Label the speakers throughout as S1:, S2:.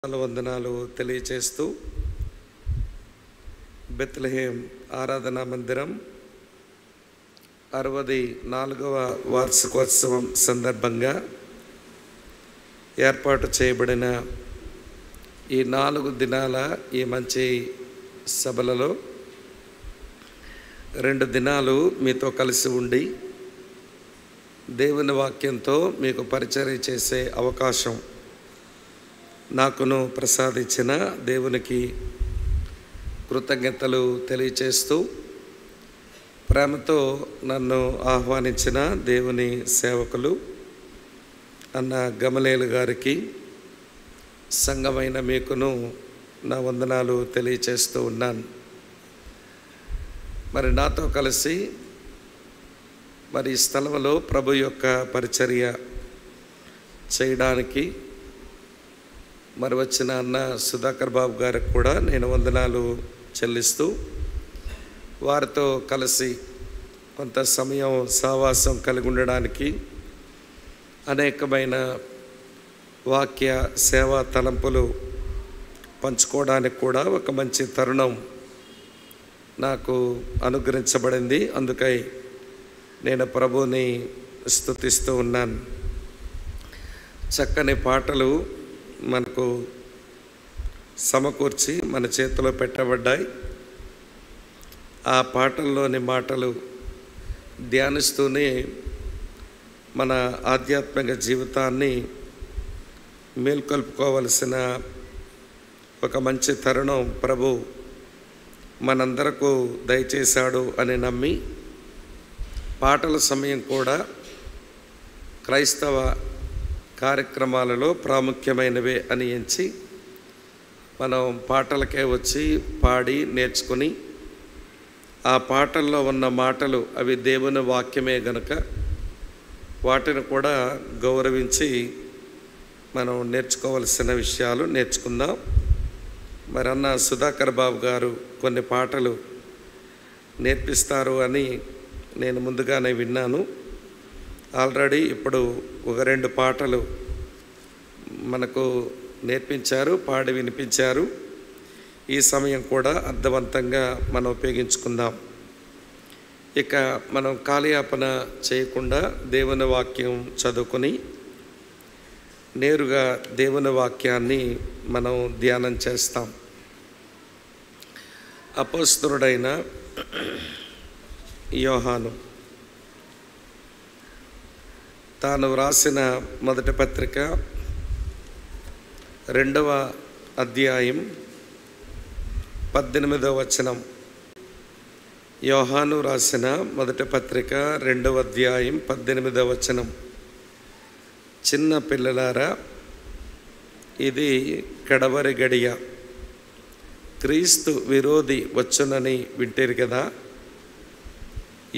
S1: వందనాలు తెలియచేస్తూ బెత్లెహేం ఆరాధనా మందిరం 64వ వార్షికోత్సవం సందర్భంగా ఏర్పాటు చేయబడిన ఈ 4 దినాల ఈ మంచి సభలలో 2 దినాలు మీతో కలిసి ఉండి దేవుని వాక్యంతో మీకు పరిచర్య చేసే అవకాశం నాకును ప్రసాదించిన దేవునికి కృతజ్ఞతలు తెలియచేస్తూ ప్రేమతో నన్ను ఆహ్వానించిన దేవుని సేవకులు అన్న గమలేలు గారికి సంఘమైన మీకును నా వందనాలు తెలియచేస్తూ ఉన్నాను. మరి నాతో కలిసి మరి ఈ స్థలంలో ప్రభు యొక్క పరిచర్య చేయడానికి మరి వచ్చిన అన్న సుధాకర్ బాబు గారికి కూడా నేను వందనాలు చెల్లిస్తూ వారితో కలిసి కొంత సమయం సావాసం కలిగి ఉండడానికి అనేకమైన వాక్య సేవా తలంపులు పంచుకోవడానికి కూడా ఒక మంచి తరుణం నాకు అనుగ్రహించబడింది. అందుకై నేను ప్రభువుని స్తుతిస్తూ ఉన్నాను. చక్కని పాటలు మనకు సమకూర్చి మన చేతిలో పెట్టబడ్డాయి. ఆ పాటల్లోని మాటలు ధ్యానిస్తూనే మన ఆధ్యాత్మిక జీవితాన్ని మేల్కొల్పుకోవలసిన ఒక మంచి తరుణం ప్రభు మనందరకు దయచేశాడు అని నమ్మి పాటల సమయం కూడా క్రైస్తవ కార్యక్రమాలలో ప్రాముఖ్యమైనవే అని ఎంచి మనం పాటలకే వచ్చి పాడి నేర్చుకుని ఆ పాటల్లో ఉన్న మాటలు అవి దేవుని వాక్యమే గనుక వాటిని కూడా గౌరవించి మనం నేర్చుకోవలసిన విషయాలు నేర్చుకుందాం. మరి అన్న సుధాకర్ బాబు గారు కొన్ని పాటలు నేర్పిస్తారు అని నేను ముందుగానే విన్నాను. ఆల్రెడీ ఇప్పుడు 1-2 పాటలు మనకు నేర్పించారు, పాడి వినిపించారు. ఈ సమయం కూడా అర్థవంతంగా మనం ఉపయోగించుకుందాం. ఇక మనం కాలయాపన చేయకుండా దేవుని వాక్యం చదువుకొని నేరుగా దేవుని వాక్యాన్ని మనం ధ్యానం చేస్తాం. అపోస్తలుడైన యోహాను తాను వ్రాసిన మొదటి పత్రిక 2వ అధ్యాయం 18వ వచనం. యోహాను రాసిన మొదటి పత్రిక 2వ అధ్యాయం 18వ వచనం. చిన్న పిల్లలారా, ఇది కడవరి గడియ, క్రీస్తు విరోధి వచ్చునని వింటారు కదా.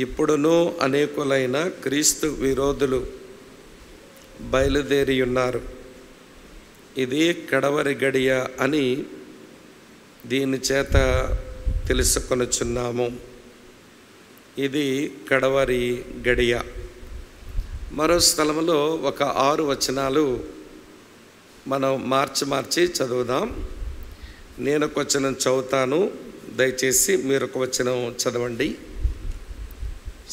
S1: ఇప్పుడునూ అనేకులైన క్రీస్తు విరోధులు బయలుదేరి ఉన్నారు. ఇది కడవరి గడియ అని దీని చేత తెలుసుకొనుచున్నాము. ఇది కడవరి గడియ. మరో స్థలంలో ఒక 6 వచనాలు మనం మార్చి చదువుదాం. నేను ఒక వచనం చదువుతాను, దయచేసి మీరు ఒక వచనం చదవండి.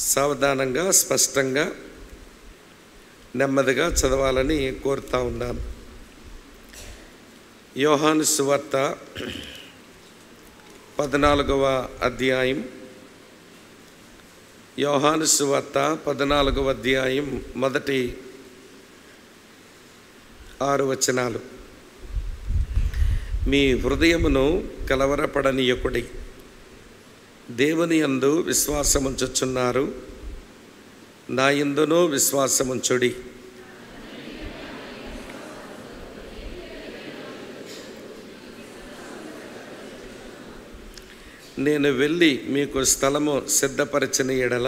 S1: సావధానంగా స్పష్టంగా నెమ్మదిగా చదవాలని కోరుతా ఉన్నాను. యోహాను సువార్త 14వ అధ్యాయం. యోహాను సువార్త 14వ అధ్యాయం మొదటి 6 వచనాలు. మీ హృదయమును కలవరపడనీయకుడి, దేవుని యందు విశ్వాసముంచుచున్నారు, నా యందును విశ్వాసముంచుడి. నేను వెళ్ళి మీకు స్థలము సిద్ధపరచిన ఎడల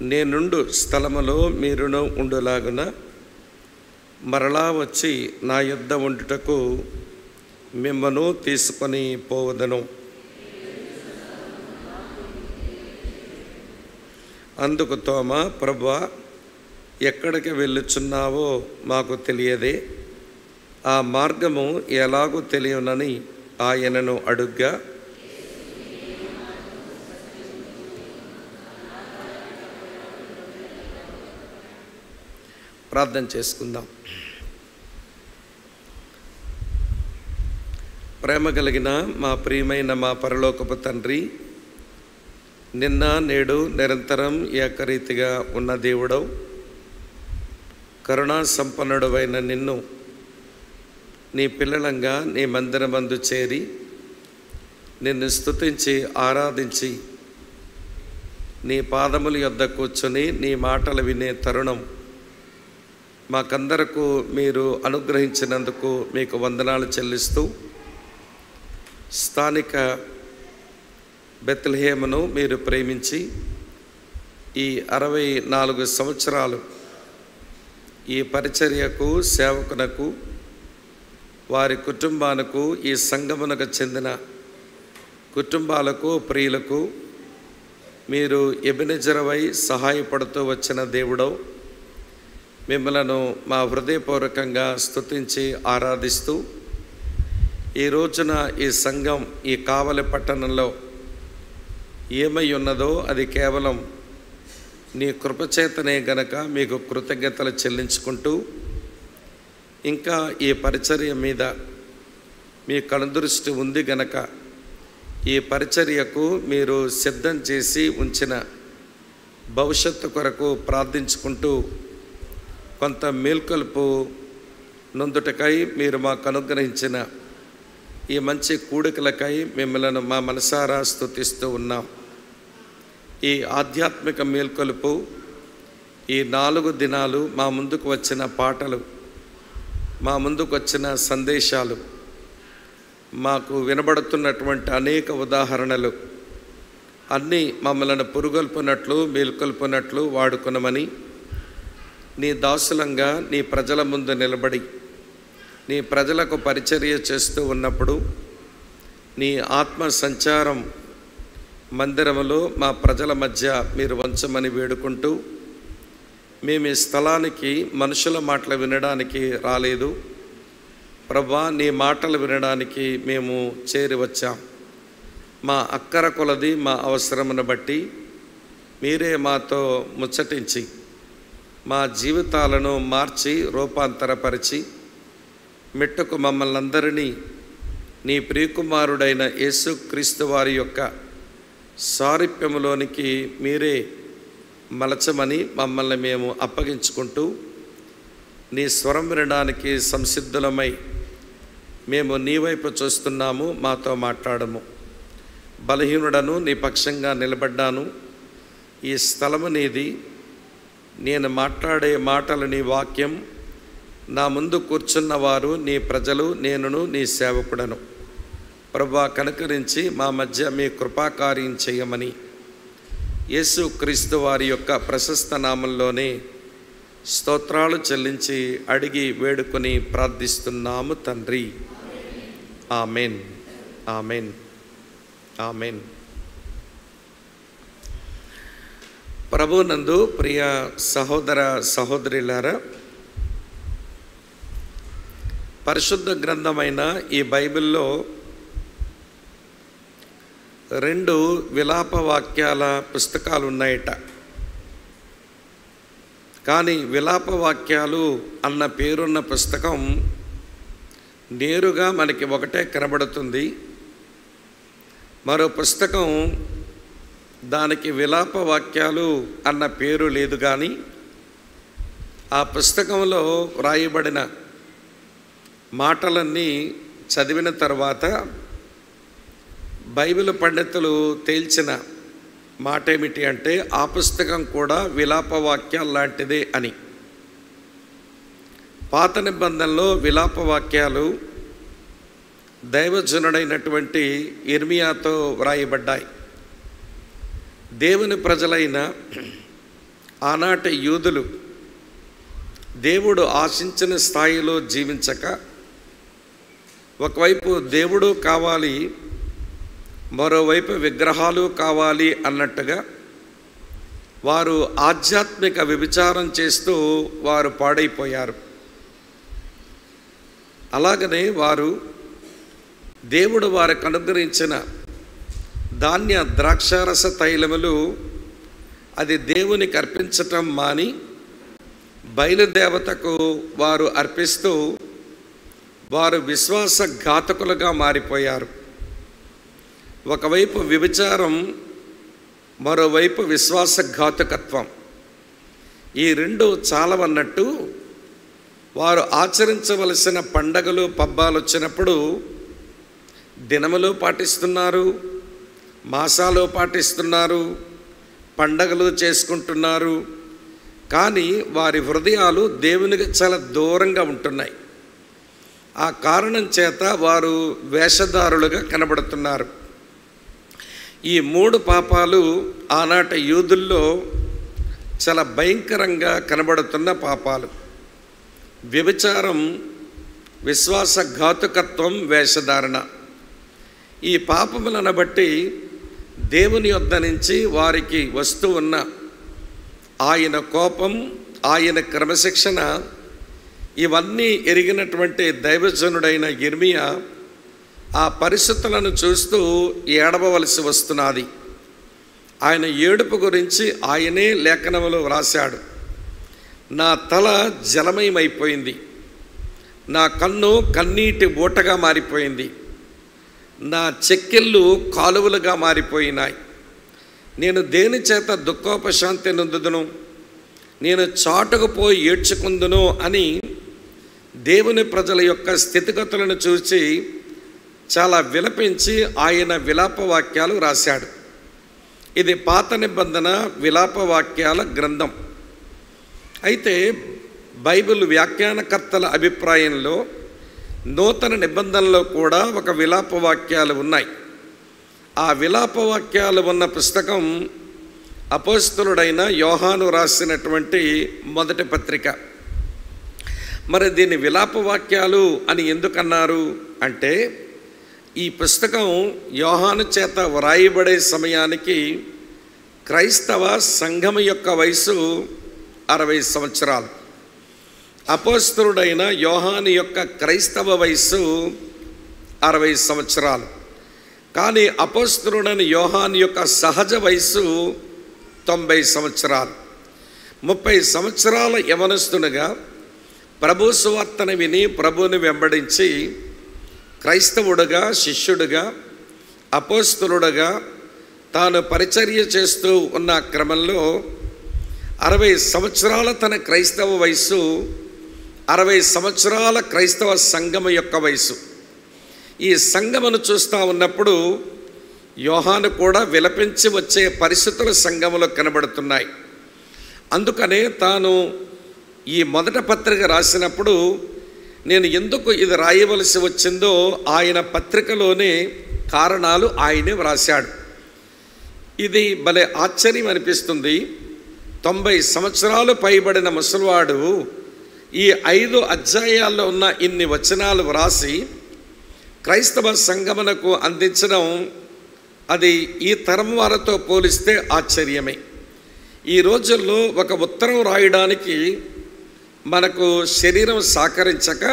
S1: నేనుండు స్థలములో మీరును ఉండులాగున మరలా వచ్చి నా యొద్ద ఉండుటకు మిమ్మను తీసుకొని పోవదను. అందుకు తోమా, ప్రభువా, ఎక్కడికి వెళ్ళుచున్నావో మాకు తెలియదే, ఆ మార్గము ఎలాగూ తెలియనని ఆయనను అడుగ్గా, ప్రార్థన చేసుకుందాం. ప్రేమ కలిగిన మా ప్రియమైన మా పరలోకపు తండ్రి, నిన్న నేడు నిరంతరం ఏకరీతిగా ఉన్న దేవుడవు, కరుణా సంపన్నుడవైన నిన్ను నీ పిల్లలంగా నీ మందిరమందు చేరి నిన్ను స్తుతించి ఆరాధించి నీ పాదముల యొద్ద కూర్చొని నీ మాటలు వినే తరుణం మాకందరకు మీరు అనుగ్రహించినందుకు మీకు వందనాలు చెల్లిస్తూ, స్థానిక బెత్లెహేమును మీరు ప్రేమించి ఈ 64 సంవత్సరాలు ఈ పరిచర్యకు, సేవకునకు, వారి కుటుంబాలకు, ఈ సంఘమునకు చెందిన కుటుంబాలకు, ప్రియులకు మీరు ఎబెనెజరవై సహాయపడుతూ వచ్చిన దేవుడవు, మిమ్మలను మా హృదయపూర్వకంగా స్తుతించి ఆరాధిస్తూ, ఈ రోజున ఈ సంఘం ఈ కావలి పట్టణంలో ఏమై ఉన్నదో అది కేవలం నీ కృపచేతనే గనక మీకు కృతజ్ఞతలు చెల్లించుకుంటూ, ఇంకా ఈ పరిచర్య మీద మీ కనుదృష్టి ఉంది గనక ఈ పరిచర్యకు మీరు సిద్ధం చేసి ఉంచిన భవిష్యత్తు కొరకు ప్రార్థించుకుంటూ, కొంత మేల్కొల్పు నొందుటకై మీరు మాకు అనుగ్రహించిన ఈ మంచి కూడికలకై మిమ్మల్ని మా మనసారా స్తుతిస్తూ ఉన్నాం. ఈ ఆధ్యాత్మిక మేల్కొలుపు, ఈ 4 దినాలు మా ముందుకు వచ్చిన పాటలు, మా ముందుకు వచ్చిన సందేశాలు, మాకు వినబడుతున్నటువంటి అనేక ఉదాహరణలు అన్నీ మమ్మల్ని పురుగొల్పునట్లు మేల్కొల్పునట్లు వాడుకునమని నీ దాసులంగా నీ ప్రజల ముందు నిలబడి నీ ప్రజలకు పరిచర్య చేస్తూ ఉన్నప్పుడు నీ ఆత్మ సంచారం మందిరములో మా ప్రజల మధ్య మీరు వంచమని వేడుకుంటూ, మేము ఈ స్థలానికి మనుషుల మాటలు వినడానికి రాలేదు ప్రభువా, నీ మాటలు వినడానికి మేము చేరి వచ్చాం. మా అక్కర కొలది మా అవసరమును బట్టి మీరే మాతో ముచ్చటించి మా జీవితాలను మార్చి రూపాంతరపరిచి మిట్టకు మమ్మల్ని అందరినీ నీ ప్రియకుమారుడైన యేసుక్రీస్తు వారి యొక్క సారూప్యములోనికి మీరే మలచమని మమ్మల్ని మేము అప్పగించుకుంటూ, నీ స్వరం వినడానికి సంసిద్ధులమై మేము నీ వైపు చూస్తున్నాము. మాతో మాట్లాడము. బలహీనుడను, నీ పక్షంగా నిలబడ్డాను. ఈ స్థలము నీది. నేను మాట్లాడే మాటలు నీ వాక్యం. నా ముందు కూర్చున్న వారు నీ ప్రజలు, నేనును నీ సేవకుడను. ప్రభువా, కనుకరించి మా మధ్య మీ కృపాకార్యం చేయమని యేసుక్రీస్తు వారి యొక్క ప్రశస్త నామంలోనే స్తోత్రాలు చెల్లించి అడిగి వేడుకొని ప్రార్థిస్తున్నాము తండ్రి. Amen, amen, amen. ప్రభునందు ప్రియ సహోదర సహోదరులారా, పరిశుద్ధ గ్రంథమైన ఈ బైబిల్లో 2 విలాప వాక్యాల పుస్తకాలు ఉన్నాయట. కానీ విలాప వాక్యాలు అన్న పేరున్న పుస్తకం నేరుగా మనకి ఒకటే కనబడుతుంది. మరో పుస్తకం దానికి విలాప వాక్యాలు అన్న పేరు లేదు. కానీ ఆ పుస్తకంలో రాయబడిన మాటలన్నీ చదివిన తర్వాత బైబిల్ పండితులు తేల్చిన మాట ఏమిటి అంటే, ఆ పుస్తకం కూడా విలాప వాక్యాలు లాంటిదే అని. పాత నిబంధనలో విలాప వాక్యాలు దైవజనుడైనటువంటి ఇర్మియాతో వ్రాయబడ్డాయి. దేవుని ప్రజలైన ఆనాటి యూదులు దేవుడు ఆశించిన స్థాయిలో జీవించక, ఒకవైపు దేవుడు కావాలి, మరోవైపు విగ్రహాలు కావాలి అన్నట్టుగా వారు ఆధ్యాత్మిక వ్యభిచారం చేస్తూ వారు పాడైపోయారు. అలాగనే వారు దేవుడు వారికి అనుగ్రహించిన ధాన్య ద్రాక్షారస తైలములు అది దేవునికి అర్పించటం మాని బయలుదేవతకు వారు అర్పిస్తూ వారు విశ్వాసఘాతకులుగా మారిపోయారు. ఒకవైపు వ్యభిచారం, మరోవైపు విశ్వాసఘాతకత్వం. ఈ రెండు చాలవన్నట్టు వారు ఆచరించవలసిన పండగలు పబ్బాలు వచ్చినప్పుడు దినములు పాటిస్తున్నారు, మాసాలు పాటిస్తున్నారు, పండగలు చేసుకుంటున్నారు. కానీ వారి హృదయాలు దేవునికి చాలా దూరంగా ఉంటున్నాయి. ఆ కారణం చేత వారు వేషధారులుగా కనబడుతున్నారు. ఈ 3 పాపాలు ఆనాటి యూదుల్లో చాలా భయంకరంగా కనబడుతున్న పాపాలు: వ్యభిచారం, విశ్వాసఘాతుకత్వం, వేషధారణ. ఈ పాపములను బట్టి దేవుని యొద్ద నుంచి వారికి వస్తూ ఉన్న ఆయన కోపం, ఆయన క్రమశిక్షణ, ఇవన్నీ ఎరిగినటువంటి దైవజనుడైన యిర్మీయా ఆ పరిస్థితులను చూస్తూ ఏడవవలసి వస్తున్నది. ఆయన ఏడుపు గురించి ఆయనే లేఖనములో వ్రాశాడు. నా తల జలమయమైపోయింది, నా కన్ను కన్నీటి ఊటగా మారిపోయింది, నా చెక్కిళ్ళు కాలువలుగా మారిపోయినాయి. నేను దేని చేత దుఃఖోపశాంతి నొందుదును, నేను చాటుకు పోయి ఏడ్చుకుందును అని దేవుని ప్రజల యొక్క స్థితిగతులను చూసి చాలా విలపించి ఆయన విలాపవాక్యాలు రాశాడు. ఇది పాత నిబంధన విలాపవాక్యాల గ్రంథం. అయితే బైబిల్ వ్యాఖ్యానకర్తల అభిప్రాయంలో నూతన నిబంధనలో కూడా ఒక విలాపవాక్యాలు ఉన్నాయి. ఆ విలాపవాక్యాలు ఉన్న పుస్తకం అపోస్తలుడైన యోహాను రాసినటువంటి మొదటి పత్రిక. మరి దీన్ని విలాపవాక్యాలు అని ఎందుకన్నారు అంటే, ఈ పుస్తకం యోహాను చేత వ్రాయబడే సమయానికి క్రైస్తవ సంఘం యొక్క వయసు 60 సంవత్సరాలు. అపోస్తలుడైన యోహాను యొక్క క్రైస్తవ వయసు 60 సంవత్సరాలు. కానీ అపోస్తలుడైన యోహాను యొక్క సహజ వయసు 90 సంవత్సరాలు. 30 సంవత్సరాల యవనస్తునిగా ప్రభు సువార్తను విని ప్రభువుని వెంబడించి క్రైస్తవుడుగా, శిష్యుడుగా, అపోస్తలుడుగా తాను పరిచర్య చేస్తూ ఉన్న క్రమంలో 60 సంవత్సరాల తన క్రైస్తవ వయసు, 60 సంవత్సరాల క్రైస్తవ సంఘం యొక్క వయసు. ఈ సంఘమును చూస్తూ ఉన్నప్పుడు యోహాను కూడా విలపించి వచ్చే పరిస్థితులు సంఘములో కనబడుతున్నాయి. అందుకనే తాను ఈ మొదటి పత్రిక రాసినప్పుడు నేను ఎందుకు ఇది రాయవలసి వచ్చిందో ఆయన పత్రికలోనే కారణాలు ఆయనే వ్రాశాడు. ఇది భలే ఆశ్చర్యం అనిపిస్తుంది. 90 సంవత్సరాలు పైబడిన ముసలివాడు ఈ 5 అధ్యాయాల్లో ఉన్న ఇన్ని వచనాలు వ్రాసి క్రైస్తవ సంఘమునకు అందించడం, అది ఈ తరం వారితో పోలిస్తే ఆశ్చర్యమే. ఈ రోజుల్లో ఒక ఉత్తరం రాయడానికి మనకు శరీరం సహకరించక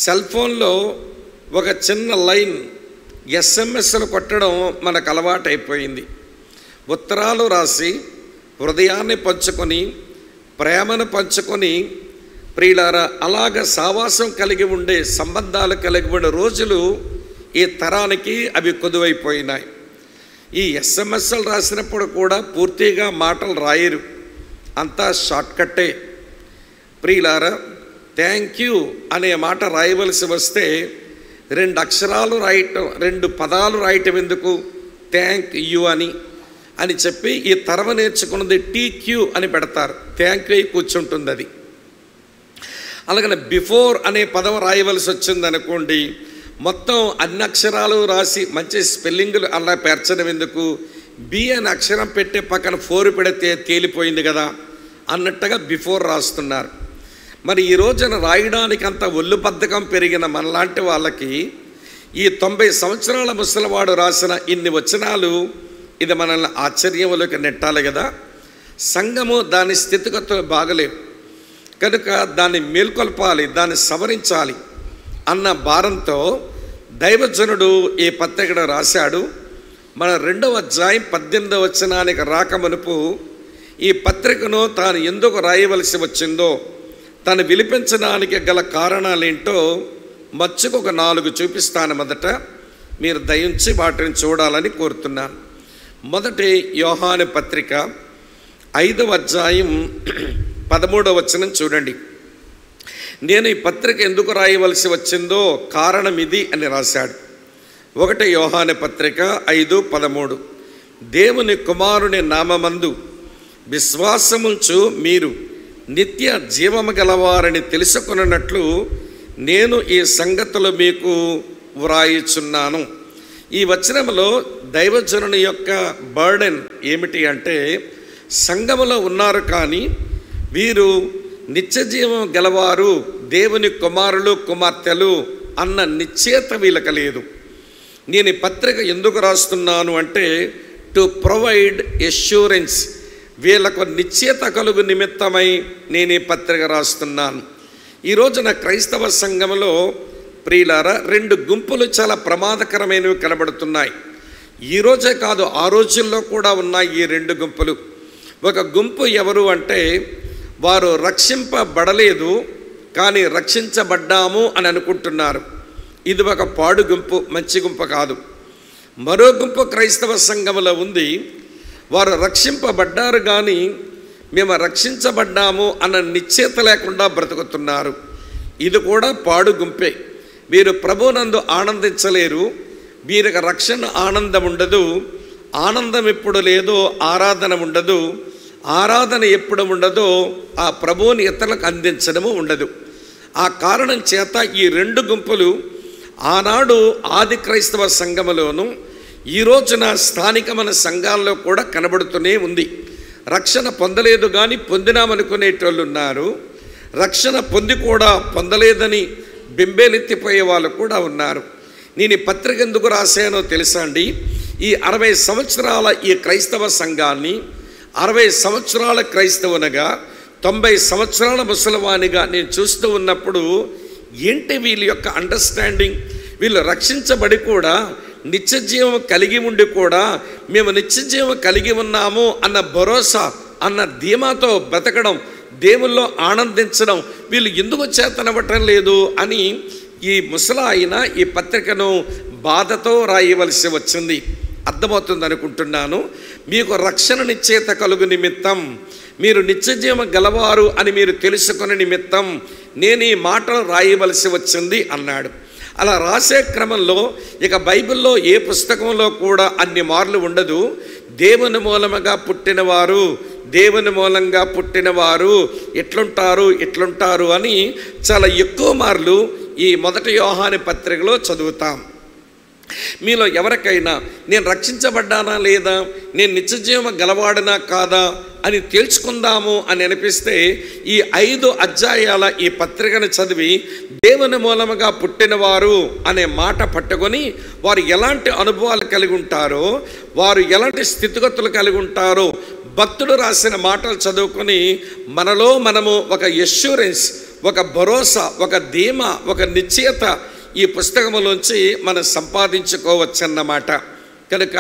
S1: సెల్ ఫోన్లో ఒక చిన్న లైన్ ఎస్ఎంఎస్లు కొట్టడం మనకు అలవాటైపోయింది. ఉత్తరాలు రాసి హృదయాన్ని పంచుకొని, ప్రేమను పంచుకొని, ప్రియులారా, అలాగ సావాసం కలిగి ఉండే, సంబంధాలు కలిగి ఉండే రోజులు ఈ తరానికి అవి కొదువైపోయినాయి. ఈ ఎస్ఎంఎస్లు రాసినప్పుడు కూడా పూర్తిగా మాటలు రాయరు, అంతా షార్ట్కట్టే. ప్రియులారా, థ్యాంక్ యూ అనే మాట రాయవలసి వస్తే 2 అక్షరాలు రాయటం, 2 పదాలు రాయటం ఎందుకు, థ్యాంక్ యూ అని చెప్పి ఈ తరం నేర్చుకున్నది టీక్యూ అని పెడతారు. థ్యాంక్ యూ కూర్చుంటుంది. అది అలాగనే బిఫోర్ అనే పదం రాయవలసి వచ్చిందనుకోండి, మొత్తం అన్ని అక్షరాలు రాసి మంచి స్పెల్లింగులు అలా పేర్చడం ఎందుకు, బి అనే అక్షరం పెట్టే పక్కన 4 పెడితే తేలిపోయింది కదా అన్నట్టుగా బిఫోర్ రాస్తున్నారు. మరి ఈ రోజున రాయడానికి అంత ఒళ్ళు బద్ధకం పెరిగిన మనలాంటి వాళ్ళకి ఈ 90 సంవత్సరాల ముసలివాడు రాసిన ఇన్ని వచనాలు, ఇది మనల్ని ఆశ్చర్యంలోకి నెట్టాలి కదా. సంఘము దాని స్థితిగతులు బాగలేవు కనుక దాన్ని మేల్కొల్పాలి, దాన్ని సవరించాలి. అన్న భారంతో దైవజనుడు ఈ పత్రికను రాశాడు. మన 2వ అధ్యాయం 18వ వచనానికి రాకమునుపు ఈ పత్రికను తాను ఎందుకు రాయవలసి వచ్చిందో, తను విలిపించడానికి గల కారణాలేంటో మచ్చుకు ఒక 4 చూపిస్తాను. మొదట మీరు దయించి వాటిని చూడాలని కోరుతున్నాను. మొదటి యోహాను పత్రిక 5వ అధ్యాయం 13వ వచనం చూడండి. నేను ఈ పత్రిక ఎందుకు రాయవలసి వచ్చిందో కారణం ఇది అని రాశాడు. 1 యోహాను పత్రిక 5:13 దేవుని కుమారుని నామమందు విశ్వాసముంచు మీరు నిత్య జీవము గలవారని తెలుసుకొనున్నట్లు నేను ఈ సంగతులు మీకు వ్రాయుచున్నాను. ఈ వచనంలో దైవజనుని యొక్క బర్డెన్ ఏమిటి అంటే, సంఘములో ఉన్నారు కానీ వీరు నిత్యజీవం గలవారు, దేవుని కుమారులు కుమార్తెలు అన్న నిశ్చయత వీళ్ళకి లేదు. నేను ఈ పత్రిక ఎందుకు రాస్తున్నాను అంటే, టు ప్రొవైడ్ ఎష్యూరెన్స్, వీళ్ళకు నిశ్చయత కలుగు నిమిత్తమై నేను ఈ పత్రిక రాస్తున్నాను. ఈ రోజున క్రైస్తవ సంఘంలో ప్రియులారా 2 గుంపులు చాలా ప్రమాదకరమైనవి కనబడుతున్నాయి. ఈ రోజే కాదు, ఆ రోజుల్లో కూడా ఉన్నాయి ఈ 2 గుంపులు. ఒక గుంపు ఎవరు అంటే, వారు రక్షింపబడలేదు కానీ రక్షించబడ్డాము అని అనుకుంటున్నారు. ఇది ఒక పాడు గుంపు, మంచి గుంపు కాదు. మరో గుంపు క్రైస్తవ సంఘంలో ఉంది. వారు రక్షింపబడ్డారు కానీ మేము రక్షించబడ్డాము అన్న నిశ్చయత లేకుండా బ్రతుకుతున్నారు. ఇది కూడా పాడు గుంపే. వీరు ప్రభువునందు ఆనందించలేరు, వీరికి రక్షణ ఆనందం ఉండదు. ఆనందం ఎప్పుడు లేదో ఆరాధన ఉండదు, ఆరాధన ఎప్పుడు ఉండదో ఆ ప్రభువుని ఇతరులకు అందించడము ఉండదు. ఆ కారణం చేత ఈ 2 గుంపులు ఆనాడు ఆది క్రైస్తవ సంఘములోను ఈ రోజున స్థానికమైన సంఘాల్లో కూడా కనబడుతూనే ఉంది. రక్షణ పొందలేదు కానీ పొందినామనుకునేటోళ్ళు ఉన్నారు, రక్షణ పొంది కూడా పొందలేదని బింబేలెత్తిపోయే వాళ్ళు కూడా ఉన్నారు. నేను ఈ పత్రిక ఎందుకు రాశానో తెలుసా అండి? ఈ 60 సంవత్సరాల ఈ క్రైస్తవ సంఘాన్ని 60 సంవత్సరాల క్రైస్తవునిగా 90 సంవత్సరాల ముసలివానిగా నేను చూస్తూ ఉన్నప్పుడు ఏంటి వీళ్ళ యొక్క అండర్స్టాండింగ్? వీళ్ళు రక్షించబడి కూడా నిత్యజీవం కలిగి ఉండి కూడా మేము నిత్యజీవం కలిగి ఉన్నాము అన్న భరోసా, అన్న ధీమాతో బ్రతకడం, దేవుల్లో ఆనందించడం వీళ్ళు ఎందుకు చేతనవ్వటం లేదు అని ఈ ముసలాయన ఈ పత్రికను బాధతో రాయవలసి వచ్చింది. అర్థమవుతుంది అనుకుంటున్నాను. మీకు రక్షణ నిశ్చయత కలుగు నిమిత్తం, మీరు నిత్యజీవం గలవారు అని మీరు తెలుసుకునే నిమిత్తం నేను ఈ మాటలు రాయవలసి వచ్చింది అన్నాడు. అలా రాసే క్రమంలో ఇక బైబిల్లో ఏ పుస్తకంలో కూడా అన్ని మార్లు ఉండదు. దేవుని మూలముగా పుట్టినవారు, దేవుని మూలంగా పుట్టినవారు ఎట్లుంటారు అని చాలా ఎక్కువ మార్లు ఈ 1 యోహాను పత్రికలో చదువుతాం. మీలో ఎవరికైనా నేను రక్షించబడ్డానా లేదా, నేను నిత్యజీవం గలవాడనా కాదా అని తేల్చుకుందాము అని అనిపిస్తే ఈ 5 అధ్యాయాల ఈ పత్రికను చదివి దేవుని మూలముగా పుట్టినవారు అనే మాట పట్టుకొని వారు ఎలాంటి అనుభవాలు కలిగి ఉంటారో, వారు ఎలాంటి స్థితిగతులు కలిగి ఉంటారో భక్తుడు రాసిన మాటలు చదువుకొని మనలో మనము ఒక ఎష్యూరెన్స్, ఒక భరోసా, ఒక ధీమా, ఒక నిశ్చయత ఈ పుస్తకంలోంచి మనం సంపాదించుకోవచ్చన్నమాట. కనుక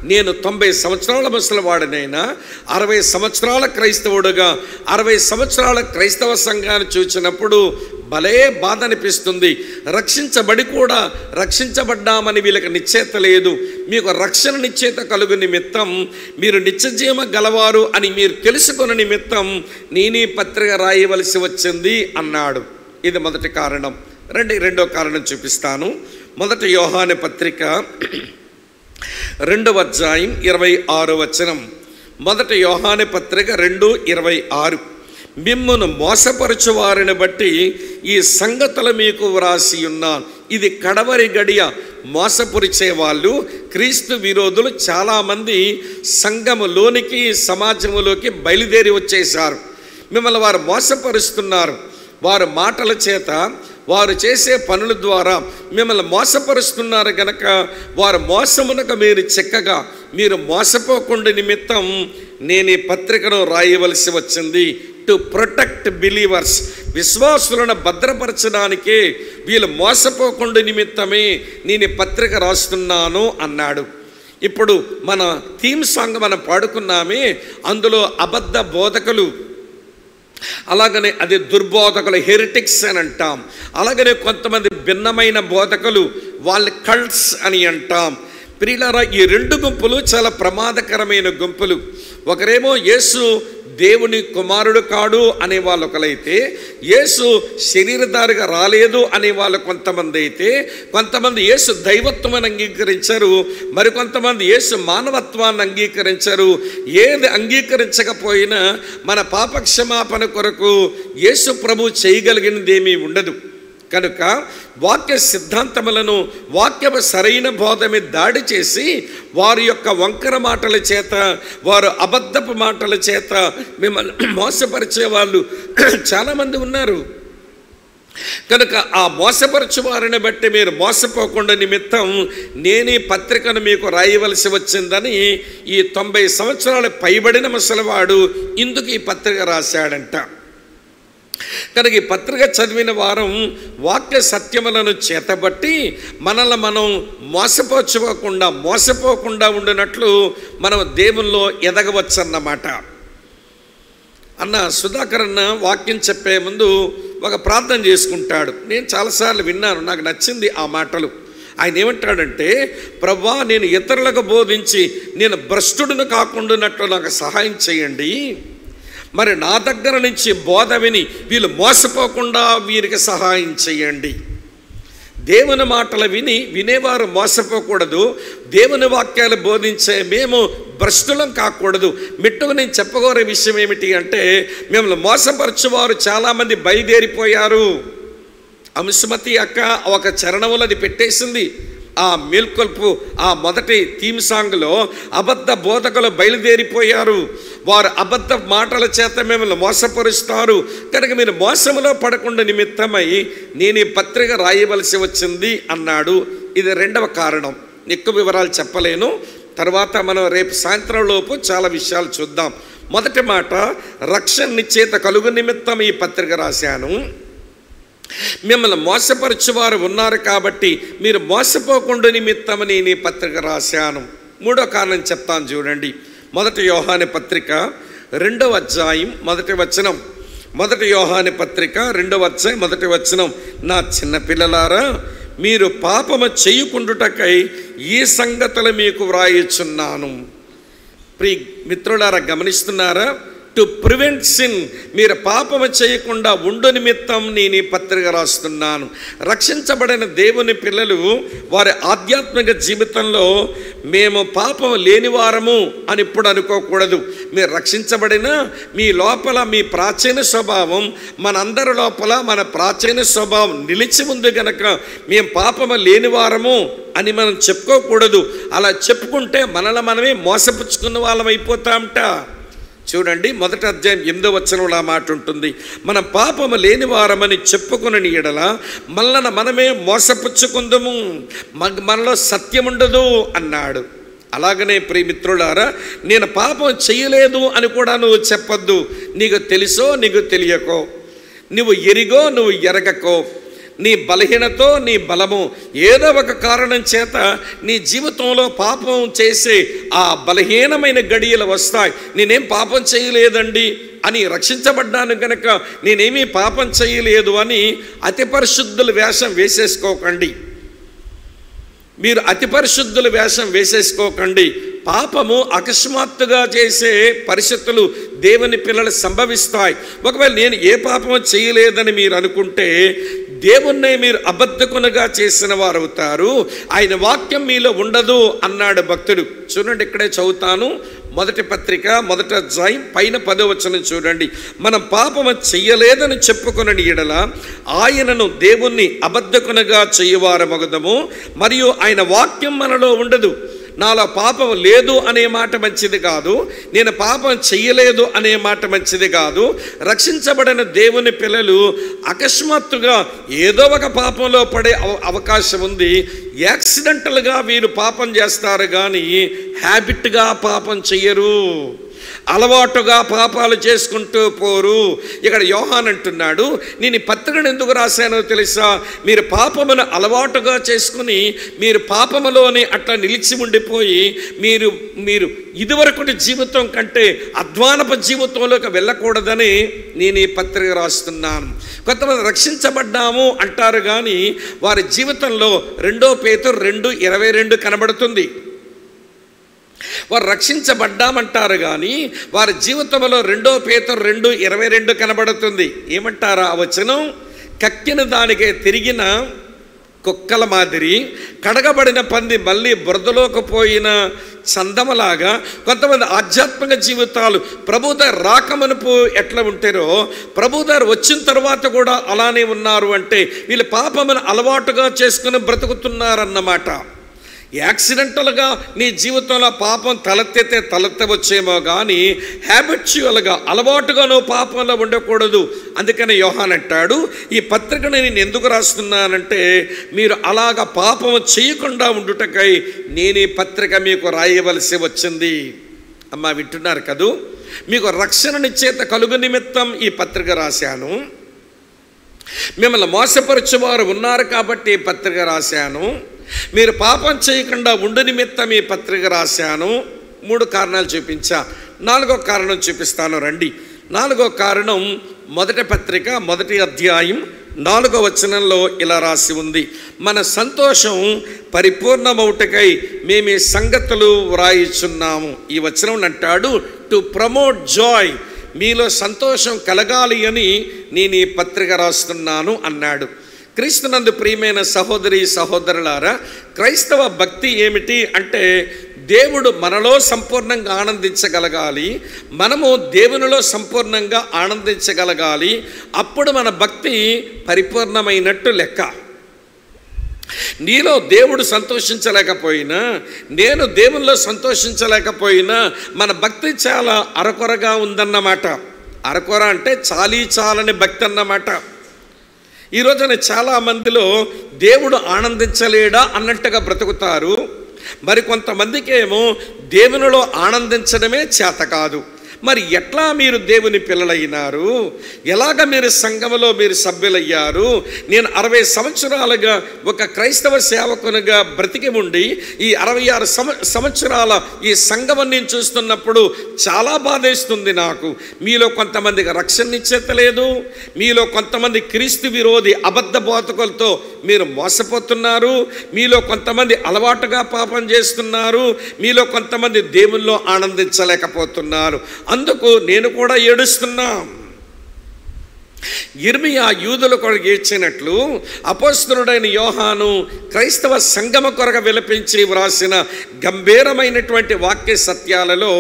S1: నేను 90 సంవత్సరాల ముసలివాడినైనా 60 సంవత్సరాల క్రైస్తవుడుగా 60 సంవత్సరాల క్రైస్తవ సంఘాన్ని చూసినప్పుడు భలే బాధ అనిపిస్తుంది. రక్షించబడి కూడా రక్షించబడ్డామని వీళ్ళకి నిశ్చయత లేదు. మీకు రక్షణ నిశ్చయత కలుగు నిమిత్తం, మీరు నిత్యజీవ గలవారు అని మీరు తెలుసుకున్న నిమిత్తం నేనీ పత్రిక రాయవలసి వచ్చింది అన్నాడు. ఇది మొదటి కారణం. రెండో కారణం చూపిస్తాను. 1 యోహాను పత్రిక 2వ అధ్యాయం 26వ వచనం. 1 యోహాను పత్రిక 2:26 మిమ్మును మోసపరచువారిని బట్టి ఈ సంగతులు మీకు వ్రాసి ఉన్నాను. ఇది కడవరి గడియ. మోసపరిచే వాళ్ళు, క్రీస్తు విరోధులు చాలామంది సంఘములోనికి, సమాజంలోకి బయలుదేరి వచ్చేశారు. మిమ్మల్ని వారు మోసపరుస్తున్నారు. వారు మాటల చేత, వారు చేసే పనుల ద్వారా మిమ్మల్ని మోసపరుస్తున్నారు కనుక వారు మోసమునకు మీరు చిక్కగా, మీరు మోసపోకుండా నిమిత్తం నేను ఈ పత్రికను రాయవలసి వచ్చింది. టు ప్రొటెక్ట్ బిలీవర్స్, విశ్వాసులను భద్రపరచడానికే, వీళ్ళు మోసపోకుండా నిమిత్తమే నేను ఈ పత్రిక రాస్తున్నాను అన్నాడు. ఇప్పుడు మన థీమ్ సాంగ్ మనం పాడుకున్నామే, అందులో అబద్ధ బోధకులు, అలాగనే అది దుర్బోధకులు, హెరిటిక్స్ అని అంటాం. అలాగనే కొంతమంది భిన్నమైన బోధకులు, వాళ్ళ కల్ట్స్ అని అంటాం. ప్రియులారా, ఈ రెండు గుంపులు చాలా ప్రమాదకరమైన గుంపులు. ఒకరేమో యేసు దేవుని కుమారుడు కాడు అనే వాళ్ళు ఒకలైతే, యేసు శరీరధారిగా రాలేదు అనే వాళ్ళు కొంతమంది అయితే, కొంతమంది యేసు దైవత్వాన్ని అంగీకరించారు, మరికొంతమంది యేసు మానవత్వాన్ని అంగీకరించారు. ఏది అంగీకరించకపోయినా మన పాపక్షమాపణ కొరకు యేసు ప్రభు చేయగలిగినది ఏమీ ఉండదు. కనుక వాక్య సిద్ధాంతములను, వాక్యము సరైన బోధ మీద దాడి చేసి వారి యొక్క వంకర మాటల చేత, వారు అబద్ధపు మాటల చేత మిమ్మల్ని మోసపరిచే వాళ్ళు చాలామంది ఉన్నారు. కనుక ఆ మోసపరచు వారిని బట్టి మీరు మోసపోకుండా నిమిత్తం నేనే పత్రికను మీకు రాయవలసి వచ్చిందని ఈ 90 సంవత్సరాలు పైబడిన ముసలివాడు ఇందుకు ఈ పత్రిక రాశాడంట. కనుక ఈ పత్రిక చదివిన వారం వాక్య సత్యములను చేతబట్టి మనల్ని మనం మోసపోకుండా ఉండినట్లు మనం దేవుల్లో ఎదగవచ్చన్నమాట. అన్న సుధాకర్ అన్న వాక్యం చెప్పే ముందు ఒక ప్రార్థన చేసుకుంటాడు. నేను చాలాసార్లు విన్నాను, నాకు నచ్చింది ఆ మాటలు. ఆయన ఏమంటాడంటే, ప్రభువా, నేను ఇతరులకు బోధించి నేను భ్రష్టుడిని కాకుండానట్లు నాకు సహాయం చేయండి. మరి నా దగ్గర నుంచి బోధ విని వీళ్ళు మోసపోకుండా వీరికి సహాయం చేయండి. దేవుని మాటలు వినేవారు మోసపోకూడదు. దేవుని వాక్యాలు బోధించే మేము భ్రష్టులం కాకూడదు. మిట్టుకు నేను చెప్పగోరే విషయం ఏమిటి అంటే, మిమ్మల్ని మోసపరచువారు చాలామంది బయలుదేరిపోయారు. అంశుమతి అక్క ఒక చరణంలో అది పెట్టేసింది. ఆ మేల్కొల్పు, ఆ మొదటి థీమ్ సాంగ్లో అబద్ధ బోధకులు బయలుదేరిపోయారు. వారు అబద్ధ మాటల చేత మిమ్మల్ని మోసపరుస్తారు. కనుక మీరు మోసములో పడకుండా నిమిత్తమై నేను ఈ పత్రిక రాయవలసి వచ్చింది అన్నాడు. ఇది రెండవ కారణం. ఎక్కువ వివరాలు చెప్పలేను, తర్వాత మనం రేపు సాయంత్రం లోపు చాలా విషయాలు చూద్దాం. మొదటి మాట, రక్షణ నిశ్చేత కలుగు నిమిత్తం ఈ పత్రిక రాశాను. మిమ్మల్ని మోసపరచువారు ఉన్నారు కాబట్టి మీరు మోసపోకుండా నిమిత్తం నేను ఈ పత్రిక రాశాను. మూడో కారణం చెప్తాను చూడండి. మొదటి యోహాను పత్రిక 2వ అధ్యాయం 1వ వచనం. మొదటి యోహాను పత్రిక 2వ అధ్యాయం 1వ వచనం. నా చిన్న పిల్లలారా, మీరు పాపము చేయకుండుటకై ఈ సంగతులు మీకు వ్రాయుచున్నాను. ప్రియ మిత్రులారా, గమనిస్తున్నారా? టు ప్రివెంట్ సిన్, మీరు పాపము చేయకుండా ఉండు నిమిత్తం నేను ఈ పత్రిక రాస్తున్నాను. రక్షించబడిన దేవుని పిల్లలు వారి ఆధ్యాత్మిక జీవితంలో మేము పాపం లేనివారము అని ఇప్పుడు అనుకోకూడదు. మీరు రక్షించబడిన మీ లోపల మీ ప్రాచీన స్వభావం, మనందరి లోపల మన ప్రాచీన స్వభావం నిలిచి ఉంది గనక మేము పాపము లేనివారము అని మనం చెప్పుకోకూడదు. అలా చెప్పుకుంటే మనల్ని మనమే మోసపుచ్చుకున్న వాళ్ళం అయిపోతాంట. చూడండి, మొదటి అధ్యాయం 8వ వచనంలో ఆ మాట ఉంటుంది. మనం పాపము లేని వారమని చెప్పుకుని ఎడల మనమే మోసపుచ్చుకుందము, మనలో సత్యం ఉండదు అన్నాడు. అలాగనే ప్రియమిత్రులారా, నేను పాపం చేయలేదు అని కూడా నువ్వు చెప్పొద్దు. నీకు తెలుసో నీకు తెలియకో, నువ్వు ఎరిగో నువ్వు ఎరగకో, నీ బలహీనతో నీ బలము ఏదో ఒక కారణం చేత నీ జీవితంలో పాపం చేసే ఆ బలహీనమైన గడియలు వస్తాయి. నేనేం పాపం చేయలేదండి అని, రక్షించబడ్డాను కనుక నేనేమీ పాపం చేయలేదు అని అతి పరిశుద్ధుల వేషం వేసేసుకోకండి. మీరు అతి పరిశుద్ధుల వేషం వేసేసుకోకండి. పాపము అకస్మాత్తుగా చేసే పరిస్థితులు దేవుని పిల్లలు సంభవిస్తాయి. ఒకవేళ నేను ఏ పాపము చేయలేదని మీరు అనుకుంటే దేవుణ్ణి మీరు అబద్ధకునుగా చేసిన వారు అవుతారు. ఆయన వాక్యం మీలో ఉండదు అన్నాడు భక్తుడు. చూడండి, ఇక్కడే చదువుతాను. మొదటి పత్రిక 1వ అధ్యాయం పైన 10వ వచనం చూడండి. మనం పాపము చెయ్యలేదని చెప్పుకుని ఎడల ఆయనను దేవుణ్ణి అబద్ధకునుగా చెయ్యవారమగుదము, మరియు ఆయన వాక్యం మనలో ఉండదు. నాలో పాపం లేదు అనే మాట మంచిది కాదు, నేను పాపం చెయ్యలేదు అనే మాట మంచిది కాదు. రక్షించబడిన దేవుని పిల్లలు అకస్మాత్తుగా ఏదో ఒక పాపంలో పడే అవకాశం ఉంది. యాక్సిడెంటల్గా వీరు పాపం చేస్తారు కానీ హ్యాబిట్గా పాపం చెయ్యరు. అలవాటుగా పాపాలు చేసుకుంటూ పోరు. ఇక్కడ యోహాన్ అంటున్నాడు, నేను ఈ పత్రికను ఎందుకు రాశానో తెలుసా? మీరు పాపమును అలవాటుగా చేసుకుని మీరు పాపములోనే అట్లా నిలిచి ఉండిపోయి మీరు ఇదివరకటి జీవితం కంటే అధ్వానపు జీవితంలోకి వెళ్ళకూడదని నేను ఈ పత్రిక రాస్తున్నాను. కొంతమంది రక్షించబడ్డాము అంటారు కానీ వారి జీవితంలో 2 పేతురు 2:22 కనబడుతుంది. వారు రక్షించబడ్డామంటారు కానీ వారి జీవితంలో 2 పేతురు 2:22 కనబడుతుంది. ఏమంటారా ఆ వచనం? కక్కిన దానికే తిరిగిన కుక్కల మాదిరి, కడగబడిన పంది మళ్ళీ బురదలోకి పోయిన చందమలాగా కొంతమంది ఆధ్యాత్మిక జీవితాలు ప్రభుదారు రాకమనుపు ఎట్లా ఉంటారో ప్రభుదారు వచ్చిన తర్వాత కూడా అలానే ఉన్నారు. అంటే వీళ్ళు పాపమును అలవాటుగా చేసుకుని బ్రతుకుతున్నారన్నమాట. యాక్సిడెంటల్గా నీ జీవితంలో పాపం తలెత్తవచ్చేమో కానీ హ్యాబిచువల్గా అలవాటుగా నువ్వు పాపంలో ఉండకూడదు. అందుకని యోహాన్ అంటాడు, ఈ పత్రికను నేను ఎందుకు రాస్తున్నానంటే మీరు అలాగ పాపం చేయకుండా ఉండుటకై నేను ఈ పత్రిక మీకు రాయవలసి వచ్చింది. అమ్మ వింటున్నారు కదూ? మీకు రక్షణనిచ్చేత కలుగు నిమిత్తం ఈ పత్రిక రాశాను. మిమ్మల్ని మోసపరచువారు ఉన్నారు కాబట్టి ఈ పత్రిక రాశాను. మీరు పాపం చేయకుండా ఉండు నిమిత్తం ఈ పత్రిక రాశాను. 3 కారణాలు చూపించా. 4వ కారణం చూపిస్తాను రండి. 4వ కారణం మొదటి పత్రిక 1వ అధ్యాయం 4వ వచనంలో ఇలా రాసి ఉంది, మన సంతోషం పరిపూర్ణమౌటకై మేము ఈ సంగతులు వ్రాయిచున్నాము. ఈ వచనం అంటాడు, టు ప్రమోట్ జాయ్, మీలో సంతోషం కలగాలి అని నేను ఈ పత్రిక రాస్తున్నాను అన్నాడు. క్రీస్తునందు ప్రియమైన సహోదరి సహోదరులారా, క్రైస్తవ భక్తి ఏమిటి అంటే దేవుడు మనలో సంపూర్ణంగా ఆనందించగలగాలి, మనము దేవునిలో సంపూర్ణంగా ఆనందించగలగాలి. అప్పుడు మన భక్తి పరిపూర్ణమైనట్టు లెక్క. నీలో దేవుడు సంతోషించలేకపోయినా, నేను దేవునిలో సంతోషించలేకపోయినా మన భక్తి చాలా అరకొరగా ఉందన్నమాట. అరకొర అంటే చాలని భక్తి అన్నమాట. ఈ రోజున చాలామందిలో దేవుడు ఆనందించలేడా అన్నట్టుగా బ్రతుకుతారు. మరికొంతమందికి ఏమో దేవునిలో ఆనందించడమే చేత కాదు. మరి ఎట్లా మీరు దేవుని పిల్లలైనారు? ఎలాగ మీరు సంఘములో మీరు సభ్యులయ్యారు? నేను 60 సంవత్సరాలుగా ఒక క్రైస్తవ సేవకునిగా బ్రతికి ఉండి ఈ 66 సంవత్సరాల ఈ సంఘం నేను చూస్తున్నప్పుడు చాలా బాధేస్తుంది నాకు. మీలో కొంతమందికి రక్షణ ఇచ్చేతలేదు, మీలో కొంతమంది క్రీస్తు విరోధి అబద్ధ బోధకులతో మీరు మోసపోతున్నారు, మీలో కొంతమంది అలవాటుగా పాపం చేస్తున్నారు, మీలో కొంతమంది దేవుల్లో ఆనందించలేకపోతున్నారు. అందుకు నేను కూడా ఏడుస్తున్నా. యిర్మీయా యూదుల కొరకు ఏడ్చినట్లు అపోస్తలుడైన యోహాను క్రైస్తవ సంగమ కొరకు విలపించి వ్రాసిన గంభీరమైనటువంటి వాక్య సత్యాలలో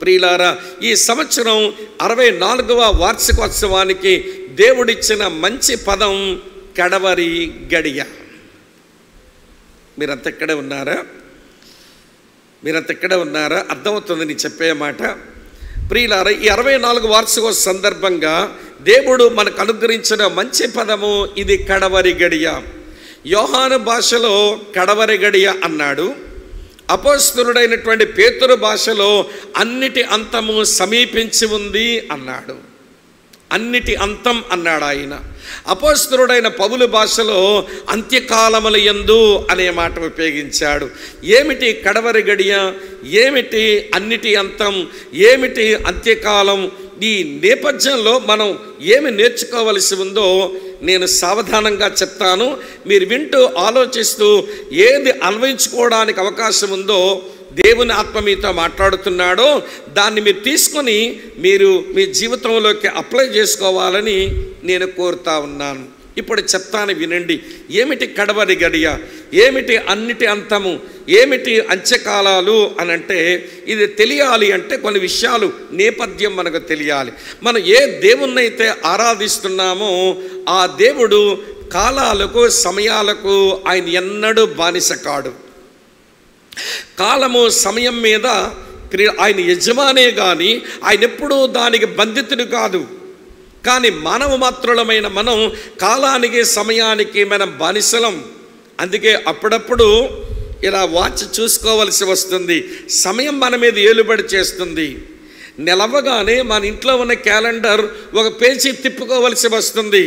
S1: ప్రియులారా, ఈ సంవత్సరం 64వ వార్షికోత్సవానికి దేవుడిచ్చిన మంచి పదం కడవరి గడియ. మీరంతా ఇక్కడే ఉన్నారా? అర్థమవుతుంది నేను చెప్పే మాట. ప్రియులారా, ఈ 64 వార్షికోత్సవ సందర్భంగా దేవుడు మనకు అనుగ్రహించిన మంచి పదము ఇది కడవరి గడియ. యోహాను భాషలో కడవరి గడియ అన్నాడు. అపోస్తలుడైనటువంటి పేతురు భాషలో అన్నిటి అంతము సమీపించి ఉంది అన్నాడు. అన్నిటి అంతం అన్నాడు ఆయన. అపోస్తలుడైన పౌలు భాషలో అంత్యకాలముల యందు అనే మాట ఉపయోగించాడు. ఏమిటి కడవరి గడియ? ఏమిటి అన్నిటి అంతం? ఏమిటి అంత్యకాలం? ఈ నేపథ్యంలో మనం ఏమి నేర్చుకోవలసి ఉందో నేను సావధానంగా చెప్తాను. మీరు వింటూ ఆలోచిస్తూ ఏది అన్వయించుకోవడానికి అవకాశం ఉందో దేవుని ఆత్మ మీతో మాట్లాడుతున్నాడో దాన్ని మీరు తీసుకొని మీరు మీ జీవితంలోకి అప్లై చేసుకోవాలని నేను కోరుతా ఉన్నాను. ఇప్పుడు చెప్తాను వినండి. ఏమిటి కడవరి గడియ? ఏమిటి అన్నిటి అంతము? ఏమిటి అంత్యకాలాలు అనంటే ఇది తెలియాలి అంటే కొన్ని విషయాలు నేపథ్యం మనకు తెలియాలి. మనం ఏ దేవుణ్ణైతే ఆరాధిస్తున్నామో ఆ దేవుడు కాలాలకు సమయాలకు ఆయన ఎన్నడూ బానిస కాడు. కాలము సమయం మీద ఆయన యజమానే కానీ ఆయన ఎప్పుడూ దానికి బంధితుడు కాదు. కానీ మానవ మాత్రులమైన మనం కాలానికి సమయానికి మనం బానిసలం. అందుకే అప్పుడప్పుడు ఇలా వాచ్ చూసుకోవలసి వస్తుంది. సమయం మన మీద ఏలుబడి చేస్తుంది. నెలవగానే మన ఇంట్లో ఉన్న క్యాలెండర్ ఒక పేజీ తిప్పుకోవలసి వస్తుంది.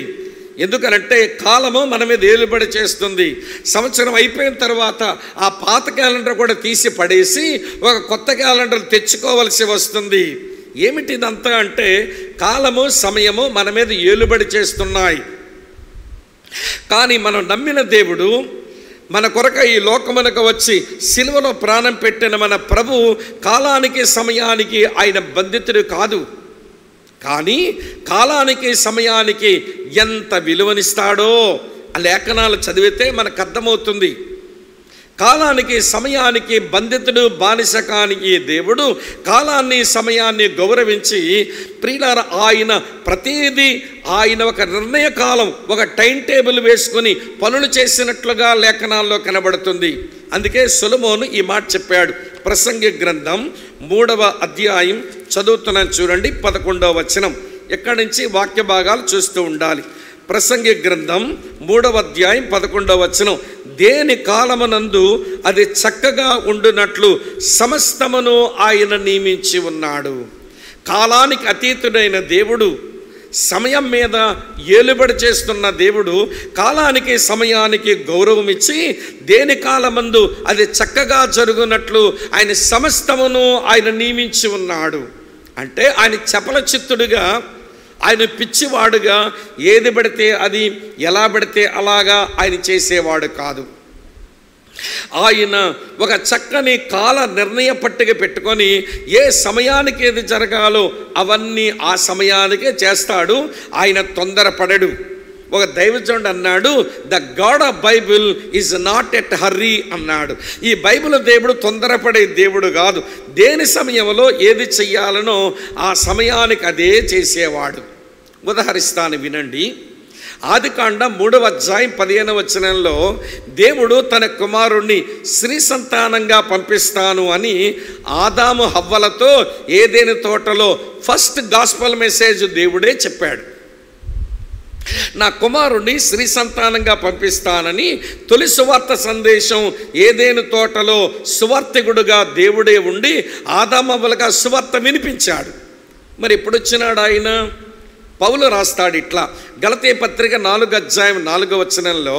S1: ఎందుకనంటే కాలము మన మీద ఏలుబడి చేస్తుంది. సంవత్సరం అయిపోయిన తర్వాత ఆ పాత క్యాలెండర్ కూడా తీసి పడేసి ఒక కొత్త క్యాలెండర్ తెచ్చుకోవలసి వస్తుంది. ఏమిటిదంతా అంటే కాలము సమయము మన మీద ఏలుబడి చేస్తున్నాయి. కానీ మనం నమ్మిన దేవుడు మన కొరకు ఈ లోకమునకు వచ్చి సిలువలో ప్రాణం పెట్టిన మన ప్రభు కాలానికి సమయానికి ఆయన బంధితుడు కాదు. కానీ కాలానికి సమయానికి ఎంత విలువనిస్తాడో ఆ లేఖనాలు చదివితే మనకు అర్థమవుతుంది. కాలానికి సమయానికి బంధితుడు, బానిస కాని దేవుడు కాలాన్ని సమయాన్ని గౌరవించి ప్రియులారా ఆయన ప్రతిదీ ఆయన ఒక నిర్ణయ కాలం, ఒక టైం టేబుల్ వేసుకుని పనులు చేసినట్లుగా లేఖనాల్లో కనబడుతుంది. అందుకే సొలొమోను ఈ మాట చెప్పాడు. ప్రసంగి గ్రంథం 3వ అధ్యాయం చదువుతున్నాను చూడండి, 11వ వచనం. ఎక్కడి నుంచి వాక్య భాగాలు చూస్తూ ఉండాలి. ప్రసంగి గ్రంథం 3వ అధ్యాయం 11వ వచనం. దేని కాలమునందు అది చక్కగా ఉండునట్లు సమస్తమును ఆయన నియమించి ఉన్నాడు. కాలానికి అతీతుడైన దేవుడు, సమయం మీద ఏలుబడి చేస్తున్న దేవుడు కాలానికి సమయానికి గౌరవం ఇచ్చి దేని కాలమందు అది చక్కగా జరుగునట్లు ఆయన సమస్తమును ఆయన నియమించి ఉన్నాడు. అంటే ఆయన చపల చిత్తుడుగా, ఆయన పిచ్చివాడుగా ఏది పడితే అది, ఎలా పడితే అలాగా ఆయన చేసేవాడు కాదు. ఆయన ఒక చక్కని కాల నిర్ణయ పట్టిక పెట్టుకొని ఏ సమయానికి ఏది జరగాలో అవన్నీ ఆ సమయానికే చేస్తాడు. ఆయన తొందరపడడు. ఒక దైవజనుడు అన్నాడు, the God of Bible is not at hurry అన్నాడు. ఈ బైబిల్ దేవుడు తొందరపడే దేవుడు కాదు. దేని సమయంలో ఏది చెయ్యాలనో ఆ సమయానికి అదే చేసేవాడు. ఉదాహరిస్తాను వినండి. ఆదికాండం 3వ అధ్యాయం 15వ వచనంలో దేవుడు తన కుమారుణ్ణి స్త్రీ సంతానంగా పంపిస్తాను అని ఆదాము హవ్వలతో ఏదైనా తోటలో ఫస్ట్ గాస్పల్ మెసేజ్ దేవుడే చెప్పాడు. నా కుమారుణ్ణి స్త్రీ సంతానంగా పంపిస్తానని తొలి సువార్త సందేశం ఏదైనా తోటలో సువార్తికుడుగా దేవుడే ఉండి ఆదాము హవ్వలుగా సువార్త వినిపించాడు. మరి ఎప్పుడు వచ్చినాడు ఆయన? పౌలు రాస్తాడు ఇట్లా, గలతీ పత్రిక 4వ అధ్యాయం 4వ వచనంలో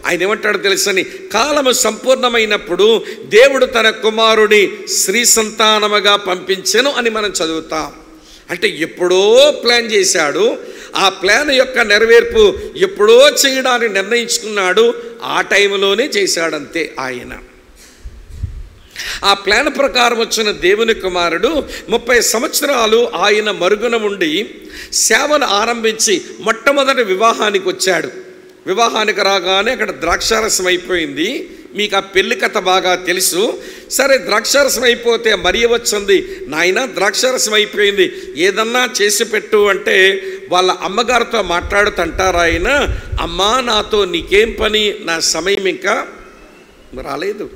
S1: ఆయన ఏమంటాడు తెలుసని, కాలము సంపూర్ణమైనప్పుడు దేవుడు తన కుమారుడి స్త్రీ సంతానముగా పంపించెను అని మనం చదువుతాం. అంటే ఎప్పుడో ప్లాన్ చేశాడు. ఆ ప్లాన్ యొక్క నెరవేర్పు ఎప్పుడో చేయడానికి నిర్ణయించుకున్నాడు. ఆ టైంలోనే చేశాడంతే ఆయన. ఆ ప్లాన్ ప్రకారం వచ్చిన దేవుని కుమారుడు 30 సంవత్సరాలు ఆయన మరుగున ఉండి సేవను ఆరంభించి మొట్టమొదటి వివాహానికి వచ్చాడు. వివాహానికి రాగానే అక్కడ ద్రాక్షారసం అయిపోయింది. మీకు ఆ పెళ్లి కథ బాగా తెలుసు. సరే, ద్రాక్షారసం అయిపోతే మరియ వచ్చింది, నాయన ద్రాక్షారసం అయిపోయింది, ఏదన్నా చేసి పెట్టు అంటే వాళ్ళ అమ్మగారితో మాట్లాడుతుంటారు ఆయన, అమ్మా నాతో నీకేం పని, నా సమయం ఇంకా రాలేదు,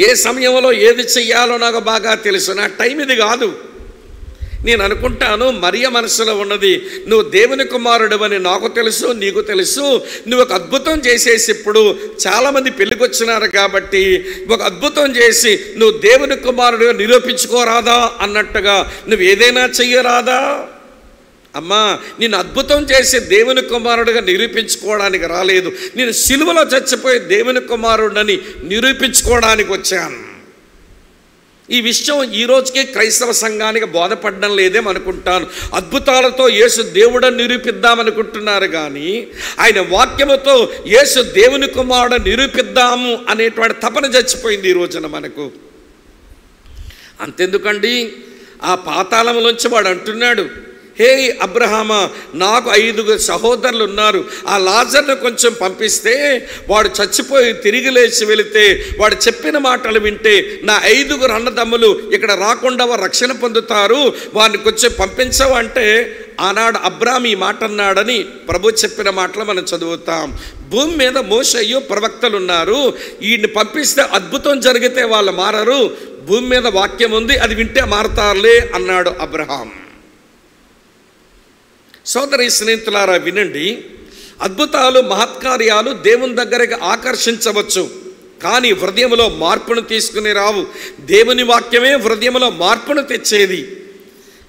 S1: ఏ సమయంలో ఏది చెయ్యాలో నాకు బాగా తెలుసు, నా టైం ఇది కాదు. నేను అనుకుంటాను మరియ మనసులో ఉన్నది, నువ్వు దేవుని కుమారుడు అని నాకు తెలుసు, నీకు తెలుసు, నువ్వు ఒక అద్భుతం చేసేసి ఇప్పుడు చాలామంది పెళ్ళికి వచ్చినారు కాబట్టి ఒక అద్భుతం చేసి నువ్వు దేవుని కుమారుడుగా నిరూపించుకోరాదా అన్నట్టుగా నువ్వు ఏదైనా చెయ్యరాదా? అమ్మా, నేను అద్భుతం చేసి దేవుని కుమారుడిగా నిరూపించుకోవడానికి రాలేదు, నేను సిలువలో చచ్చిపోయి దేవుని కుమారుడని నిరూపించుకోవడానికి వచ్చాను. ఈ విషయం ఈ రోజుకి క్రైస్తవ సంఘానికి బోధపడడం లేదేమనుకుంటాను. అద్భుతాలతో యేసు దేవుడని నిరూపిద్దామనుకుంటున్నారు కానీ ఆయన వాక్యముతో యేసు దేవుని కుమారుడు నిరూపిద్దాము అనేటువంటి తపన చచ్చిపోయింది ఈ రోజున మనకు. అంతెందుకండి, ఆ పాతాళంలోంచి వాడు అంటున్నాడు, హే అబ్రహామా, నాకు 5 సహోదరులు ఉన్నారు, ఆ లాజర్ను కొంచెం పంపిస్తే వాడు చచ్చిపోయి తిరిగి లేచి వెళితే వాడు చెప్పిన మాటలు వింటే నా 5 అన్నదమ్ములు ఇక్కడ రాకుండా వారు రక్షణ పొందుతారు, వారిని కొంచెం పంపించవంటే ఆనాడు అబ్రాహాం ఈ మాట అన్నాడని ప్రభు చెప్పిన మాటలు మనం చదువుతాం. భూమి మీద మోషేయు ప్రవక్తలు ఉన్నారు, వీడిని పంపిస్తే అద్భుతం జరిగితే వాళ్ళు మారరు, భూమి మీద వాక్యం ఉంది, అది వింటే మారతారులే అన్నాడు అబ్రహాం. సోదరి స్నేహితులారా వినండి, అద్భుతాలు మహత్కార్యాలు దేవుని దగ్గరికి ఆకర్షించవచ్చు, కానీ హృదయంలో మార్పును తీసుకుని రావు. దేవుని వాక్యమే హృదయంలో మార్పును తెచ్చేది.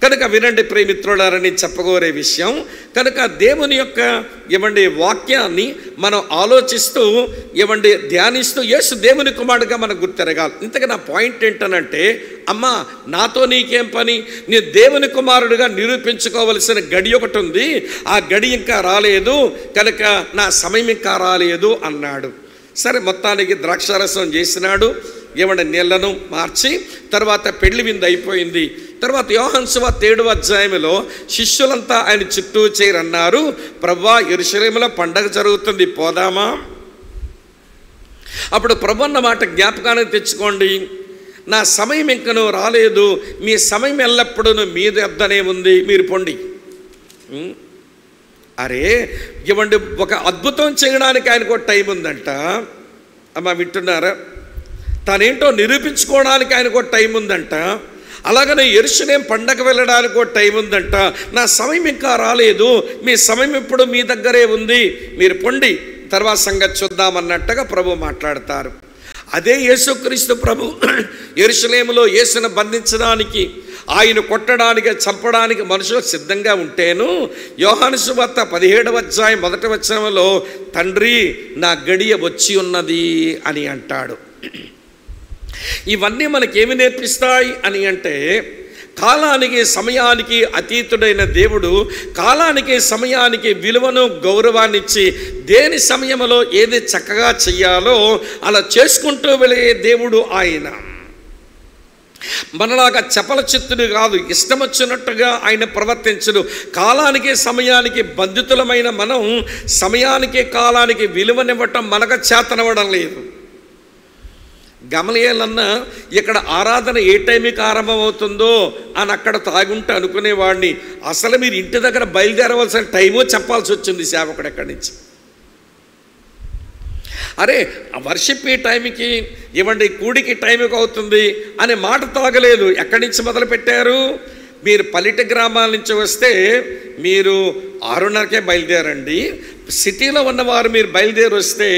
S1: కనుక వినండి ప్రియమిత్రులారని చెప్పగోరే విషయం. కనుక దేవుని యొక్క వాక్యాన్ని మనం ఆలోచిస్తూ ధ్యానిస్తూ యేసు దేవుని కుమారుడుగా మనం గుర్తెరగాలి. ఇంతగా నా పాయింట్ ఏంటనంటే, అమ్మా నాతో నీకేం పని, నీ దేవుని కుమారుడుగా నిరూపించుకోవలసిన గడి ఒకటి ఉంది, ఆ గడి ఇంకా రాలేదు, కనుక నా సమయం ఇంకా రాలేదు అన్నాడు. సరే, మొత్తానికి ద్రాక్షారసం చేసినాడు, నీళ్లను మార్చి, తర్వాత పెళ్లి విందు అయిపోయింది. తర్వాత యోహాను సువార్త 7వ అధ్యాయంలో శిష్యులంతా ఆయన చుట్టూ చేరన్నారు, ప్రభువా యెరూషలేములో పండగ జరుగుతుంది, పోదామా? అప్పుడు ప్రభు అన్న మాట జ్ఞాపకానికి తెచ్చుకోండి, నా సమయం ఇంకనూ రాలేదు, మీ సమయం ఎల్లప్పుడూ మీ వద్దనే ఉంది, మీరు పొండి. అరే ఒక అద్భుతం చేయడానికి ఆయనకు ఒక టైం ఉందంట. అమ్మ వింటున్నారా? తనేంటో నిరూపించుకోవడానికి ఆయనకు ఒక టైం ఉందంట. అలాగనే యెరూషలేము పండగ వెళ్ళడానికి ఒక టైం ఉందంట. నా సమయం ఇంకా రాలేదు, మీ సమయం ఇప్పుడు మీ దగ్గరే ఉంది, మీరు పొండి, తర్వాత సంగతి చూద్దామన్నట్టుగా ప్రభు మాట్లాడతారు. అదే యేసుక్రీస్తు ప్రభు యెరూషలేములో యేసును బంధించడానికి, ఆయన కొట్టడానికి, చంపడానికి మనుషులు సిద్ధంగా ఉంటేను, యోహాను సువార్త 17వ అధ్యాయం 1వ వచనంలో తండ్రి నా గడియ వచ్చి ఉన్నది అని అంటాడు. ఇవన్నీ మనకేమి నేర్పిస్తాయి అని అంటే, కాలానికి సమయానికి అతీతుడైన దేవుడు కాలానికి సమయానికి విలువను గౌరవాన్ని ఇచ్చి దేని సమయంలో ఏది చక్కగా చెయ్యాలో అలా చేసుకుంటూ వెళ్ళే దేవుడు ఆయన. మనలాగా చపల చిత్తుడు కాదు, ఇష్టం వచ్చినట్టుగా ఆయన ప్రవర్తించడు. కాలానికి సమయానికి బంధితులమైన మనం సమయానికి కాలానికి విలువనివ్వటం మనకు చేతనవ్వడం లేదు. గమలీయేలన్న ఇక్కడ ఆరాధన ఏ టైంకి ఆరంభమవుతుందో అని అక్కడ తాగుంటే అనుకునేవాడిని, అసలు మీరు ఇంటి దగ్గర బయలుదేరవలసిన టైమో చెప్పాల్సి వచ్చింది సేవకుడు ఎక్కడి నుంచి. అరే వర్షిప్ ఈ టైంకి కూడికి టైంకి అవుతుంది అనే మాట తాగలేదు. ఎక్కడి నుంచి మొదలు పెట్టారు? మీరు పల్లెట గ్రామాల నుంచి వస్తే మీరు 6:30కే బయలుదేరండి, సిటీలో ఉన్నవారు మీరు బయలుదేరి వస్తే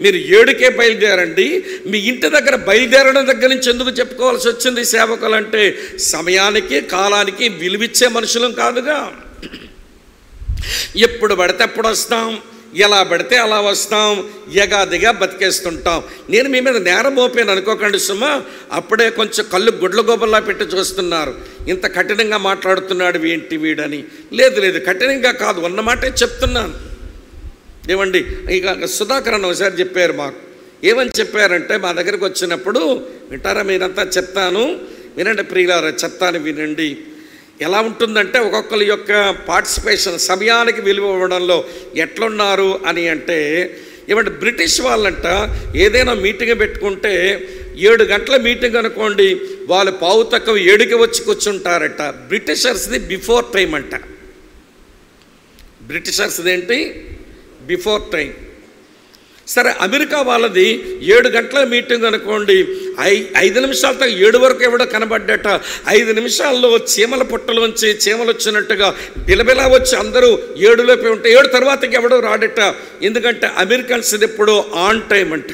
S1: మీరు 7కే బయలుదేరండి. మీ ఇంటి దగ్గర బయలుదేరడం దగ్గర నుంచి ఎందుకు చెప్పుకోవాల్సి వచ్చింది సేవకులు అంటే, సమయానికి కాలానికి విలువిచ్చే మనుషులం కాదుగా. ఎప్పుడు పడితే అప్పుడు వస్తాం, ఎలా పడితే అలా వస్తాం, ఎగాదిగా బతికేస్తుంటాం. నేను మీ మీద నేరం మోపాను అనుకోకండి సుమా, అప్పుడే కొంచెం కళ్ళు గుడ్ల గోబల్లా పెట్టి చూస్తున్నారు, ఇంత కఠినంగా మాట్లాడుతున్నాడు ఏంటి వీడని. లేదు లేదు, కఠినంగా కాదు, ఉన్నమాటే చెప్తున్నాను. ఇక సుధాకర్ అన్న ఒకసారి చెప్పారు మాకు. ఏమని చెప్పారంటే, మా దగ్గరికి వచ్చినప్పుడు, వింటారా మీరంతా, చెప్తాను వినండి ప్రియులారా, చెప్తాను వినండి. ఎలా ఉంటుందంటే ఒక్కొక్కరి యొక్క పార్టిసిపేషన్, సమయానికి విలువ ఇవ్వడంలో ఎట్లున్నారు అని అంటే, బ్రిటిష్ వాళ్ళంట ఏదైనా మీటింగ్ పెట్టుకుంటే 7 గంటల మీటింగ్ అనుకోండి, వాళ్ళు 7:15కి వచ్చి కూర్చుంటారట. బ్రిటిషర్స్ది బిఫోర్ టైం అంట. బ్రిటిషర్స్ది ఏంటి? Before time. సరే, అమెరికా వాళ్ళది 7 గంటల మీటింగ్ అనుకోండి, 5 నిమిషాలతో 7 వరకు ఎవడో కనబడ్డట. 5 నిమిషాల్లో చీమల పుట్టలోంచి చీమలు వచ్చినట్టుగా బిలబిలా వచ్చి అందరూ 7లోపే ఉంటే 7 తర్వాతకి ఎవడో రాడట. ఎందుకంటే అమెరికన్స్ ఎప్పుడో ఆన్ టైం అంట.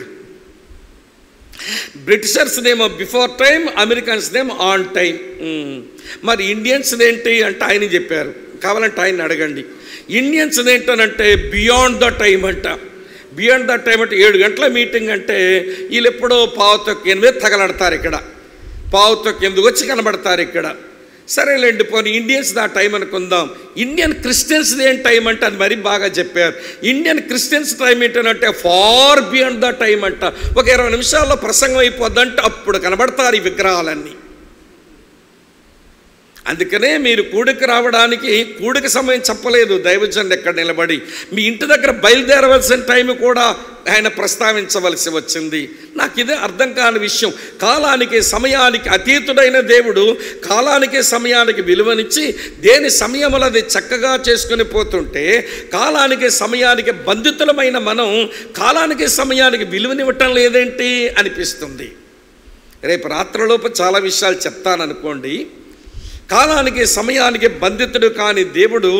S1: బ్రిటిషర్స్దేమో బిఫోర్ టైం, అమెరికన్స్దేమో ఆన్ టైం. మరి ఇండియన్స్ది ఏంటి అంటే ఆయన చెప్పారు, కావాలంటే ఆయన అడగండి. ఇండియన్స్ది ఏంటనంటే బియాండ్ ద టైం అంట. బియాండ్ ద టైం అంటే 7 గంటల మీటింగ్ అంటే వీళ్ళు ఎప్పుడో 7:15 తగలడతారు, ఇక్కడ 7:15 వచ్చి కనబడతారు ఇక్కడ. సరేలేండి, పోనీ ఇండియన్స్ దా టైం అనుకుందాం. ఇండియన్ క్రిస్టియన్స్ది ఏం టైం అంటే అది మరీ బాగా చెప్పారు. ఇండియన్ క్రిస్టియన్స్ టైం ఏంటంటే ఫార్ బియాండ్ ద టైం అంట. ఒక 20 నిమిషాల్లో ప్రసంగం అయిపోద్దంటే అప్పుడు కనబడతారు ఈ విగ్రహాలన్నీ. అందుకనే మీరు కూడికి రావడానికి కూడికి సమయం చెప్పలేదు దైవజనుడు ఎక్కడ నిలబడి. మీ ఇంటి దగ్గర బయలుదేరవలసిన టైం కూడా ఆయన ప్రస్తావించవలసి వచ్చింది. నాకు ఇదే అర్థం కాని విషయం. కాలానికి సమయానికి అతీతుడైన దేవుడు కాలానికి సమయానికి విలువనిచ్చి దేని సమయంలో అది చక్కగా చేసుకుని పోతుంటే, కాలానికి సమయానికి బంధితులమైన మనం కాలానికి సమయానికి విలువనివ్వటం లేదేంటి అనిపిస్తుంది. రేపు రాత్రిలోపు చాలా విషయాలు చెప్తాననుకోండి. కాలానికి సమయానికి బంధితుడు కాని దేవుడు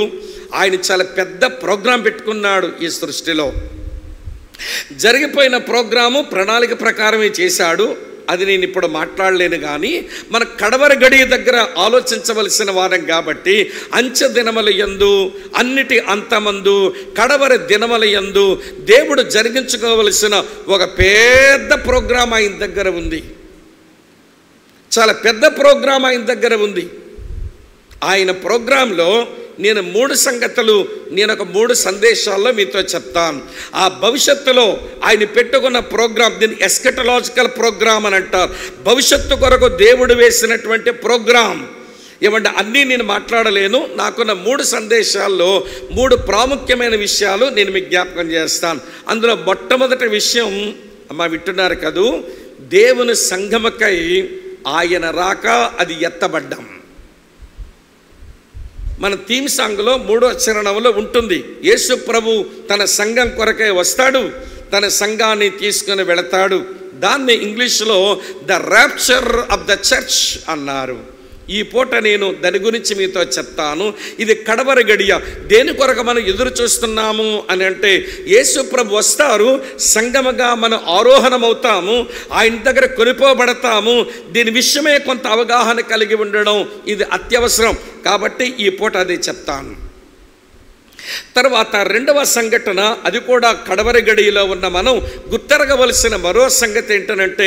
S1: ఆయన చాలా పెద్ద ప్రోగ్రాం పెట్టుకున్నాడు ఈ సృష్టిలో. జరిగిపోయిన ప్రోగ్రాము ప్రణాళిక ప్రకారమే చేశాడు. అది నేను ఇప్పుడు మాట్లాడలేను. కానీ మన కడవరి గడియ దగ్గర ఆలోచించవలసిన వారం కాబట్టి అంచె దినముల యందు, అన్నిటి అంతమందు, కడవరి దినముల యందు దేవుడు జరిగించుకోవలసిన ఒక పెద్ద ప్రోగ్రాం ఆయన దగ్గర ఉంది. చాలా పెద్ద ప్రోగ్రాం ఆయన దగ్గర ఉంది. ఆయన ప్రోగ్రాంలో నేను 3 సంగతులు, నేను ఒక 3 సందేశాల్లో మీతో చెప్తాను. ఆ భవిష్యత్తులో ఆయన పెట్టుకున్న ప్రోగ్రాం, దీన్ని ఎస్కెటలాజికల్ ప్రోగ్రాం అని అంటారు. భవిష్యత్తు కొరకు దేవుడు వేసినటువంటి ప్రోగ్రాం. ఏమంటే అన్నీ నేను మాట్లాడలేను. నాకున్న 3 సందేశాల్లో 3 ప్రాముఖ్యమైన విషయాలు నేను మీకు జ్ఞాపకం చేస్తాను. అందులో మొట్టమొదటి విషయం అమ్మ వింటున్నారు కదూ, దేవుని సంఘముకై ఆయన రాక, అది ఎత్తబడ్డం. మన థీమ్ సాంగ్లో 3వ చరణంలో ఉంటుంది, యేసు ప్రభు తన సంఘం కొరకే వస్తాడు, తన సంఘాన్ని తీసుకుని వెళతాడు. దాన్ని ఇంగ్లీష్లో the rapture of the church అన్నారు. ఈ పూట నేను దాని గురించి మీతో చెప్తాను. ఇది కడవరి గడియ. దేని కొరకు మనం ఎదురు చూస్తున్నాము అని అంటే, యేసు ప్రభు వస్తారు, సంగముగా మనం ఆరోహణమవుతాము, ఆయన దగ్గర కొనిపోబడతాము. దీని విషయమే కొంత అవగాహన కలిగి ఉండడం ఇది అత్యవసరం. కాబట్టి ఈ పూట అది చెప్తాను. తర్వాత 2వ సంఘటన, అది కూడా కడవరి గడియలో ఉన్న మనం గుర్తెరగవలసిన మరో సంగతి ఏంటనంటే,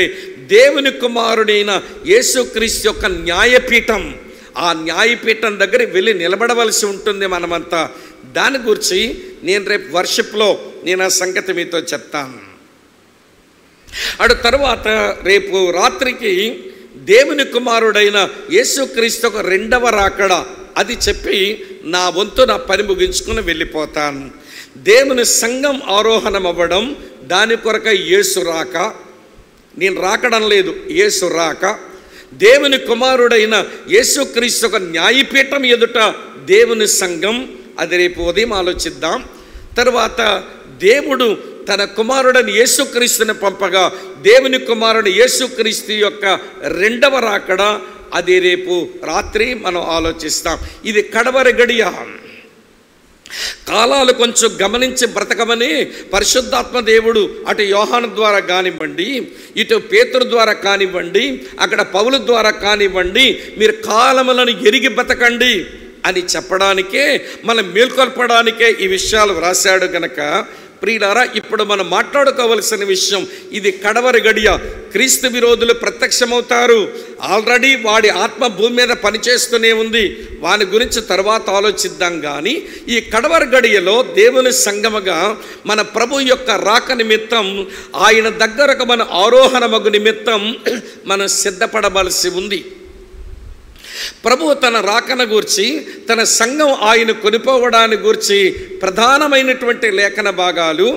S1: దేవుని కుమారుడైన యేసుక్రీస్తు యొక్క న్యాయపీఠం. ఆ న్యాయపీఠం దగ్గర వెళ్ళి నిలబడవలసి ఉంటుంది మనమంతా. దాని గురించి నేను రేపు వర్షిప్లో నేను ఆ సంగతి మీతో చెప్తాను. అటు తర్వాత రేపు రాత్రికి దేవుని కుమారుడైన యేసుక్రీస్తు యొక్క 2వ రాకడ అది చెప్పి నా వంతు నా పని ముగించుకుని వెళ్ళిపోతాను. దేవుని సంఘం ఆరోహణం అవ్వడం, దాని కొరకై యేసు రాక, నేను రాకడం లేదు, యేసు రాక, దేవుని కుమారుడైన యేసుక్రీస్తు ఒక న్యాయపీఠం ఎదుట దేవుని సంఘం, అది రేపు ఉదయం ఆలోచిద్దాం. తర్వాత దేవుడు తన కుమారుడని యేసుక్రీస్తుని పంపగా, దేవుని కుమారుడు యేసుక్రీస్తు యొక్క 2వ రాకడ, అది రేపు రాత్రి మనం ఆలోచిస్తాం. ఇది కడవరి గడియ. కాలాలు కొంచెం గమనించి బ్రతకమని పరిశుద్ధాత్మ దేవుడు అటు యోహాను ద్వారా కానివ్వండి, ఇటు పేతురు ద్వారా కానివ్వండి, అక్కడ పౌలు ద్వారా కానివ్వండి, మీరు కాలములను ఎరిగి బ్రతకండి అని చెప్పడానికే, మనం మేల్కొల్పడానికే ఈ విషయాలు వ్రాశాడు గనక ప్రియులారా, ఇప్పుడు మనం మాట్లాడుకోవలసిన విషయం ఇది కడవరి గడియ. క్రీస్తు విరోధులు ప్రత్యక్షమవుతారు. ఆల్రెడీ వాడి ఆత్మ భూమి మీద పనిచేస్తూనే ఉంది. వాని గురించి తర్వాత ఆలోచిద్దాం. కానీ ఈ కడవరి గడియలో దేవుని సంగముగా మన ప్రభు యొక్క రాక నిమిత్తం, ఆయన దగ్గరకు మన ఆరోహణమగు నిమిత్తం మనం సిద్ధపడవలసి ఉంది. ప్రభు తన రాకన గూర్చి, తన సంఘం ఆయన కొనిపోవడాన్ని గూర్చి ప్రధానమైనటువంటి లేఖన భాగాలు,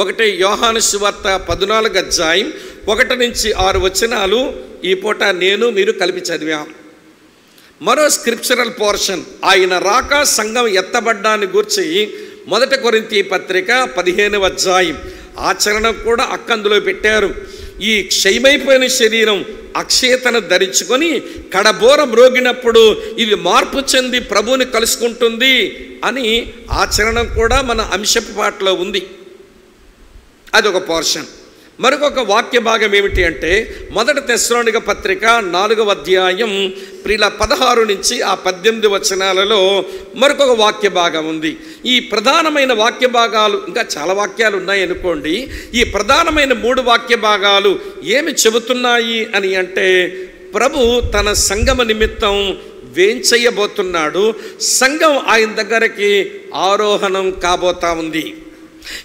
S1: ఒకటి యోహాను సువార్త 14వ అధ్యాయం 1 నుంచి 6 వచనాలు ఈ పూట నేను మీరు కలిపి చదివాం. మరో స్క్రిప్చరల్ పోర్షన్ ఆయన రాక, సంఘం ఎత్తబడ్డాన్ని గూర్చి 1 కొరింథీ పత్రిక 15వ అధ్యాయం. ఆచరణ కూడా అక్కందులో పెట్టారు. ఈ క్షయమైపోయిన శరీరం అక్షయతను ధరించుకొని కడబోర మ్రోగినప్పుడు ఇది మార్పు చెంది ప్రభువుని కలుసుకుంటుంది అని ఆచరణ కూడా మన అంశపు పాటలో ఉంది. అదొక పోర్షన్. మరొక వాక్య భాగం ఏమిటి అంటే 1 తెస్సలోనిక పత్రిక 4వ అధ్యాయం 16 నుంచి 18 వచనాలలో మరొక వాక్య భాగం ఉంది. ఈ ప్రధానమైన వాక్య భాగాలు, ఇంకా చాలా వాక్యాలు ఉన్నాయి అనుకోండి, ఈ ప్రధానమైన 3 వాక్య భాగాలు ఏమి చెబుతున్నాయి అని అంటే, ప్రభు తన సంఘం నిమిత్తం వేంచేయబోతున్నాడు. సంఘం ఆయన దగ్గరికి ఆరోహణం కాబోతా ఉంది.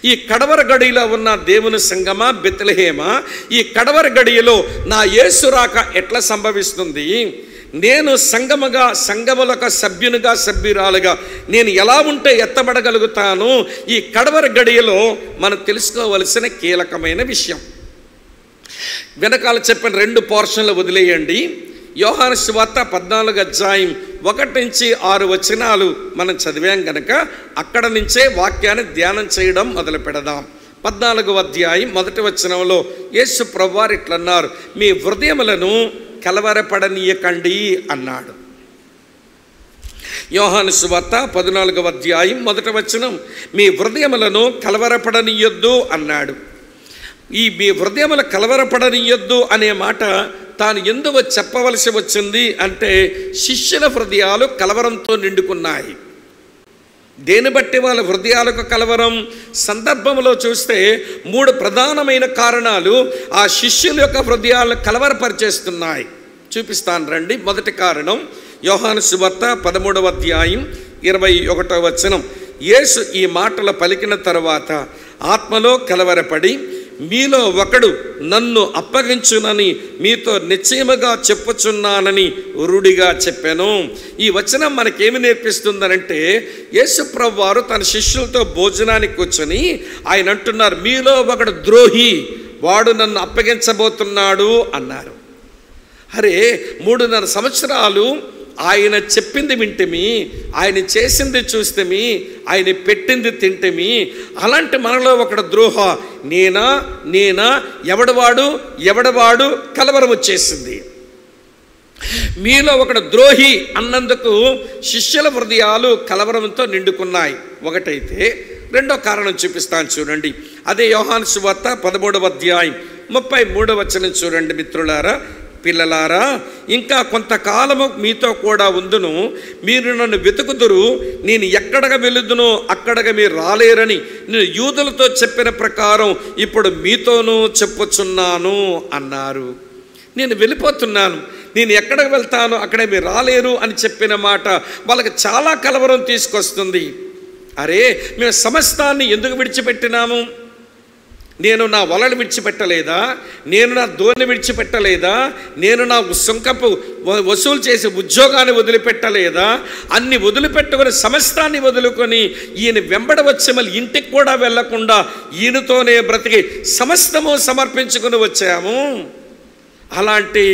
S1: ఈ కడవరి గడియలో ఉన్న దేవుని సంగమా, బెత్లెహేమా, ఈ కడవరి గడియలో నా యేసు రాక ఎట్లా సంభవిస్తుంది, నేను సంగముగా, సంగములకు సభ్యునిగా, సభ్యురాలుగా నేను ఎలా ఉంటే ఎత్తబడగలుగుతాను, ఈ కడవరి గడియలో మనం తెలుసుకోవలసిన కీలకమైన విషయం. వెనకాల చెప్పిన 2 పోర్షన్లు వదిలేయండి. యోహాను సువార్త 14వ అధ్యాయం 1 నుంచి 6 వచనాలు మనం చదివాం గనక అక్కడ నుంచే వాక్యాన్ని ధ్యానం చేయడం మొదలు పెడదాం. 14వ అధ్యాయం 1వ వచనంలో యేసు ప్రభువారు ఇట్లన్నారు, మీ హృదయములను కలవరపడనీయకండి అన్నాడు. యోహాను సువార్త 14వ అధ్యాయం 1వ వచనం, మీ హృదయములను కలవరపడనీయొద్దు అన్నాడు. ఈ మీ హృదయములు కలవరపడనీయొద్దు అనే మాట తాను ఎందుకు చెప్పవలసి వచ్చింది అంటే, శిష్యుల హృదయాలు కలవరంతో నిండుకున్నాయి. దేని బట్టి వాళ్ళ హృదయాలకు కలవరం? సందర్భంలో చూస్తే 3 ప్రధానమైన కారణాలు ఆ శిష్యుల యొక్క హృదయాలను కలవరపరిచేస్తున్నాయి. చూపిస్తాను రండి. మొదటి కారణం యోహాను సువార్త 13వ అధ్యాయం 21వ వచనం. యేసు ఈ మాటలు పలికిన తరువాత ఆత్మలో కలవరపడి, మీలో ఒకడు నన్ను అప్పగించునని మీతో నిశ్చయముగా చెప్పుచున్నానని రూఢిగా చెప్పాను. ఈ వచనం మనకేమి నేర్పిస్తుందనంటే, యేసు ప్రభువు వారు తన శిష్యులతో భోజనానికి కూర్చొని ఆయన అంటున్నారు, మీలో ఒకడు ద్రోహి, వాడు నన్ను అప్పగించబోతున్నాడు అన్నారు. అరే 3.5 సంవత్సరాలు ఆయన చెప్పింది వింటమి, ఆయన చేసింది చూస్తేమి, ఆయన పెట్టింది తింటమి. అలాంటి మనలో ఒకడు ద్రోహ, నేనా ఎవడవాడు కలవరం వచ్చేసింది. మీలో ఒకడు ద్రోహి అన్నందుకు శిష్యుల హృదయాలు కలవరంతో నిండుకున్నాయి. ఒకటైతే రెండో కారణం చూపిస్తాను చూడండి. అదే యోహాను సువార్త 13వ అధ్యాయం 33వ వచనం చూడండి. మిత్రులారా, పిల్లలారా, ఇంకా కొంతకాలము మీతో కూడా ఉందును, మీరు నన్ను వెతుకుదురు, నేను ఎక్కడగా వెళుదునో అక్కడగా మీరు రాలేరని నేను యూదులతో చెప్పిన ప్రకారం ఇప్పుడు మీతోనూ చెప్పుచున్నాను అన్నారు. నేను వెళ్ళిపోతున్నాను, నేను ఎక్కడికి వెళ్తాను అక్కడే మీరు రాలేరు అని చెప్పిన మాట వాళ్ళకి చాలా కలవరం తీసుకొస్తుంది. అరే, మేము సమస్తాన్ని ఎందుకు విడిచిపెట్టినాము? నేను నా వలలు విడిచిపెట్టలేదా? నేను నా దోణి విడిచిపెట్టలేదా? నేను నా సుంకపు వసూలు చేసే ఉద్యోగాన్ని వదిలిపెట్టలేదా? అన్ని వదిలిపెట్టుకొని సమస్తాన్ని వదులుకొని ఈయన వెంబడ వచ్చి మళ్ళీ ఇంటికి కూడా వెళ్లకుండా ఈయనతోనే బ్రతికి సమస్తము సమర్పించుకుని వచ్చాము. అలాంటి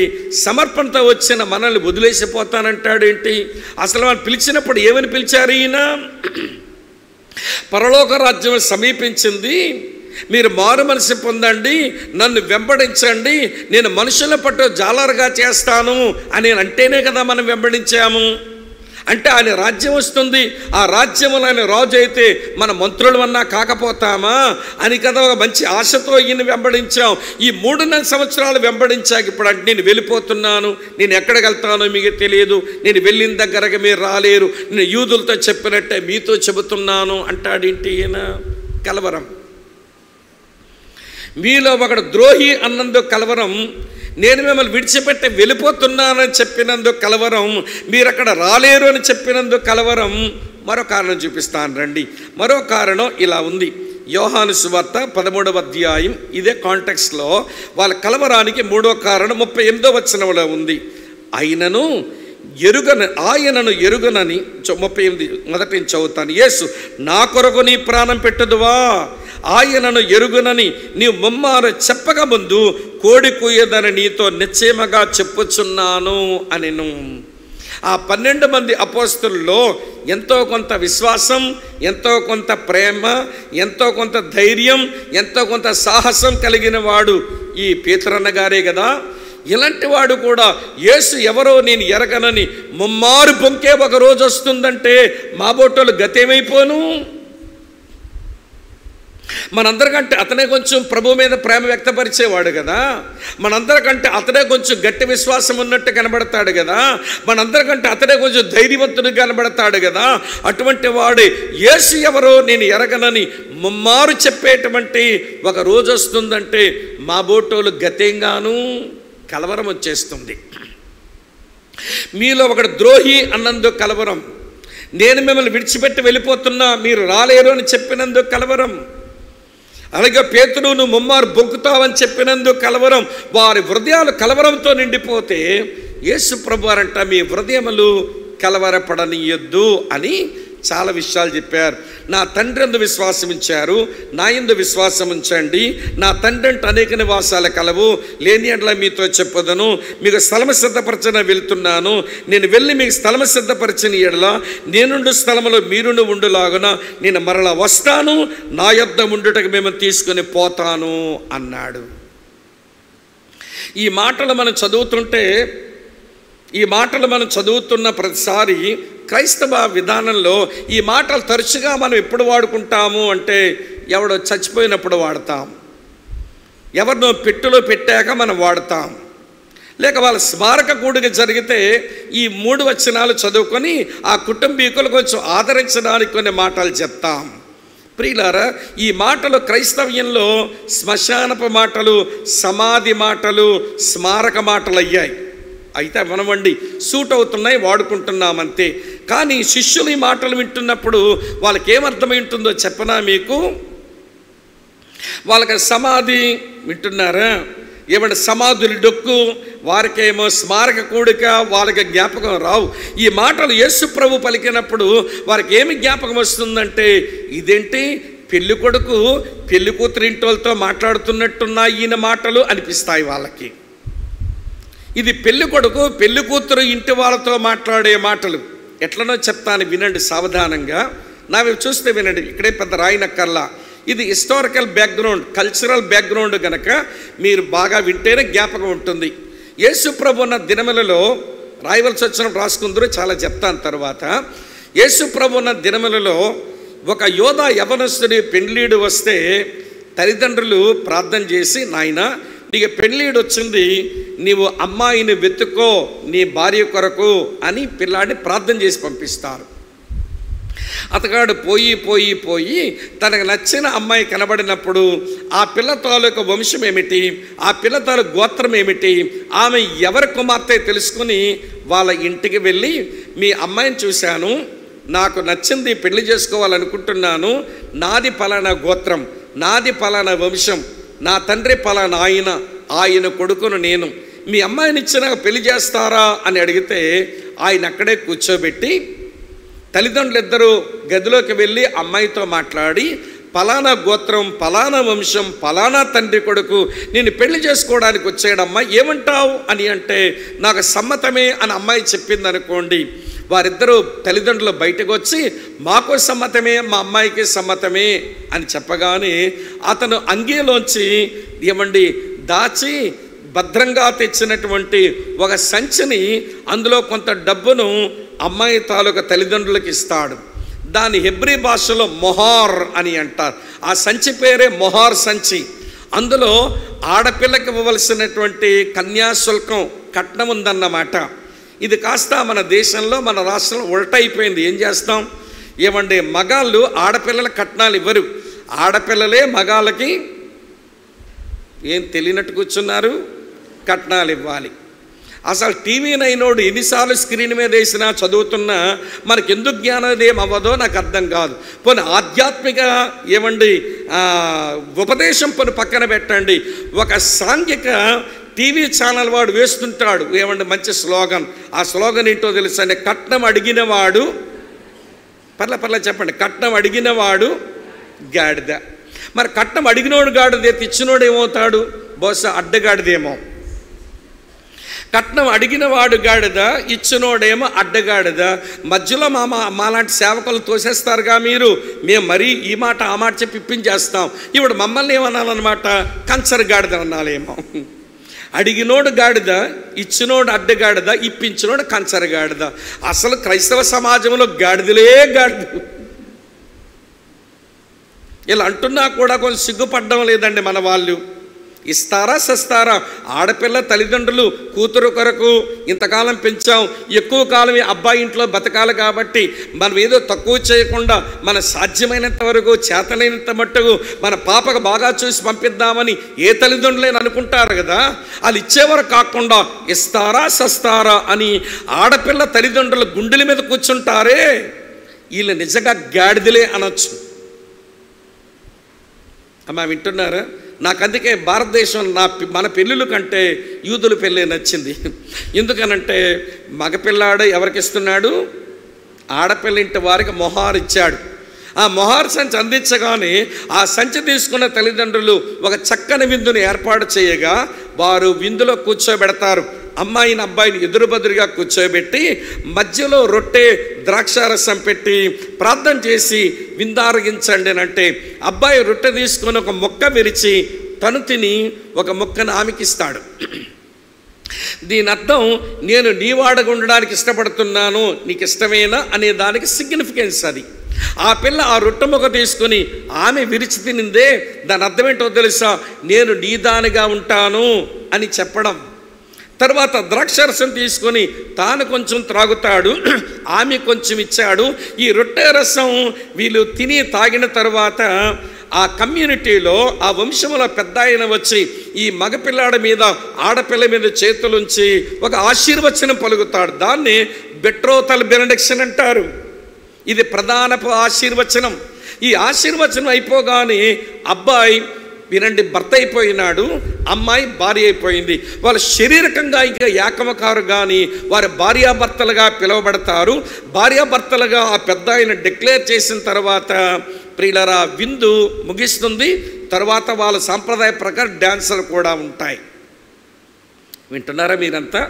S1: సమర్పణతో వచ్చిన మనల్ని వదిలేసిపోతానంటాడు ఏంటి? అసలు వాళ్ళు పిలిచినప్పుడు ఏమని పిలిచారు? ఈయన పరలోక రాజ్యం సమీపించింది, మీరు మారు మనసు పొందండి, నన్ను వెంబడించండి, నేను మనుషుల పట్టు జాలరుగా చేస్తాను అని అంటేనే కదా మనం వెంబడించాము. అంటే ఆయన రాజ్యం వస్తుంది, ఆ రాజ్యంలో ఆయన రాజు అయితే మన మంత్రులు అన్నా కాకపోతామా అని కదా ఒక మంచి ఆశతో ఈయన వెంబడించాం. ఈ 3.5 సంవత్సరాలు వెంబడించాక ఇప్పుడు అంటే నేను వెళ్ళిపోతున్నాను, నేను ఎక్కడికి వెళ్తానో మీకు తెలియదు, నేను వెళ్ళిన దగ్గరకి మీరు రాలేరు, నేను యూదులతో చెప్పినట్టే మీతో చెబుతున్నాను అంటాడేంటి ఈయన? కలవరం. మీలో ఒకడు ద్రోహి అన్నందుకు కలవరం, నేను మిమ్మల్ని విడిచిపెట్టి వెళ్ళిపోతున్నానని చెప్పినందుకు కలవరం, మీరు అక్కడ రాలేరు అని చెప్పినందుకు కలవరం. మరో కారణం చూపిస్తాను రండి. మరో కారణం ఇలా ఉంది. యోహాను సువార్త 13వ అధ్యాయం ఇదే కాంటెక్స్ట్లో వాళ్ళ కలవరానికి 3వ కారణం 38వ వచనంలో ఉంది. ఆయనను ఎరుగనని 38 మొదటి చదువుతాను. యేసు, నా కొరకు నీ ప్రాణం పెట్టుదువా? ఆయనను ఎరుగునని నీవు ముమ్మారు చెప్పక ముందు కోడి కూయదని నీతో నిశ్చయముగా చెప్పుచున్నాను అనెను. ఆ 12 మంది అపోస్తలుల్లో ఎంతో కొంత విశ్వాసం, ఎంతో కొంత ప్రేమ, ఎంతో కొంత ధైర్యం, ఎంతో కొంత సాహసం కలిగిన వాడు ఈ పేతురన్న గారే కదా. ఇలాంటి వాడు కూడా యేసు ఎవరో నేను ఎరగనని ముమ్మారు పొంకే ఒక రోజు వస్తుందంటే మా బోటోలు గతేమైపోను. మనందరికంటే అతనే కొంచెం ప్రభు మీద ప్రేమ వ్యక్తపరిచేవాడు కదా, మనందరికంటే అతనే కొంచెం గట్టి విశ్వాసం ఉన్నట్టు కనబడతాడు కదా, మనందరికంటే అతనే కొంచెం ధైర్యవంతుడు కనబడతాడు కదా. అటువంటి వాడు యేసు ఎవరో నేను ఎరగనని ముమ్మారు చెప్పేటువంటి ఒక రోజు వస్తుందంటే మా బోటోలు గతేంగాను కలవరం వచ్చేస్తుంది. మీలో ఒకడు ద్రోహి అన్నందుకు కలవరం, నేను మిమ్మల్ని విడిచిపెట్టి వెళ్ళిపోతున్నా మీరు రాలేరు అని చెప్పినందుకు కలవరం, అలాగే పేతురు నువ్వు ముమ్మారు బొంకుతావని చెప్పినందుకు కలవరం. వారి హృదయాలు కలవరంతో నిండిపోతే యేసు ప్రభువారంట మీ హృదయములు కలవరపడనీయొద్దు అని చాలా విషయాలు చెప్పారు. నా తండ్రి యందు విశ్వాసం ఉంచారు, నా యందు విశ్వాసం ఉంచండి. నా తండ్రి అంటే అనేక నివాసాలు కలవు, లేని ఎడల మీతో చెప్పదను. మీకు స్థలము సిద్ధపరచన వెళ్తున్నాను, నేను వెళ్ళి మీకు స్థలము సిద్ధపరచిన ఎడల నేనుండు స్థలములో మీరును ఉండులాగున నేను మరలా వస్తాను, నా యొద్ద ఉండుటకు మేము తీసుకొని పోతాను అన్నాడు. ఈ మాటలు మనం చదువుతున్న ప్రతిసారి క్రైస్తవ విధానంలో ఈ మాటలు తరచుగా మనం ఎప్పుడు వాడుకుంటాము అంటే ఎవడో చచ్చిపోయినప్పుడు వాడతాం, ఎవరినో పెట్టెలో పెట్టాక మనం వాడతాం. లేక వాళ్ళ స్మారక కూడిక జరిగితే ఈ 3 వచనాలు చదువుకొని ఆ కుటుంబీకులు కొంచెం ఆదరించడానికి కొన్ని మాటలు చెప్తాం. ప్రియులారా, ఈ మాటలు క్రైస్తవ్యంలో శ్మశానపు మాటలు, సమాధి మాటలు, స్మారక మాటలు అయ్యాయి. అయితే మనమండి సూట్ అవుతున్నాయి, వాడుకుంటున్నామంతే. కానీ శిష్యులు ఈ మాటలు వింటున్నప్పుడు వాళ్ళకి ఏమర్థమై ఉంటుందో చెప్పనా మీకు? వాళ్ళకి సమాధి వింటున్నారా, ఏమంటే సమాధులు డొక్కు, వారికేమో స్మారక కూడిక, వాళ్ళకి జ్ఞాపకం రావు. ఈ మాటలు యేసు ప్రభు పలికినప్పుడు వారికి ఏమి జ్ఞాపకం వస్తుందంటే, ఇదేంటి పెళ్లి కొడుకు పెళ్లి కూతురు ఇంటోళ్ళతో మాట్లాడుతున్నట్టున్నా ఈయన మాటలు అనిపిస్తాయి వాళ్ళకి. ఇది పెళ్లి కొడుకు పెళ్లి కూతురు ఇంటి వాళ్ళతో మాట్లాడే మాటలు. ఎట్లనో చెప్తాను, వినండి సావధానంగా. నావి చూస్తే వినండి, ఇక్కడే పెద్ద రాయినక్కర్లా. ఇది హిస్టారికల్ బ్యాక్గ్రౌండ్, కల్చరల్ బ్యాక్గ్రౌండ్ కనుక మీరు బాగా వింటేనే జ్ఞాపకం ఉంటుంది. యేసు ప్రభు ఉన్న దినములలో రాయవలసి వచ్చినప్పుడు రాసుకుందరూ, చాలా చెప్తాను తర్వాత. యేసు ప్రభు ఉన్న దినములలో ఒక యోధా యవనస్తుడి పెండ్లీడు వస్తే తల్లిదండ్రులు ప్రార్థన చేసి, నాయన నీకు పెండ్లీడు వచ్చింది, నీవు అమ్మాయిని వెతుక్కో నీ భార్య కొరకు అని పిల్లాడిని ప్రార్థన చేసి పంపిస్తారు. అతగాడు పోయి తనకు నచ్చిన అమ్మాయి కనబడినప్పుడు ఆ పిల్ల తాలూకు వంశం ఏమిటి, ఆ పిల్ల తాలూకు గోత్రం ఏమిటి, ఆమె ఎవరి కుమార్తె తెలుసుకుని వాళ్ళ ఇంటికి వెళ్ళి, మీ అమ్మాయిని చూశాను, నాకు నచ్చింది, పెళ్లి చేసుకోవాలనుకుంటున్నాను, నాది పలానా గోత్రం, నాది పలానా వంశం, నా తండ్రి పలానా ఆయన కొడుకును నేను, మీ అమ్మాయిని ఇచ్చిన పెళ్లి చేస్తారా అని అడిగితే ఆయన అక్కడే కూర్చోబెట్టి తల్లిదండ్రులు ఇద్దరు గదిలోకి వెళ్ళి అమ్మాయితో మాట్లాడి, పలానా గోత్రం, పలానా వంశం, పలానా తండ్రి కొడుకు నేను పెళ్లి చేసుకోవడానికి వచ్చాడమ్మా, ఏమంటావు అని అంటే, నాకు సమ్మతమే అని అమ్మాయి చెప్పింది అనుకోండి. వారిద్దరూ తల్లిదండ్రులు బయటకు వచ్చి, మాకు సమ్మతమే, మా అమ్మాయికి సమ్మతమే అని చెప్పగానే అతను అంగీలోంచి ఏమండి దాచి భద్రంగా తెచ్చినటువంటి ఒక సంచిని, అందులో కొంత డబ్బును అమ్మాయి తాలూకా తల్లిదండ్రులకు ఇస్తాడు. దాని హెబ్రీ భాషలో మొహార్ అని అంటారు. ఆ సంచి పేరే మొహార్ సంచి. అందులో ఆడపిల్లకి ఇవ్వవలసినటువంటి కన్యాశుల్కం, కట్నం ఉందన్నమాట. ఇది కాస్త మన దేశంలో, మన రాష్ట్రంలో ఉల్టైపోయింది. ఏం చేస్తాం, ఏమంటే మగాళ్ళు ఆడపిల్లల కట్నాలు ఇవ్వరు, ఆడపిల్లలే మగాళ్ళకి ఏం తెలియనట్టు కూర్చున్నారు, కట్నాలు ఇవ్వాలి. అసలు టీవీ నైనోడు ఎన్నిసార్లు స్క్రీన్ మీద వేసినా చదువుతున్నా మనకు ఎందుకు జ్ఞానోదయం అవ్వదో నాకు అర్థం కాదు. పోనీ ఆధ్యాత్మిక ఏమండి ఉపదేశం పని పక్కన పెట్టండి, ఒక సాంఘిక టీవీ ఛానల్ వాడు వేస్తుంటాడు ఏమండి మంచి స్లోగన్. ఆ స్లోగన్ ఏంటో తెలుసా అండి, కట్నం అడిగినవాడు, పర్ల చెప్పండి, కట్నం అడిగినవాడు గాడిద. మరి కట్నం అడిగినోడు గాడిదే, ఇచ్చినోడు ఏమవుతాడు, బహుశా అడ్డగాడిదేమో. కట్నం అడిగినవాడు గాడిద, ఇచ్చినోడేమో అడ్డగాడిద. మధ్యలో మాలాంటి సేవకులు తోసేస్తారుగా మీరు, మేము మరీ ఈ మాట ఆ మాట చెప్పి ఇప్పించేస్తాం. ఇప్పుడు మమ్మల్ని ఏమనాలన్నమాట, కంచర గాడిద అనాలేమో. అడిగినోడు గాడిద, ఇచ్చినోడు అడ్డగాడిద, ఇప్పించినోడు కంచర గాడిద. అసలు క్రైస్తవ సమాజంలో గాడిదలే గాడిద. ఇలా అంటున్నా కూడా కొంచెం సిగ్గుపడడం లేదండి మన వాళ్ళు. ఇస్తారా సస్తారా, ఆడపిల్ల తల్లిదండ్రులు కూతురు కొరకు ఇంతకాలం పెంచాం, ఎక్కువ కాలం అబ్బాయి ఇంట్లో బతకాలి కాబట్టి మనం ఏదో తక్కువ చేయకుండా మన సాధ్యమైనంత వరకు, చేతనైనంత మట్టుకు మన పాపకు బాగా చూసి పంపిద్దామని ఏ తల్లిదండ్రులైనా అనుకుంటారు కదా. వాళ్ళు ఇచ్చేవారు కాకుండా ఇస్తారా సస్తారా అని ఆడపిల్ల తల్లిదండ్రుల గుండెల మీద కూర్చుంటారే, వీళ్ళు నిజంగా గాడిదలే అనొచ్చు. అమ్మా వింటున్నారా? నాకు అందుకే భారతదేశం మన పెళ్ళిళ్ళ కంటే యూదుల పెళ్ళి నచ్చింది. ఎందుకనంటే మగపిల్లాడు ఎవరికి ఇస్తున్నాడు, ఆడపిల్ల ఇంటి వారికి మొహార్ ఇచ్చాడు. ఆ మొహార్ సంచి అందించగానే ఆ సంచి తీసుకున్న తల్లిదండ్రులు ఒక చక్కని విందును ఏర్పాటు చేయగా వారు విందులో కూర్చోబెడతారు. అమ్మాయిని అబ్బాయిని ఎదురుబదురుగా కూర్చోబెట్టి మధ్యలో రొట్టె ద్రాక్షారసం పెట్టి ప్రార్థన చేసి విందారగించండి అని అంటే, అబ్బాయి రొట్టె తీసుకొని ఒక మొక్క విరిచి తను తిని ఒక మొక్కను ఆమెకి ఇస్తాడు. దీని అర్థం నేను నీ వాడగా ఉండడానికి ఇష్టపడుతున్నాను, నీకు ఇష్టమేనా అనే దానికి సిగ్నిఫికెన్స్ అది. ఆ పిల్ల ఆ రొట్టె ముక్క తీసుకుని ఆమె విరిచి తినిందే, దాని అర్థం ఏంటో తెలుసా? నేను నీ దానిగా ఉంటాను అని చెప్పడం. తర్వాత ద్రాక్షరసం తీసుకొని తాను కొంచెం త్రాగుతాడు, ఆమె కొంచెం ఇచ్చాడు. ఈ రొట్టె రసం వీళ్ళు తిని తాగిన తర్వాత ఆ కమ్యూనిటీలో ఆ వంశంలో పెద్ద ఆయన వచ్చి ఈ మగపిల్లాడి మీద ఆడపిల్ల మీద చేతులుంచి ఒక ఆశీర్వచనం పలుకుతాడు. దాన్ని బెట్రోతల్ బెనడిక్షన్ అంటారు. ఇది ప్రధానపు ఆశీర్వచనం. ఈ ఆశీర్వచనం అయిపోగానే అబ్బాయి వినండి భర్త అయిపోయినాడు, అమ్మాయి భార్య అయిపోయింది. వాళ్ళు శారీరకంగా ఇంకా ఏకమకారు కానీ వారి భార్యాభర్తలుగా పిలువబడతారు. భార్యాభర్తలుగా ఆ పెద్ద ఆయన డిక్లేర్ చేసిన తర్వాత ప్రియులారా విందు ముగిస్తుంది. తర్వాత వాళ్ళ సాంప్రదాయ ప్రకారం డ్యాన్సులు కూడా ఉంటాయి. వింటున్నారా మీరంతా?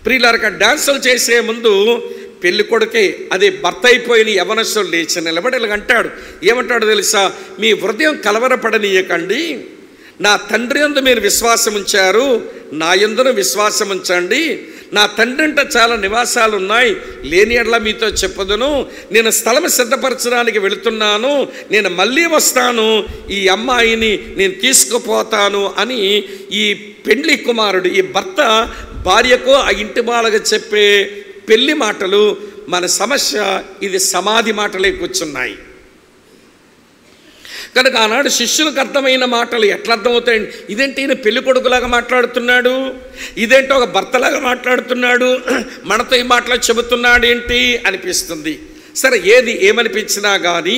S1: ప్రియులారా డ్యాన్సులు చేసే ముందు పెళ్లి కొడుకే అదే భర్త అయిపోయిన యవనస్తుడు లేచి నిలబడి ఇలా అంటాడు. ఏమంటాడు తెలుసా? మీ హృదయం కలవరపడనీయకండి, నా తండ్రి యందు మీరు విశ్వాసం ఉంచారు, నా యందును విశ్వాసం ఉంచండి. నా తండ్రి అంటే చాలా నివాసాలు ఉన్నాయి, లేని ఎడల మీతో చెప్పదును. నేను స్థలం సిద్ధపరచడానికి వెళుతున్నాను, నేను మళ్ళీ వస్తాను, ఈ అమ్మాయిని నేను తీసుకుపోతాను అని ఈ పెండ్లి కుమారుడు, ఈ భర్త భార్యకు ఆ ఇంటి వాళ్ళకు చెప్పే పెళ్లి మాటలు. మన సమస్య ఇది సమాధి మాటలే కూర్చున్నాయి. కనుక ఆనాడు శిష్యులకు అర్థమైన మాటలు ఎట్లా అర్థమవుతాయండి? ఇదేంటి ఈయన పెళ్లి కొడుకులాగా మాట్లాడుతున్నాడు, ఇదేంటో ఒక భర్తలాగా మాట్లాడుతున్నాడు, మనతో ఈ మాటలు చెబుతున్నాడు ఏంటి అనిపిస్తుంది. సరే, ఏది ఏమనిపించినా కానీ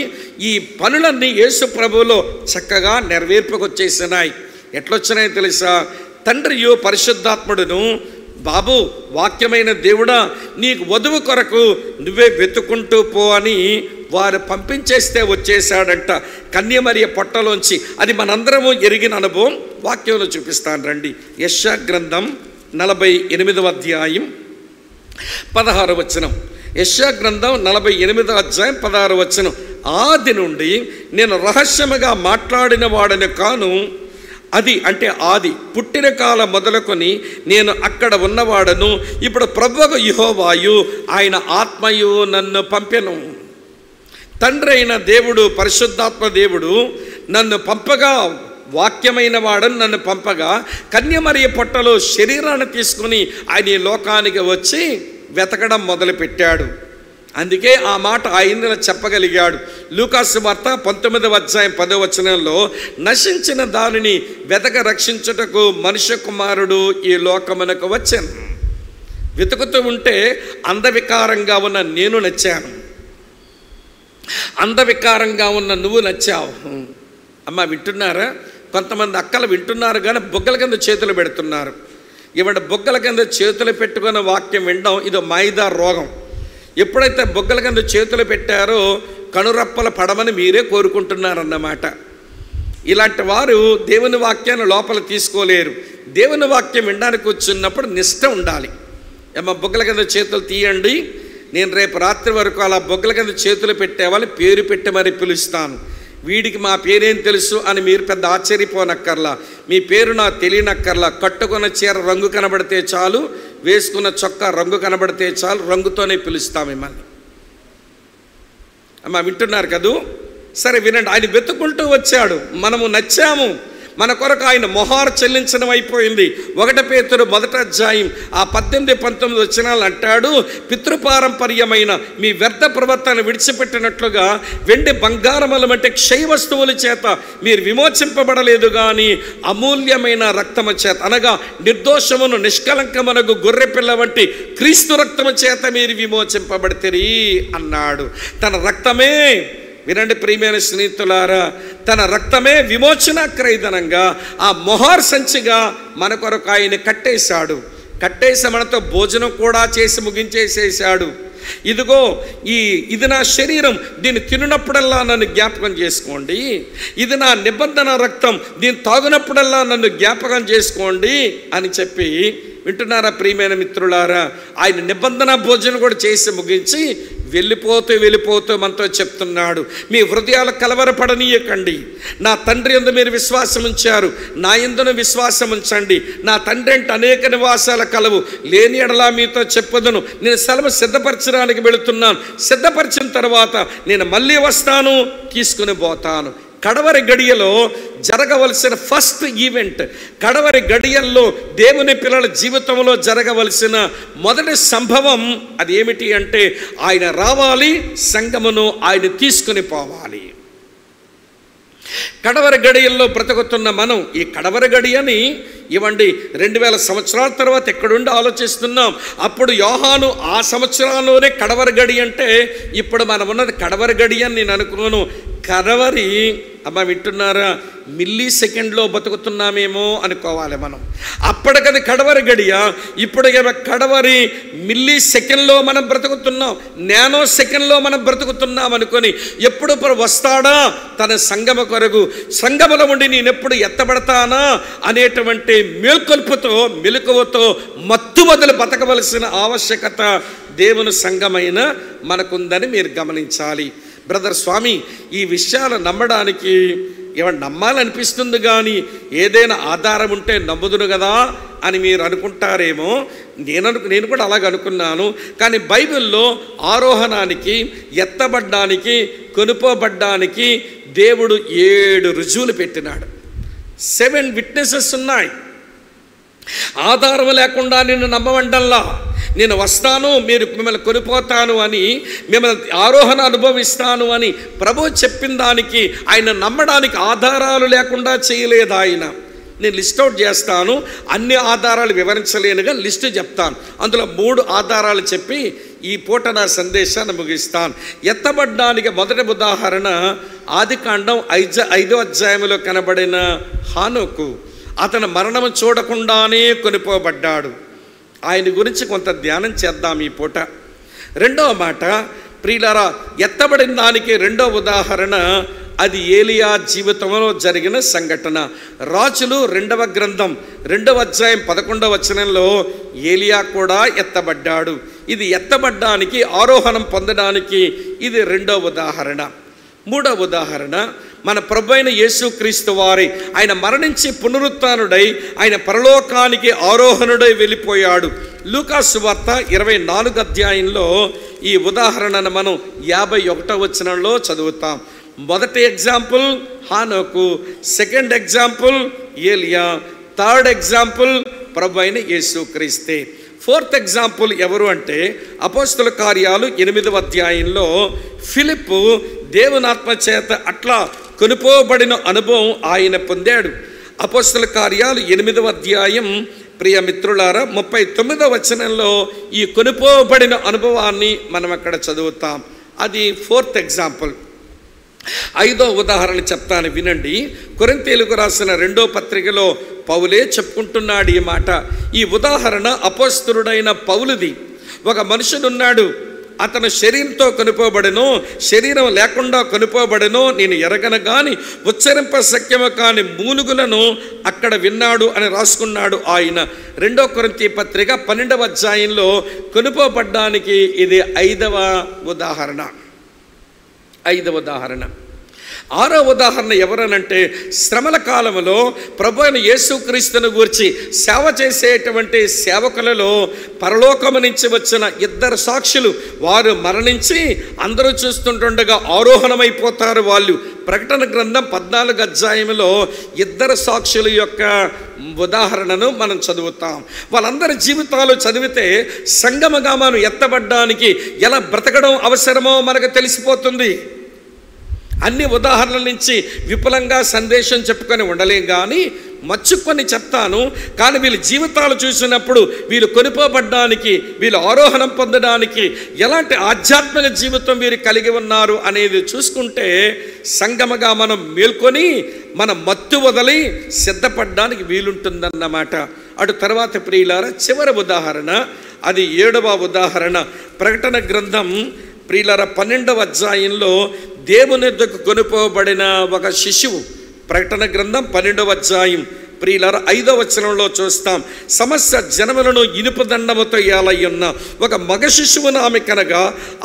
S1: ఈ పనులన్నీ యేసు ప్రభువులో చక్కగా నెరవేర్పుకొచ్చేసినాయి. ఎట్లొచ్చినాయో తెలుసా? తండ్రియు పరిశుద్ధాత్ముడును, బాబు వాక్యమైన దేవుడా నీకు వధువు కొరకు నువ్వే వెతుకుంటూ పో అని వారు పంపించేస్తే వచ్చేసాడంట కన్యమరియ పొట్టలోంచి. అది మనందరము ఎరిగిన అనుభవం. వాక్యంలో చూపిస్తాను రండి. యెషయా గ్రంథం 48వ అధ్యాయం 16వ వచనం. యెషయా గ్రంథం 48వ అధ్యాయం 16వ వచనం. ఆది నుండి నేను రహస్యముగా మాట్లాడిన వాడని కాను, అది అంటే ఆది పుట్టిన కాలం మొదలుకొని నేను అక్కడ ఉన్నవాడను. ఇప్పుడు ప్రభువు యెహోవాయు ఆయన ఆత్మయు నన్ను పంపెను. తండ్రి అయిన దేవుడు పరిశుద్ధాత్మ దేవుడు నన్ను పంపగా, వాక్యమైన వాడని నన్ను పంపగా కన్యమరియ పొట్టలో శరీరాన్ని తీసుకుని ఆయన ఈ లోకానికి వచ్చి వెతకడం మొదలుపెట్టాడు. అందుకే ఆ మాట ఆయన చెప్పగలిగాడు. లూకాసు వార్త 19వ అధ్యాయం 10వ వచనంలో నశించిన దానిని వెతక రక్షించుటకు మనుష్య కుమారుడు ఈ లోకమునకు వచ్చాను. వెతుకుతూ ఉంటే అందవికారంగా ఉన్న నేను నచ్చాను, అందవికారంగా ఉన్న నువ్వు నచ్చావు. అమ్మ వింటున్నారా? కొంతమంది అక్కలు వింటున్నారు కానీ బొగ్గల కింద చేతులు పెడుతున్నారు. ఇవాళ బొగ్గల కింద చేతులు పెట్టుకున్న వాక్యం వినడం ఇదో మైదా రోగం. ఎప్పుడైతే బొగ్గల కింద చేతులు పెట్టారో కనురప్పల పడమని మీరే కోరుకుంటున్నారన్నమాట. ఇలాంటి వారు దేవుని వాక్యాన్ని లోపల తీసుకోలేరు. దేవుని వాక్యం వినడానికి వచ్చినప్పుడు నిష్ట ఉండాలి. ఏమో బొగ్గల కింద చేతులు తీయండి, నేను రేపు రాత్రి వరకు అలా బొగ్గల కింద చేతులు పెట్టేవాళ్ళు పేరు పెట్టి మరి పిలుస్తాను. వీడికి మా పేరేం తెలుసు అని మీరు పెద్ద ఆశ్చర్యపోనక్కర్లా, మీ పేరు నాకు తెలియనక్కర్లా. కట్టుకున్న చీర రంగు కనబడితే చాలు, వేసుకున్న చొక్కా రంగు కనబడితే చాలు, రంగుతోనే పిలుస్తాం మిమ్మల్ని. అమ్మ వింటున్నారు కదూ? సరే వినండి. ఆయన వెతుకుంటూ వచ్చాడు, మనము నచ్చాము, మన కొరకు ఆయన మొహారు చెల్లించడం అయిపోయింది. 1 పేతురు 1వ అధ్యాయం 18-19 వచనాలు అంటాడు, పితృపారంపర్యమైన మీ వ్యర్థ ప్రవర్తన విడిచిపెట్టినట్లుగా వెండి బంగారముల వంటి క్షయ వస్తువుల చేత మీరు విమోచింపబడలేదు కానీ అమూల్యమైన రక్తము చేత, అనగా నిర్దోషమును నిష్కలంకమునకు గొర్రెపిల్ల వంటి క్రీస్తు రక్తము చేత మీరు విమోచింపబడితిరి అన్నాడు. తన రక్తమే, వినండి ప్రియమైన స్నేహితులారా, తన రక్తమే విమోచన క్రయధనంగా ఆ మొహార్ సంచిగా మన కొరకు ఆయన కట్టేశాడు. కట్టేసి మనతో భోజనం కూడా చేసి ముగించేసేసాడు. ఇదిగో ఇది నా శరీరం, దీన్ని తిన్నప్పుడల్లా నన్ను జ్ఞాపకం చేసుకోండి. ఇది నా నిబంధన రక్తం, దీన్ని తాగునప్పుడల్లా నన్ను జ్ఞాపకం చేసుకోండి అని చెప్పి, వింటున్నారా ప్రియమైన మిత్రులారా, ఆయన నిబంధన భోజనం కూడా చేసి ముగించి వెళ్ళిపోతూ వెళ్ళిపోతూ మనతో చెప్తున్నాడు, మీ హృదయాలు కలవరపడనీయకండి. నా తండ్రి యందు మీరు విశ్వాసం ఉంచారు, నా యందును విశ్వాసం ఉంచండి. నా తండ్రి అంటే అనేక నివాసాల కలవు, లేని ఎడలా మీతో చెప్పదును. నేను స్థలము సిద్ధపరచడానికి వెళుతున్నాను, సిద్ధపరిచిన తర్వాత నేను మళ్ళీ వస్తాను, తీసుకుని పోతాను. కడవరి గడియలో జరగవలసిన ఫస్ట్ ఈవెంట్, కడవరి గడియల్లో దేవుని పిల్లల జీవితంలో జరగవలసిన మొదటి సంభవం అది ఏమిటి అంటే, ఆయన రావాలి, సంఘమును ఆయన తీసుకుని పోవాలి. కడవరి గడియల్లో బ్రతుకుతున్న మనం ఈ కడవరి గడియని ఇవ్వండి 2000 సంవత్సరాల తర్వాత ఎక్కడుండి ఆలోచిస్తున్నాం. అప్పుడు యోహాను ఆ సంవత్సరాల్లోనే కడవరి గడి అంటే, ఇప్పుడు మనం ఉన్నది కడవరి గడి అని నేను అనుకోను. కడవరి అమ్మ వింటున్నారా, మిల్లీ సెకండ్లో బతుకుతున్నామేమో అనుకోవాలి మనం. అప్పటికది కడవరి గడియ, ఇప్పుడు కడవరి మిల్లీ సెకండ్లో మనం బ్రతుకుతున్నాం, నానో సెకండ్లో మనం బ్రతుకుతున్నాం అనుకొని, ఎప్పుడు వస్తాడా తన సంగమ కొరకు, సంగములో ఉండి నేనెప్పుడు ఎత్తబడతానా అనేటువంటి మేల్కొల్పుతో మెలకువతో మత్తు వదిలి బతకవలసిన ఆవశ్యకత దేవుని సంఘమైన మనకుందని మీరు గమనించాలి. బ్రదర్ స్వామి, ఈ విషయాలు నమ్మడానికి ఏమన్నా నమ్మాలనిపిస్తుంది, కానీ ఏదైనా ఆధారం ఉంటే నమ్ముదును కదా అని మీరు అనుకుంటారేమో. నేను కూడా అలాగ అనుకున్నాను. కానీ బైబిల్లో ఆరోహణానికి, ఎత్తబడ్డానికి, కొనుపోబడ్డానికి దేవుడు 7 రుజువులు పెట్టినాడు. 7 విట్నెసెస్ ఉన్నాయి. ఆధారం లేకుండా నిన్ను నమ్మవండల్లా, నేను వస్తాను, మీరు మిమ్మల్ని కొనిపోతాను అని, మిమ్మల్ని ఆరోహణ అనుభవిస్తాను అని ప్రభు చెప్పిన దానికి ఆయన నమ్మడానికి ఆధారాలు లేకుండా చేయలేదు ఆయన. నేను లిస్ట్ అవుట్ చేస్తాను, అన్ని ఆధారాలు వివరించలేనుగా లిస్టు చెప్తాను. అందులో 3 ఆధారాలు చెప్పి ఈ పూట నా సందేశాన్ని ముగిస్తాను. ఎత్తబడ్డానికి మొదటి ఉదాహరణ ఆదికాండం 5వ అధ్యాయంలో కనబడిన హానోకు. అతను మరణము చూడకుండానే కొనిపోబడ్డాడు. ఆయన గురించి కొంత ధ్యానం చేద్దాం ఈ పూట. రెండవ మాట, ప్రియులారా, ఎత్తబడిన దానికి రెండవ ఉదాహరణ అది ఏలియా జీవితంలో జరిగిన సంఘటన. రాజులు 2వ గ్రంథం 2వ అధ్యాయం 11వ వచనంలో ఏలియా కూడా ఎత్తబడ్డాడు. ఇది ఎత్తబడ్డానికి, ఆరోహణం పొందడానికి ఇది రెండవ ఉదాహరణ. మూడవ ఉదాహరణ మన ప్రభువైన యేసుక్రీస్తు వారి, ఆయన మరణించి పునరుత్థానుడై ఆయన పరలోకానికి ఆరోహణుడై వెళ్ళిపోయాడు. లూకా సువార్త 24వ అధ్యాయంలో ఈ ఉదాహరణను మనం 51వ వచనంలో చదువుతాం. మొదటి ఎగ్జాంపుల్ హానోకు, సెకండ్ ఎగ్జాంపుల్ ఏలియా, థర్డ్ ఎగ్జాంపుల్ ప్రభువైన యేసుక్రీస్తే. ఫోర్త్ ఎగ్జాంపుల్ ఎవరు అంటే అపోస్తల కార్యాలు 8వ అధ్యాయంలో ఫిలిప్పు దేవునాత్మ చేత అట్లా కొనుపోబడిన అనుభవం ఆయన పొందాడు. అపోస్తల కార్యాలు 8వ అధ్యాయం ప్రియ మిత్రులారా 39వ వచనంలో ఈ కొనుపోబడిన అనుభవాన్ని మనం అక్కడ చదువుతాం. అది ఫోర్త్ ఎగ్జాంపుల్. 5వ ఉదాహరణ చెప్తాను వినండి. కొరింథీయులకు రాసిన 2వ పత్రికలో పౌలే చెప్పుకుంటున్నాడు ఈ మాట. ఈ ఉదాహరణ అపోస్తలుడైన పౌలుది. ఒక మనుషుడున్నాడు, అతను శరీరంతో కొనుపోబడెను, శరీరం లేకుండా కొనుపోబడెను, నేను ఎరగను గాని ఉచ్చరింప శక్యము కాని మూలుగులను అక్కడ విన్నాడు అని రాసుకున్నాడు ఆయన. 2వ కొరింథీ పత్రిక 12వ అధ్యాయంలో కొనుపోబడ్డానికి ఇది 5వ ఉదాహరణ. 5వ ఉదాహరణ. 6వ ఉదాహరణ ఎవరనంటే శ్రమల కాలంలో ప్రభు అయిన యేసుక్రీస్తును గూర్చి సేవ చేసేటువంటి సేవకులలో పరలోకము నుంచి వచ్చిన 2 సాక్షులు, వారు మరణించి అందరూ చూస్తుండగా ఆరోహణమైపోతారు వాళ్ళు. ప్రకటన గ్రంథం 14వ అధ్యాయంలో 2 సాక్షుల యొక్క ఉదాహరణను మనం చదువుతాం. వాళ్ళందరి జీవితాలు చదివితే సంగమగా మనం ఎత్తబడ్డానికి ఎలా బ్రతకడం అవసరమో మనకు తెలిసిపోతుంది. అన్ని ఉదాహరణల నుంచి విపులంగా సందేశం చెప్పుకొని ఉండలేం, కానీ మచ్చుకొని చెప్తాను. కానీ వీళ్ళ జీవితాలు చూసినప్పుడు వీళ్ళు కొనుపోబడ్డానికి, వీళ్ళు ఆరోహణం పొందడానికి ఎలాంటి ఆధ్యాత్మిక జీవితం వీరు కలిగి ఉన్నారు అనేది చూసుకుంటే సంగమగా మనం మేల్కొని మనం మత్తు వదిలి సిద్ధపడడానికి వీలుంటుందన్నమాట. అటు తర్వాత ప్రియులారా చివరి ఉదాహరణ, అది 7వ ఉదాహరణ. ప్రకటన గ్రంథం ప్రియులారా 12వ అధ్యాయంలో దేవుని యొద్దకు కొనుపోబడిన ఒక శిశువు. ప్రకటన గ్రంథం 12వ అధ్యాయం ప్రియులారా 5వ వచనంలో చూస్తాం, సమస్త జనములను ఇనుప దండముతో ఏలయ్యున్న ఒక మగ శిశువును ఆమె కనగా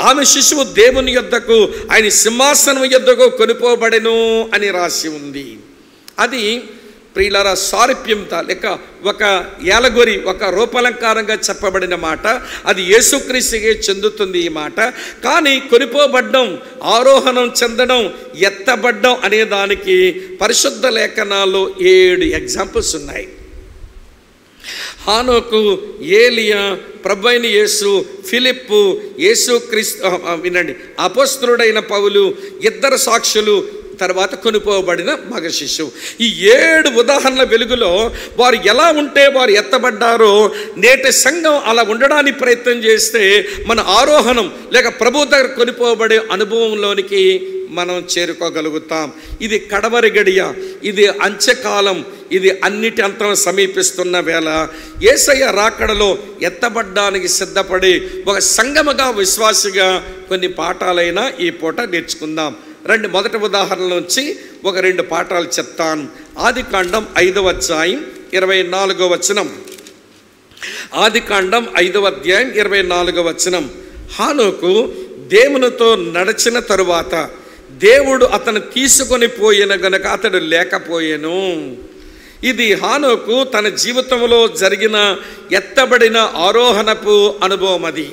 S1: ఆమె శిశువు దేవుని యొద్దకు ఆయన సింహాసనం యొద్దకు కొనిపోబడెను అని రాసి ఉంది. అది ప్రియులారా సారూప్యంత లేక ఒక ఏలగొరి, ఒక రూపలంకారంగా చెప్పబడిన మాట. అది యేసుక్రీస్తుకే చెందుతుంది ఈ మాట. కానీ కొనిపోబడ్డం, ఆరోహణం చెందడం, ఎత్తబడ్డం అనే దానికి పరిశుద్ధ లేఖనాల్లో 7 ఎగ్జాంపుల్స్ ఉన్నాయి. హానోకు, ఏలియా, ప్రభువైన యేసు, ఫిలిప్పు, యేసుక్రీస్తు, వినండి, అపోస్తలుడైన పౌలు, 2 సాక్షులు, తర్వాత కొనిపోబడిన మగ శిశువు. ఈ 7 ఉదాహరణల వెలుగులో వారు ఎలా ఉంటే వారు ఎత్తబడ్డారో నేటి సంఘం అలా ఉండడానికి ప్రయత్నం చేస్తే మన ఆరోహణం లేక ప్రభు దగ్గర కొనిపోబడే అనుభవంలోనికి మనం చేరుకోగలుగుతాం. ఇది కడవరి గడియ, ఇది అంత్యకాలం, ఇది అన్నిటి అంతం సమీపిస్తున్న వేళ యేసయ్య రాకడలో ఎత్తబడ్డానికి సిద్ధపడి ఒక సంఘముగా, విశ్వాసిగా కొన్ని పాఠాలైనా ఈ పూట నేర్చుకుందాం. రండి, మొదటి ఉదాహరణ నుంచి ఒక 2 పాఠాలు చెప్తాను. ఆదికాండం 5వ అధ్యాయం 24వ వచనం. ఆదికాండం 5వ అధ్యాయం 24వ వచనం. హానోకు దేవునితో నడిచిన తరువాత దేవుడు అతను తీసుకొని పోయిన గనుక అతడు లేకపోయెను. ఇది హానోకు తన జీవితంలో జరిగిన ఎత్తబడిన ఆరోహణపు అనుభవం. అది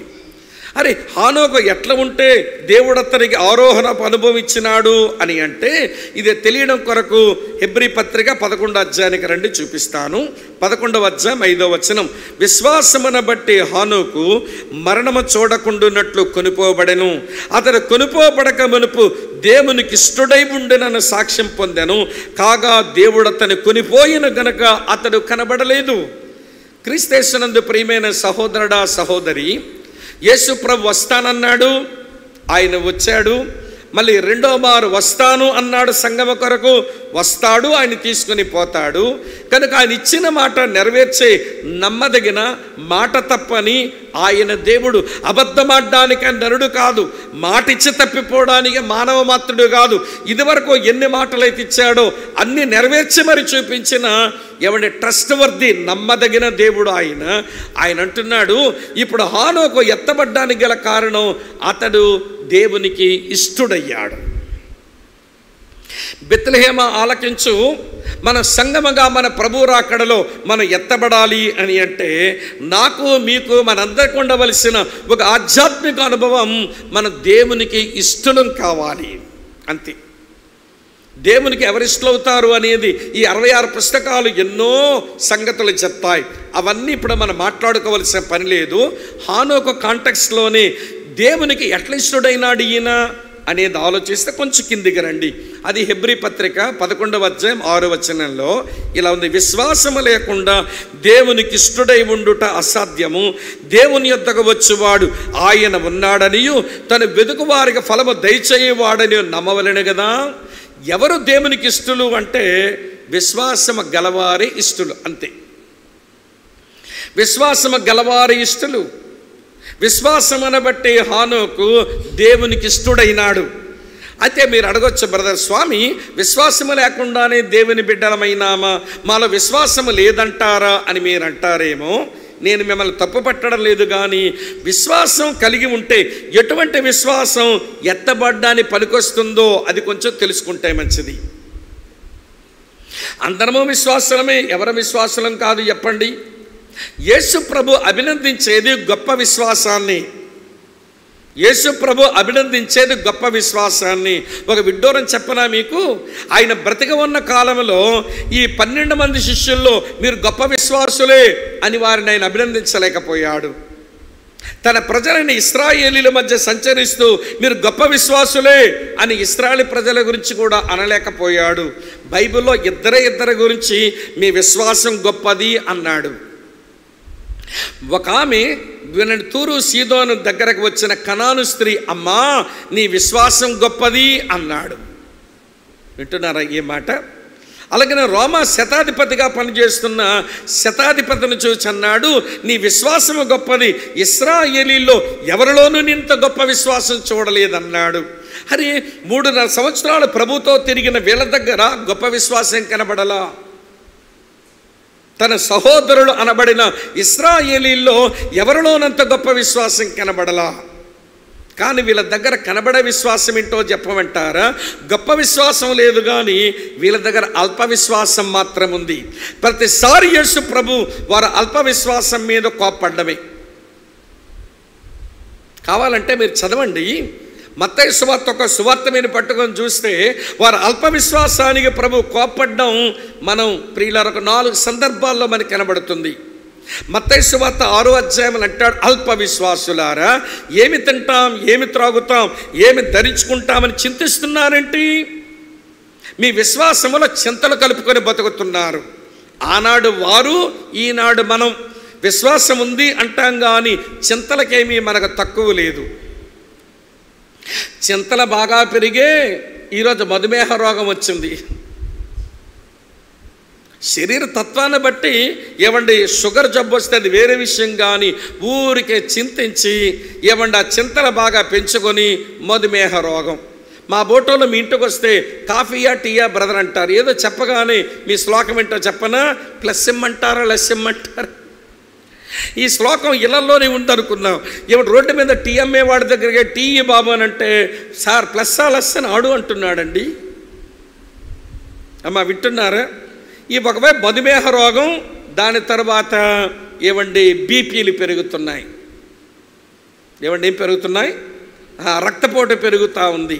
S1: అరే హానోకు ఎట్లా ఉంటే దేవుడు అతనికి ఆరోహణపు అనుభవం ఇచ్చినాడు అని అంటే ఇది తెలియడం కొరకు హెబ్రీ పత్రిక 11వ అధ్యాయానికి రండి, చూపిస్తాను. 11వ అధ్యాయం 5వ వచనం. విశ్వాసమును బట్టి హానోకు మరణము చూడకుండునట్లు కొనిపోబడెను. అతడు కొనిపోబడక మునుపు దేవునికి ఇష్టడై ఉండెనని సాక్ష్యం పొందెను. కాగా దేవుడు అతను కొనిపోయిన గనక అతడు కనబడలేదు. క్రీస్తేసునందు ప్రియమైన సహోదరుడా, సహోదరి, యేసు ప్రభు వస్తానన్నాడు, ఆయన వచ్చాడు. మళ్ళీ 2వ మారు వస్తాను అన్నాడు సంగమ కొరకు, వస్తాడు, ఆయన తీసుకుని పోతాడు. కనుక ఆయన ఇచ్చిన మాట నెరవేర్చే నమ్మదగిన మాట తప్పని ఆయన దేవుడు. అబద్ధమాడడానికి నరుడు కాదు, మాట ఇచ్చి తప్పిపోవడానికి మానవ మాత్రుడు కాదు. ఇదివరకు ఎన్ని మాటలు అయితే ఇచ్చాడో అన్ని నెరవేర్చి మరి చూపించిన ఎవరి ట్రస్ట్ వర్ది, నమ్మదగిన దేవుడు ఆయన. ఆయన అంటున్నాడు, ఇప్పుడు హానోకు ఎత్తబడ్డానికి గల కారణం అతడు దేవునికి ఇష్టుడయ్యాడు. బెత్లెహేమ ఆలకించు, మన సంగమగా మన ప్రభు రాకడలో మనం ఎత్తబడాలి అని అంటే నాకు మీకు మనందరికి ఉండవలసిన ఒక ఆధ్యాత్మిక అనుభవం, మన దేవునికి ఇష్టం కావాలి, అంతే. దేవునికి ఎవరిష్టవుతారు అనేది ఈ 66 పుస్తకాలు ఎన్నో సంగతులు చెప్తాయి. అవన్నీ ఇప్పుడు మనం మాట్లాడుకోవలసిన పని లేదు. హానోకు కాంటెక్స్ట్లోనే దేవునికి ఎట్లా ఇష్టడైనాడు ఈయన అనేది ఆలోచిస్తే కొంచెం కిందికి రండి. అది హెబ్రీ పత్రిక 11వ అధ్యాయం 6వ వచనంలో ఇలా ఉంది. విశ్వాసము లేకుండా దేవునికి ఇష్టడై ఉండుట అసాధ్యము. దేవుని యొద్దకు వచ్చువాడు ఆయన ఉన్నాడనియు తను వెదుకు వారికి ఫలము దయచేయవాడని నమ్మవలెను కదా. ఎవరు దేవునికి ఇష్టలు అంటే విశ్వాసము గలవారి ఇష్టలు, అంతే. విశ్వాసము గలవారి ఇష్టలు. విశ్వాసమును బట్టి హానోకు దేవునికి ఇష్టడైనాడు. అయితే మీరు అడగొచ్చు, బ్రదర్ స్వామి, విశ్వాసము లేకుండానే దేవుని బిడ్డలమైనామా, మాలో విశ్వాసము లేదంటారా అని మీరు అంటారేమో. నేను మిమ్మల్ని తప్పు పట్టడం లేదు, కానీ విశ్వాసం కలిగి ఉంటే ఎటువంటి విశ్వాసం ఎత్తబడ్డానికి పనికొస్తుందో అది కొంచెం తెలుసుకుంటే మంచిది. అందరము విశ్వాసమే, ఎవరి విశ్వాసం కాదు చెప్పండి. యేసు ప్రభు అభినందించేది గొప్ప విశ్వాసాన్ని. యేసు ప్రభు అభినందించేది గొప్ప విశ్వాసాన్ని. ఒక విడ్డూరం చెప్పనా మీకు? ఆయన బ్రతిక ఉన్న కాలంలో ఈ 12 మంది శిష్యుల్లో మీరు గొప్ప విశ్వాసులే అని వారిని ఆయన అభినందించలేకపోయాడు. తన ప్రజలైన ఇశ్రాయేలీల మధ్య సంచరిస్తూ మీరు గొప్ప విశ్వాసులే అని ఇశ్రాయేలు ప్రజల గురించి కూడా అనలేకపోయాడు. బైబిల్లో ఇద్దరి గురించి మీ విశ్వాసం గొప్పది అన్నాడు. ఒక ఆమె తూరు సీదోను దగ్గరకు వచ్చిన కనాను స్త్రీ, అమ్మా నీ విశ్వాసం గొప్పది అన్నాడు. వింటున్నారా ఈ మాట? అలాగే రోమా శతాధిపతిగా పనిచేస్తున్న శతాధిపతిని చూసి అన్నాడు, నీ విశ్వాసము గొప్పది, ఇశ్రాయేలీల్లో ఎవరిలోనూ ఇంత గొప్ప విశ్వాసం చూడలేదన్నాడు. అరే 3.5 సంవత్సరాలు ప్రభుతో తిరిగిన వీళ్ళ దగ్గర గొప్ప విశ్వాసం కనబడలా. తన సహోదరులు అనబడిన ఇశ్రాయేలీల్లో ఎవరిలోనంత గొప్ప విశ్వాసం కనబడలా. కానీ వీళ్ళ దగ్గర కనబడే విశ్వాసం ఏంటో చెప్పమంటారా? గొప్ప విశ్వాసం లేదు, కానీ వీళ్ళ దగ్గర అల్ప విశ్వాసం మాత్రం ఉంది. ప్రతిసారి యేసు ప్రభు వారు అల్ప విశ్వాసం మీద కోప్పడ్డమే. కావాలంటే మీరు చదవండి, మత్తయి సువార్త ఒక సువార్త మీద పట్టుకొని చూస్తే వారు అల్ప విశ్వాసానికి ప్రభు కోప్పడ్డం మనం ప్రియులారా 4 సందర్భాల్లో మనకు కనబడుతుంది. మత్తయి సువార్త 6వ అధ్యాయం అంటాడు, అల్ప విశ్వాసులారా, ఏమి తింటాం, ఏమి త్రాగుతాం, ఏమి ధరించుకుంటామని చింతిస్తున్నారేంటి? మీ విశ్వాసములో చింతలు కలుపుకొని బతుకుతున్నారు. ఆనాడు వారు, ఈనాడు మనం. విశ్వాసం ఉంది అంటాం, కానీ చింతలకేమీ మనకు తక్కువ లేదు. చింతలు బాగా పెరిగే ఈరోజు మధుమేహ రోగం వచ్చింది. శరీర తత్వాన్ని బట్టి ఏమండి షుగర్ జబ్బు వస్తే అది వేరే విషయం, కానీ ఊరికే చింతించి ఏమండి ఆ చింతలు బాగా పెంచుకొని మధుమేహ రోగం. మా బోటోలో మీ ఇంటికి వస్తే కాఫీయా టీయా బ్రదర్ అంటారు. ఏదో చెప్పగానే మీ శ్లోకం ఏంటో చెప్పనా? ప్లస్ ఇమ్మంటారా, లెస్ ఇమ్మంటారా? ఈ శ్లోకం ఇళ్లలోనే ఉందనుకున్నాం. ఏమిటి రోడ్డు మీద టీ అమ్మే వాడి దగ్గరికి టీ బాబు అని అంటే, సార్ ప్లస్సా లెస్ అని ఆడు అంటున్నాడండి. అమ్మ వింటున్నారా? ఈ ఒకవైపు మధుమేహ రోగం, దాని తర్వాత ఏమండి బీపీలు పెరుగుతున్నాయి. ఏమండి ఏం పెరుగుతున్నాయి? రక్తపోటు పెరుగుతూ ఉంది.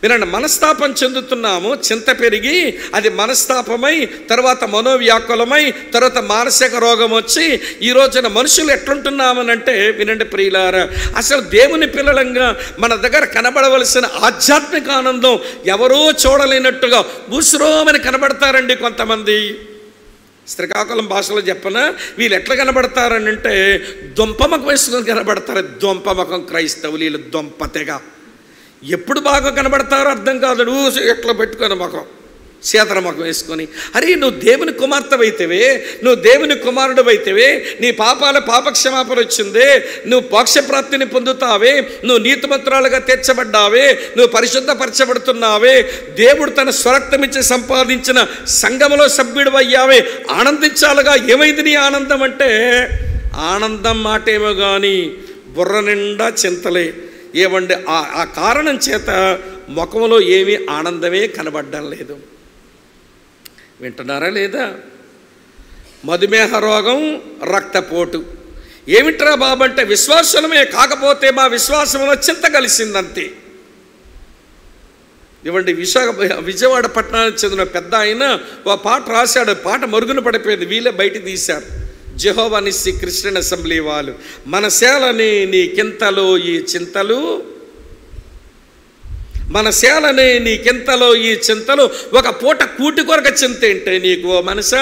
S1: వినండి, మనస్తాపం చెందుతున్నాము. చింత పెరిగి అది మనస్తాపమై, తర్వాత మనోవ్యాకులమై, తర్వాత మానసిక రోగం వచ్చి ఈ రోజున మనుషులు ఎట్లుంటున్నామనంటే, వినండి ప్రియులారా, అసలు దేవుని పిల్లలంగా మన దగ్గర కనబడవలసిన ఆధ్యాత్మిక ఆనందం ఎవరూ చూడలేనట్టుగా బూసురోమని కనబడతారండి కొంతమంది. శ్రీకాకుళం భాషలో చెప్పనా, వీళ్ళు ఎట్లా కనబడతారని అంటే దొంపమకం వేసుకొని కనబడతారు. దొంపమకం క్రైస్తవులు, వీళ్ళు దొంపతెగా. ఎప్పుడు బాగా కనబడతారో అర్థం కాదు. ఎట్లా పెట్టుకొని ముఖం, శీతల ముఖం వేసుకొని, అరే నువ్వు దేవుని కుమార్తెవైతేవే, నువ్వు దేవుని కుమారుడు అయితేవే, నీ పాపాల పాపక్షమాపణ వచ్చిందే, నువ్వు మోక్షప్రాప్తిని పొందుతావే, నువ్వు నీతిమంతురాలుగా తీర్చబడ్డావే, నువ్వు పరిశుద్ధపరచబడుతున్నావే, దేవుడు తన స్వరక్తమిచ్చి సంపాదించిన సంఘములో సభ్యుడు అయ్యావే, ఆనందించాలుగా. ఏమైంది నీ ఆనందం అంటే? ఆనందం మాటేమో కానీ బుర్ర నిండా చింతలే. ఏమండి ఆ కారణం చేత ముఖంలో ఏమీ ఆనందమే కనబడడం లేదు. వింటున్నారా లేదా? మధుమేహ రోగం, రక్తపోటు. ఏమిట్రా బాబు అంటే విశ్వాసమే, కాకపోతే మా విశ్వాసంలో చింత కలిసిందంతే. ఇవ్వండి, విజయవాడ పట్టణానికి చెందిన పెద్ద ఆయన ఓ పాట రాశాడు. పాట మరుగున పడిపోయింది, వీళ్ళే బయట తీశారు. జెహోవా నిస్సి క్రిస్టియన్ అసెంబ్లీ వాళ్ళు, మన సేలని నీకెంతలో ఈ చింతలు, మన సేలని నీకెంతలో ఈ చింతలు, ఒక పూట కూటి కొరక చింత ఏంటే నీకు ఓ మనసా?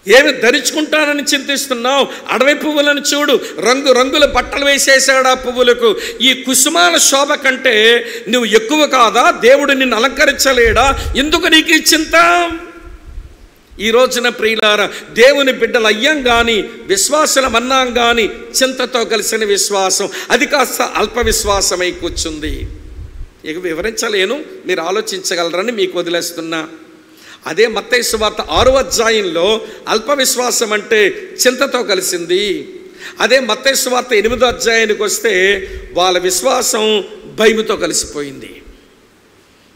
S1: ఏమి ధరించుకుంటానని చింతిస్తున్నావు? అడవి పువ్వులను చూడు, రంగు రంగుల బట్టలు వేసేసాడు ఆ పువ్వులకు. ఈ కుసుమాల శోభ కంటే నువ్వు ఎక్కువ కాదా? దేవుడు నిన్ను అలంకరించలేడా? ఎందుకు నీకు ఈ చింత? ఈ రోజున ప్రియులారా, దేవుని బిడ్డలు అయ్యాం కానీ, విశ్వాసం అన్నాం కానీ, చింతతో కలిసిన విశ్వాసం అది కాస్త అల్ప విశ్వాసమై కూర్చుంది. ఇక వివరించలేను, మీరు ఆలోచించగలరని మీకు వదిలేస్తున్నా. అదే మత్తయి సువార్త 6వ అధ్యాయంలో అల్ప విశ్వాసం అంటే చింతతో కలిసింది. అదే మత్తయి సువార్త 8వ అధ్యాయానికి వస్తే వాళ్ళ విశ్వాసం భయముతో కలిసిపోయింది.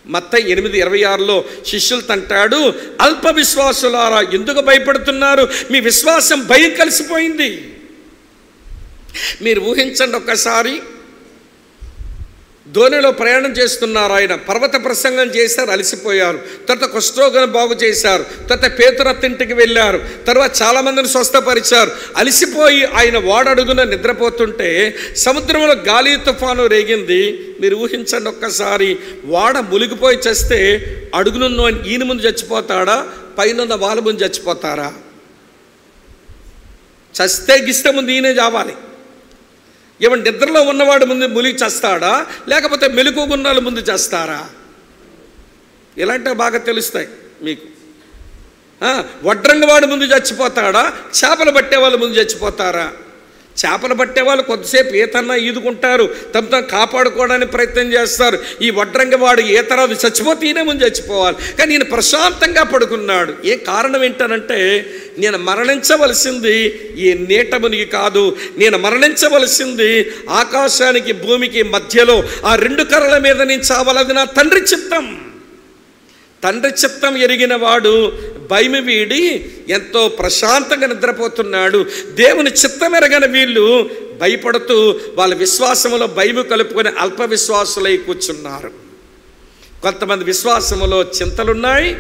S1: మత్తయి 8:26లో శిష్యులతో అంటాడు, అల్ప విశ్వాసులారా ఎందుకు భయపడుతున్నారు? మీ విశ్వాసం భయం కలిసిపోయింది. మీరు ఊహించండి, ఒక్కసారి ధోనిలో ప్రయాణం చేస్తున్నారు. ఆయన పర్వత ప్రసంగం చేశారు, అలసిపోయారు. తర్వాత కుష్ఠరోగిని బాగు చేశారు. తర్వాత పేతురత్తింటికి వెళ్ళారు. తర్వాత చాలామందిని స్వస్థపరిచారు. అలసిపోయి ఆయన ఓడడుగున నిద్రపోతుంటే సముద్రంలో గాలి తుఫాను రేగింది. మీరు ఊహించండి ఒక్కసారి, ఓడ మునిగిపోయి చేస్తే అడుగునున్న ఈయన ముందు చచ్చిపోతాడా, పైన వాళ్ళ ముందు చచ్చిపోతారా? చస్తే గిస్తే ముందు ఈయనే చావాలి. ఏమన్నా నిద్రలో ఉన్నవాడు ముందు మునిగి చేస్తాడా, లేకపోతే మెలకువన్న వాళ్ళ ముందు చేస్తారా? ఇలాంటివి బాగా తెలుస్తాయి మీకు. వడ్రంగి వాడు ముందు చచ్చిపోతాడా, చేపలు పట్టే వాళ్ళ ముందు చచ్చిపోతారా? చేపలు పట్టే వాళ్ళు కొద్దిసేపు ఈతన్నా ఈదుకుంటారు, తమ కాపాడుకోవడానికి ప్రయత్నం చేస్తారు. ఈ వడ్రంగి వాడు ఈత రాదు, చచ్చిపోతే ఈయనే ముందు చచ్చిపోవాలి, కానీ ఈయన ప్రశాంతంగా పడుకున్నాడు. ఏ కారణం ఏంటనంటే, నేను మరణించవలసింది ఈ నీట మునిగి కాదు, నేను మరణించవలసింది ఆకాశానికి భూమికి మధ్యలో ఆ రెండు కర్రల మీద నేను చావాలది నా తండ్రి చిత్తం. తండ్రి చిత్తం ఎరిగిన వాడు భయము వీడి ఎంతో ప్రశాంతంగా నిద్రపోతున్నాడు. దేవుని చిత్తం ఎరగని వీళ్ళు భయపడుతూ వాళ్ళ విశ్వాసములో భయము కలుపుకొని అల్ప విశ్వాసులై కూర్చున్నారు. కొంతమంది విశ్వాసములో చింతలున్నాయి,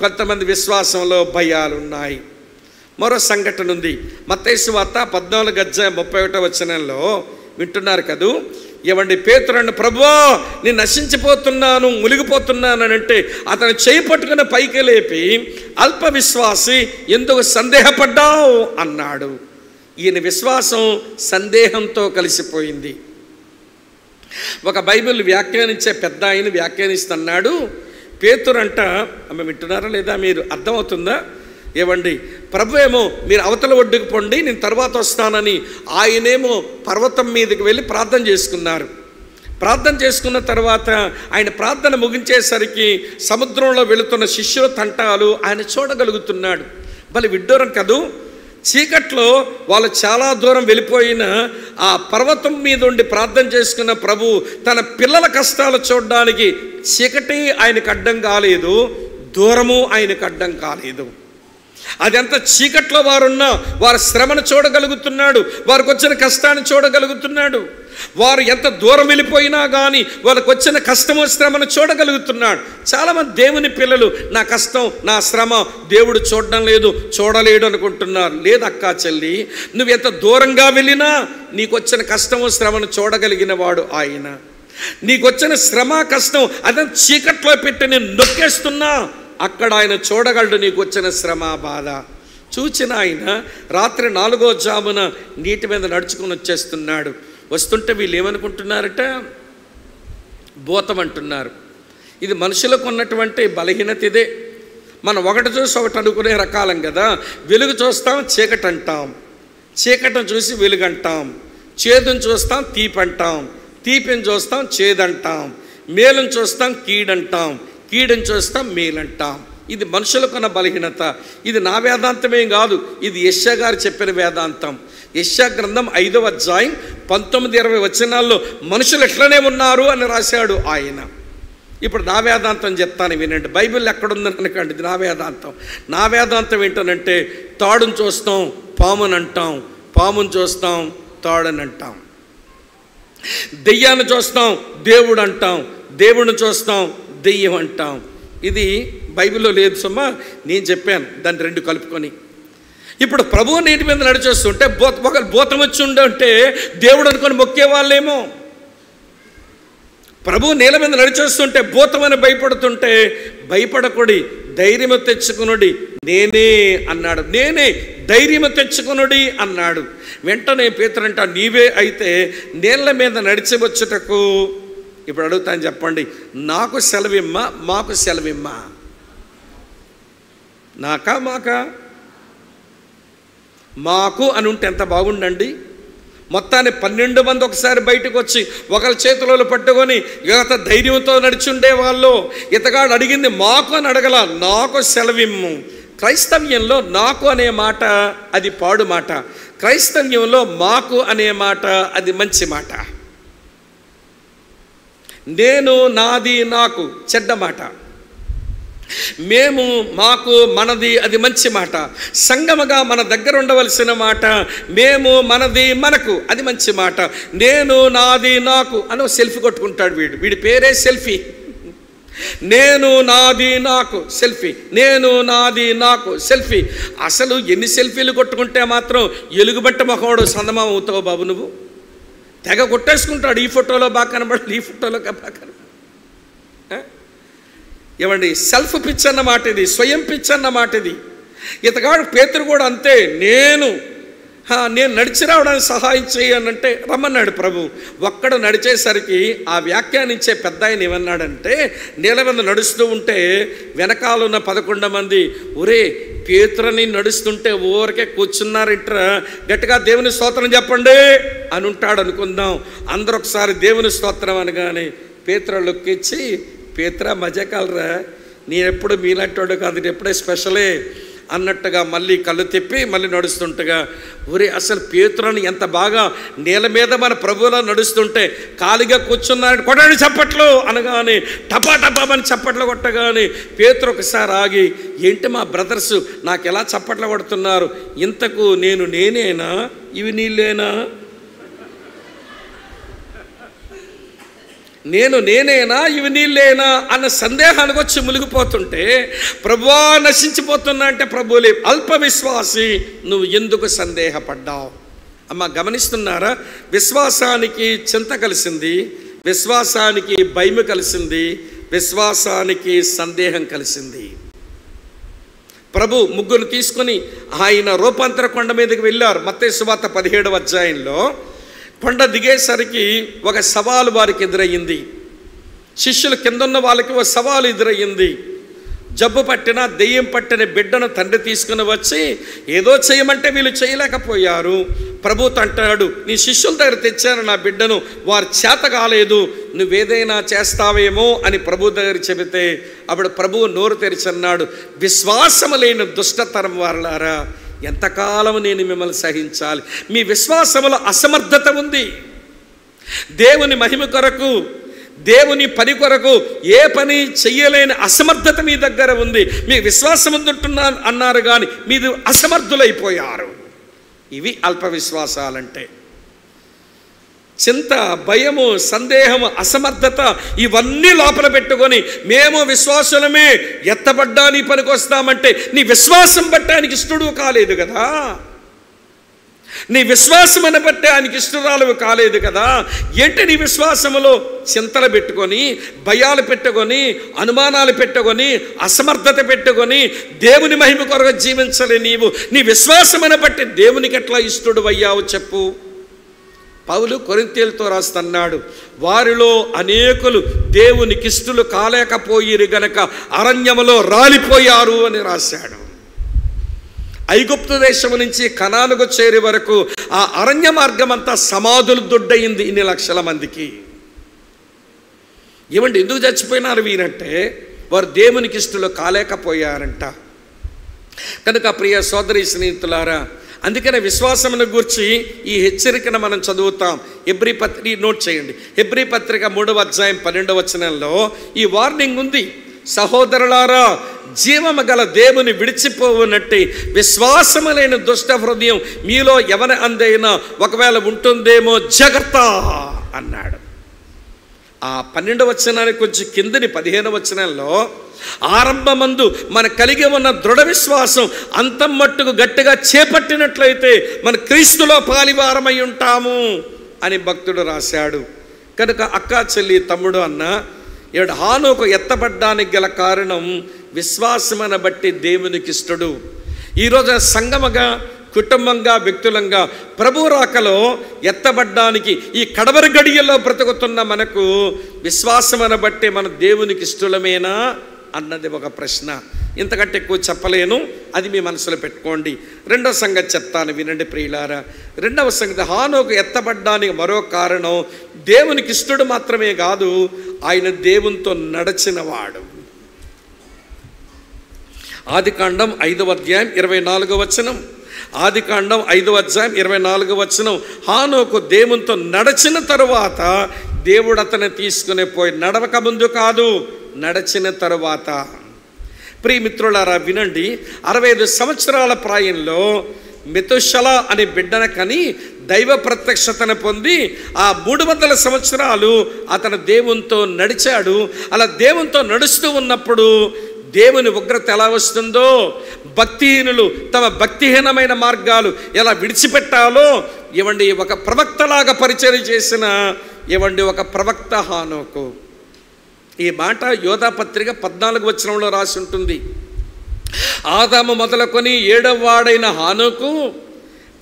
S1: కొంతమంది విశ్వాసంలో భయాలున్నాయి. మరో సంఘటన ఉంది. మత్తయి సువార్త 14:31 వింటున్నారు కదూ. ఏమండి, పేతురు ప్రభువా నేను నశించిపోతున్నాను, మునిగిపోతున్నాను అని అంటే అతను చేయి పట్టుకుని పైకి లేపి, అల్ప విశ్వాసి ఎందుకు సందేహపడ్డావు అన్నాడు. ఈయన విశ్వాసం సందేహంతో కలిసిపోయింది. ఒక బైబిల్ వ్యాఖ్యానించే పెద్ద ఆయన వ్యాఖ్యానిస్తున్నాడు. పేతురు అంట, వింటున్నారా లేదా, మీరు అర్థమవుతుందా? ఏమండి, ప్రభు ఏమో మీరు అవతల ఒడ్డుకు పొండి, నేను తర్వాత వస్తానని ఆయనేమో పర్వతం మీదకి వెళ్ళి ప్రార్థన చేసుకున్నారు. ప్రార్థన చేసుకున్న తర్వాత ఆయన ప్రార్థన ముగించేసరికి సముద్రంలో వెళుతున్న శిష్యుల తంటాలు ఆయన చూడగలుగుతున్నాడు. భలే విడ్డూరం కదూ. చీకట్లో వాళ్ళు చాలా దూరం వెళ్ళిపోయిన ఆ పర్వతం మీద ఉండి ప్రార్థన చేసుకున్న ప్రభు తన పిల్లల కష్టాలు చూడడానికి చీకటి ఆయనకు అడ్డం కాలేదు, దూరము ఆయనకు అడ్డం కాలేదు. అదంతా చీకట్లో వారున్నా వారి శ్రమను చూడగలుగుతున్నాడు, వారికి వచ్చిన కష్టాన్ని చూడగలుగుతున్నాడు. వారు ఎంత దూరం వెళ్ళిపోయినా కానీ వాళ్ళకి వచ్చిన కష్టము శ్రమను చూడగలుగుతున్నాడు. చాలామంది దేవుని పిల్లలు నా కష్టం నా శ్రమ దేవుడు చూడడం లేదు, చూడలేడు అనుకుంటున్నారు. లేదు అక్కా చెల్లి, నువ్వు ఎంత దూరంగా వెళ్ళినా నీకు వచ్చిన కష్టము శ్రమను చూడగలిగిన వాడు ఆయన. నీకు వచ్చిన శ్రమ కష్టం అదంతా చీకట్లో పెట్టి నేను నొక్కేస్తున్నా, అక్కడ ఆయన చూడగలడు నీకు వచ్చిన శ్రమ బాధ. చూచిన ఆయన రాత్రి 4వ జామున నీటి మీద నడుచుకుని వచ్చేస్తున్నాడు. వస్తుంటే వీళ్ళు ఏమనుకుంటున్నారట, భూతం అంటున్నారు. ఇది మనుషులకు ఉన్నటువంటి బలహీనత ఇదే. మనం ఒకటి చూసి ఒకటి అనుకునే రకాలం కదా. వెలుగు చూస్తాం చీకటి అంటాం, చీకటిని చూసి వెలుగు అంటాం, చేదును చూస్తాం తీపి అంటాం, తీపిని చూస్తాం చేదంటాం, మేలును చూస్తాం కీడంటాం, కీడని చూస్తాం మేలంటాం. ఇది మనుషులకున్న బలహీనత. ఇది నా వేదాంతమేం కాదు, ఇది యెషయా గారు చెప్పిన వేదాంతం. యెషయా గ్రంథం 5వ అధ్యాయం 19-20 మనుషులు ఎట్లనే ఉన్నారు అని రాశాడు ఆయన. ఇప్పుడు నా వేదాంతం చెప్తాను వినండి. బైబిల్ ఎక్కడుందని అనకండి, ఇది నా వేదాంతం. నా వేదాంతం ఏంటనంటే, తాడును చూస్తాం పాముని అంటాం, పాముని చూస్తాం తాడుని అంటాం, దెయ్యాన్ని చూస్తాం దేవుడు అంటాం, దేవుడిని చూస్తాం దెయ్యం అంటాం. ఇది బైబిల్లో లేదు సుమ్మా, నేను చెప్పాను దాన్ని రెండు కలుపుకొని. ఇప్పుడు ప్రభువు నీటి మీద నడిచేస్తుంటే ఒకరు భూతం వచ్చి ఉంటే దేవుడు అనుకొని మొక్కేవాళ్ళేమో. ప్రభువు నీళ్ళ మీద నడిచేస్తుంటే భూతమని భయపడుతుంటే భయపడకుడి, ధైర్యము తెచ్చుకునుడి నేనే అన్నాడు. నేనే ధైర్యము తెచ్చుకునుడి అన్నాడు. వెంటనే పేతురంట, నీవే అయితే నీళ్ళ మీద నడిచి వచ్చుటకు, ఇప్పుడు అడుగుతాను చెప్పండి, నాకు సెలవిమ్మా మాకు సెలవిమ్మా? నాకా మాకా? మాకు అని ఉంటే ఎంత బాగుండండి. మొత్తాన్ని 12 మంది ఒకసారి బయటకు వచ్చి ఒకరి చేతులలో పట్టుకొని ఇక ధైర్యంతో నడిచుండే వాళ్ళు. ఇతగాడు అడిగింది మాకు అని అడగల, నాకు సెలవిమ్ము. క్రైస్తవ్యంలో నాకు అనే మాట అది పాడు మాట, క్రైస్తవ్యంలో మాకు అనే మాట అది మంచి మాట. నేను నాది నాకు చెడ్డ మాట, మేము మాకు మనది అది మంచి మాట. సంగమగా మన దగ్గర ఉండవలసిన మాట మేము మనది మనకు అది మంచి మాట. నేను నాది నాకు అని సెల్ఫీ కొట్టుకుంటాడు వీడు, వీడి పేరే సెల్ఫీ. నేను నాది నాకు సెల్ఫీ, నేను నాది నాకు సెల్ఫీ. అసలు ఎన్ని సెల్ఫీలు కొట్టుకుంటే మాత్రం ఎలుగుబట్ట మొహోడు సందమా అవుతావు బాబు నువ్వు? తెగ కొట్టేసుకుంటాడు. ఈ ఫోటోలో బాగా కనబడదు, ఈ ఫోటోలో బాగా కనబడదు. ఏమండి, సెల్ఫ్ పిచ్ అన్న మాట ఇది, స్వయం పిచ్ అన్న మాట ఇది. ఇతగాడు పేతురు కూడా అంతే. నేను నడిచి రావడానికి సహాయం చేయనంటే రమ్మన్నాడు ప్రభు. ఒక్కడు నడిచేసరికి ఆ వ్యాఖ్యానించే పెద్ద ఆయన ఏమన్నాడంటే, నేల మీద నడుస్తూ ఉంటే వెనకాల ఉన్న 11 మంది, ఒరే పేతురుని నడుస్తుంటే ఊరికే కూర్చున్నారంటరా, గట్టిగా దేవుని స్తోత్రం చెప్పండి అని ఉంటాడు అనుకుందాం. అందరూ ఒకసారి దేవుని స్తోత్రం అనగానే పేతురు లొక్కిచ్చి, పేతురా మజాకాలరా, నేను ఎప్పుడు మీలాంటి కాదు, ఎప్పుడే స్పెషలే అన్నట్టుగా మళ్ళీ కళ్ళు తిప్పి మళ్ళీ నడుస్తుంటగా, ఊరి అసలు పేతురుని ఎంత బాగా నేల మీద మన ప్రభువులో నడుస్తుంటే ఖాళీగా కూర్చున్నారని కొట్టండి చప్పట్లు అనగానే టపా టపామని చప్పట్లు కొట్టగానే పేతురు ఒకసారి ఆగి, ఏంటి మా బ్రదర్స్ నాకు ఎలా చప్పట్లు కొడుతున్నారు, ఇంతకు నేనేనా ఇవి నీళ్ళేనా, నేనేనా ఇవి నీళ్ళేనా అన్న సందేహానికి వచ్చి మునిగిపోతుంటే, ప్రభువా నశించిపోతున్నా అంటే ప్రభువులే, అల్ప విశ్వాసి నువ్వు ఎందుకు సందేహపడ్డావు? అమ్మ గమనిస్తున్నారా? విశ్వాసానికి చింత కలిసింది, విశ్వాసానికి భయం కలిసింది, విశ్వాసానికి సందేహం కలిసింది. ప్రభు ముగ్గురు తీసుకొని ఆయన రూపాంతర కొండ మీదకి వెళ్ళారు. మత్తయి సువార్త 17వ అధ్యాయంలో కొండ దిగేసరికి ఒక సవాలు వారికి ఎదురయ్యింది. శిష్యులు కిందన్న వాళ్ళకి ఒక సవాలు ఎదురయ్యింది. జబ్బు పట్టిన దెయ్యం పట్టిన బిడ్డను తండ్రి తీసుకుని వచ్చి ఏదో చేయమంటే వీళ్ళు చేయలేకపోయారు. ప్రభుతో అంటాడు, నీ శిష్యుల దగ్గర తెచ్చాను నా బిడ్డను, వారు చేత కాలేదు, నువ్వేదైనా చేస్తావేమో అని ప్రభు దగ్గర చెబితే అప్పుడు ప్రభువు నోరు తెరిచన్నాడు, విశ్వాసము లేని దుష్టతరం వారలారా, ఎంతకాలం నేను మిమ్మల్ని సహించాలి? మీ విశ్వాసములో అసమర్థత ఉంది. దేవుని మహిమ కొరకు, దేవుని పని కొరకు ఏ పని చెయ్యలేని అసమర్థత మీ దగ్గర ఉంది. మీ విశ్వాసం ఉంటున్నా అన్నారు కానీ మీరు అసమర్థులైపోయారు. ఇవి అల్ప విశ్వాసాలంటే. చింత, భయము, సందేహము, అసమర్థత ఇవన్నీ లోపల పెట్టుకొని మేము విశ్వాసులమే, ఎత్తబడ్డా నీ పనికి వస్తామంటే నీ విశ్వాసం బట్టి ఆయనకి ఇష్టడు కాలేదు కదా, నీ విశ్వాసం అని బట్టి ఆయనకి ఇష్టరాలు కాలేదు కదా. ఏంటి నీ విశ్వాసములో చింతలు పెట్టుకొని, భయాలు పెట్టుకొని, అనుమానాలు పెట్టుకొని, అసమర్థత పెట్టుకొని దేవుని మహిమ కొరకు జీవించలే నీవు. నీ విశ్వాసమని బట్టి దేవునికి ఎట్లా ఇష్టడు అయ్యావు చెప్పు? పౌలు కొరింథీయులతో రాస్తున్నాడు, వారిలో అనేకులు దేవునికి ఇష్టలు కాలేకపోయిరు గనక అరణ్యములో రాలిపోయారు అని రాశాడు. ఐగుప్తు దేశం నుంచి కనానుకు చేరే వరకు ఆ అరణ్య మార్గం అంతా సమాధులు దొడ్డయింది ఇన్ని లక్షల మందికి. ఏమండి ఎందుకు చచ్చిపోయినారు వీరంటే వారు దేవునికి ఇష్టలు కాలేకపోయారంట. కనుక ప్రియ సోదరి స్నేహితులారా, అందుకనే విశ్వాసమును గూర్చి ఈ హెచ్చరికను మనం చదువుతాం. హెబ్రీ పత్రిక నోట్ చేయండి. హెబ్రీ పత్రిక 3వ అధ్యాయం 12వ వచనంలో ఈ వార్నింగ్ ఉంది. సహోదరులారా, జీవము గల దేవుని విడిచిపోవునట్టి విశ్వాసము లేని దుష్ట హృదయం మీలో ఎవరి అందైనా ఒకవేళ ఉంటుందేమో జాగ్రత్త అన్నాడు. ఆ 12వ వచనానికి కొంచెం కిందని 15వ వచనంలో ఆరంభమందు మన కలిగి ఉన్న దృఢ విశ్వాసం అంతం మట్టుకు గట్టిగా చేపట్టినట్లయితే మన క్రీస్తులో పాలివారమై ఉంటాము అని భక్తుడు రాశాడు. కనుక అక్క, చెల్లి, తమ్ముడు అన్న, ఏడు హానోకు ఎత్తబడ్డానికి గల కారణం విశ్వాసమని బట్టి దేవునికి ఇష్టడు. ఈరోజు సంగమగా, కుటుంబంగా, వ్యక్తులంగా ప్రభు రాకలో ఎత్తబడ్డానికి ఈ కడవరి గడియల్లో బ్రతుకుతున్న మనకు విశ్వాసమని బట్టి మన దేవునికి ఇష్టలమేనా అన్నది ఒక ప్రశ్న. ఇంతకంటే ఎక్కువ చెప్పలేను, అది మీ మనసులో పెట్టుకోండి. రెండవ సంగతి చెప్తాను, వినండి ప్రియులారా. రెండవ సంగతి, హానోకు ఎత్తబడ్డానికి మరో కారణం దేవునికి ఇష్టడు మాత్రమే కాదు, ఆయన దేవునితో నడిచినవాడు. ఆదికాండం 5వ అధ్యాయం 24వ వచనం. ఆదికాండం 5వ అధ్యాయం 24వ వచనం. హానోకు దేవునితో నడిచిన తరువాత దేవుడు అతన్ని తీసుకుని పోయి, నడవక ముందు కాదు, నడిచిన తరువాత. ప్రియమిత్రులారా వినండి, 65 సంవత్సరాల ప్రాయంలో మెతుషల అనే బిడ్డన కని దైవ ప్రత్యక్షతను పొంది ఆ 300 సంవత్సరాలు అతను దేవునితో నడిచాడు. అలా దేవునితో నడుస్తూ ఉన్నప్పుడు దేవుని ఉగ్రత ఎలా వస్తుందో, భక్తిహీనులు తమ భక్తిహీనమైన మార్గాలు ఎలా విడిచిపెట్టాలో ఇవ్వండి ఒక ప్రవక్తలాగా పరిచయం చేసిన ఒక ప్రవక్త హానోకు. ఈ మాట యోధా పత్రిక 14వ వచనంలో రాసి ఉంటుంది. ఆదాము మొదలుకొని 7వ వాడైన హానోకు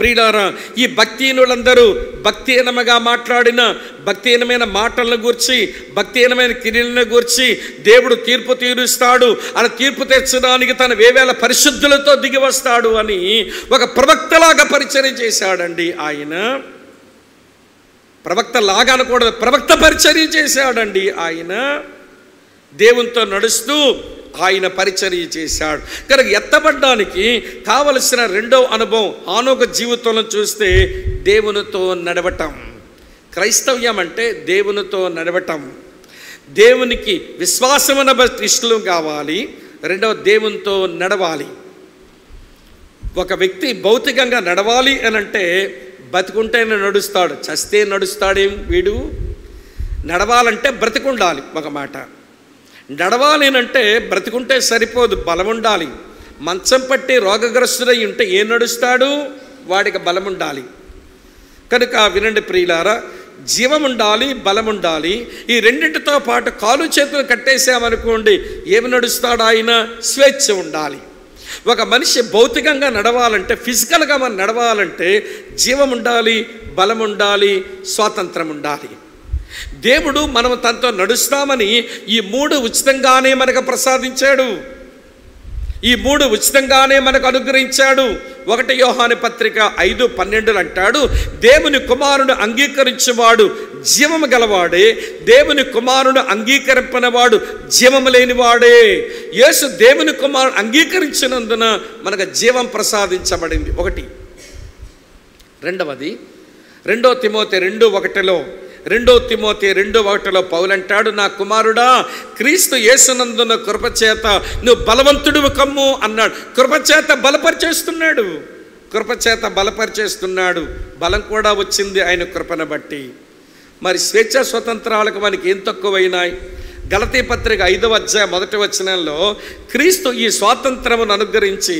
S1: ప్రియులారా, ఈ భక్తిహీనులందరూ భక్తిహీనముగా మాట్లాడిన భక్తిహీనమైన మాటలను గూర్చి, భక్తిహీనమైన క్రియలను గూర్చి దేవుడు తీర్పు తీరుస్తాడు, అని తీర్పు తెచ్చడానికి తన వేవేల పరిశుద్ధులతో దిగి వస్తాడు అని ఒక ప్రవక్తలాగా పరిచర్య చేశాడండి. ఆయన ప్రవక్త లాగా అనకూడదు, ప్రవక్త పరిచర్య చేశాడండి. ఆయన దేవునితో నడుస్తూ ఆయన పరిచర్య చేశాడు. కనుక ఎత్తబడ్డానికి కావలసిన రెండవ అనుభవం హానోకు జీవితంలో చూస్తే దేవునితో నడవటం. క్రైస్తవ్యం అంటే దేవునితో నడవటం. దేవునికి విశ్వాసమున బట్టి ఇష్టం కావాలి. రెండవ, దేవునితో నడవాలి. ఒక వ్యక్తి భౌతికంగా నడవాలి అని అంటే బతికుంటేనే నడుస్తాడు, చస్తే నడుస్తాడేం వీడు. నడవాలంటే బ్రతికుండాలి. ఒక మాట, నడవాలి అంటే బ్రతికుంటే సరిపోదు, బలం ఉండాలి. మంచం పట్టి రోగగ్రస్తుడై ఉంటే ఏం నడుస్తాడు? వాడికి బలం ఉండాలి. కనుక వినండి ప్రియులారా, జీవం ఉండాలి, బలం ఉండాలి. ఈ రెండింటితో పాటు కాలు చేతులు కట్టేసామనుకోండి, ఏమి నడుస్తాడు ఆయన? స్వేచ్ఛ ఉండాలి. ఒక మనిషి భౌతికంగా నడవాలంటే, ఫిజికల్గా మనం నడవాలంటే జీవం ఉండాలి, బలం ఉండాలి, స్వాతంత్రం ఉండాలి. దేవుడు మనం తనతో నడుస్తామని ఈ మూడు ఉచితంగానే మనకు ప్రసాదించాడు. ఈ మూడు ఉచితంగానే మనకు అనుగ్రహించాడు. 1 యోహాను పత్రిక 5:12 అంటాడు, దేవుని కుమారుని అంగీకరించేవాడు జీవము గలవాడే, దేవుని కుమారుని అంగీకరింపనవాడు జీవము లేనివాడే. యేసు దేవుని కుమారుని అంగీకరించినందున మనకు జీవం ప్రసాదించబడింది. ఒకటి. రెండవది 2 తిమోతి 2:1 పౌలు అంటాడు, నా కుమారుడా, క్రీస్తు యేసునందున కృపచేత నువ్వు బలవంతుడు కమ్ము అన్నాడు. కృపచేత బలపరిచేస్తున్నాడు. బలం కూడా వచ్చింది ఆయన కృపను బట్టి. మరి స్వేచ్ఛా స్వతంత్రాలకు మనకి ఏం తక్కువైనాయి? గలతీ పత్రిక 5వ అధ్యాయం 1వ వచనంలో క్రీస్తు ఈ స్వాతంత్రమును అనుగ్రహించి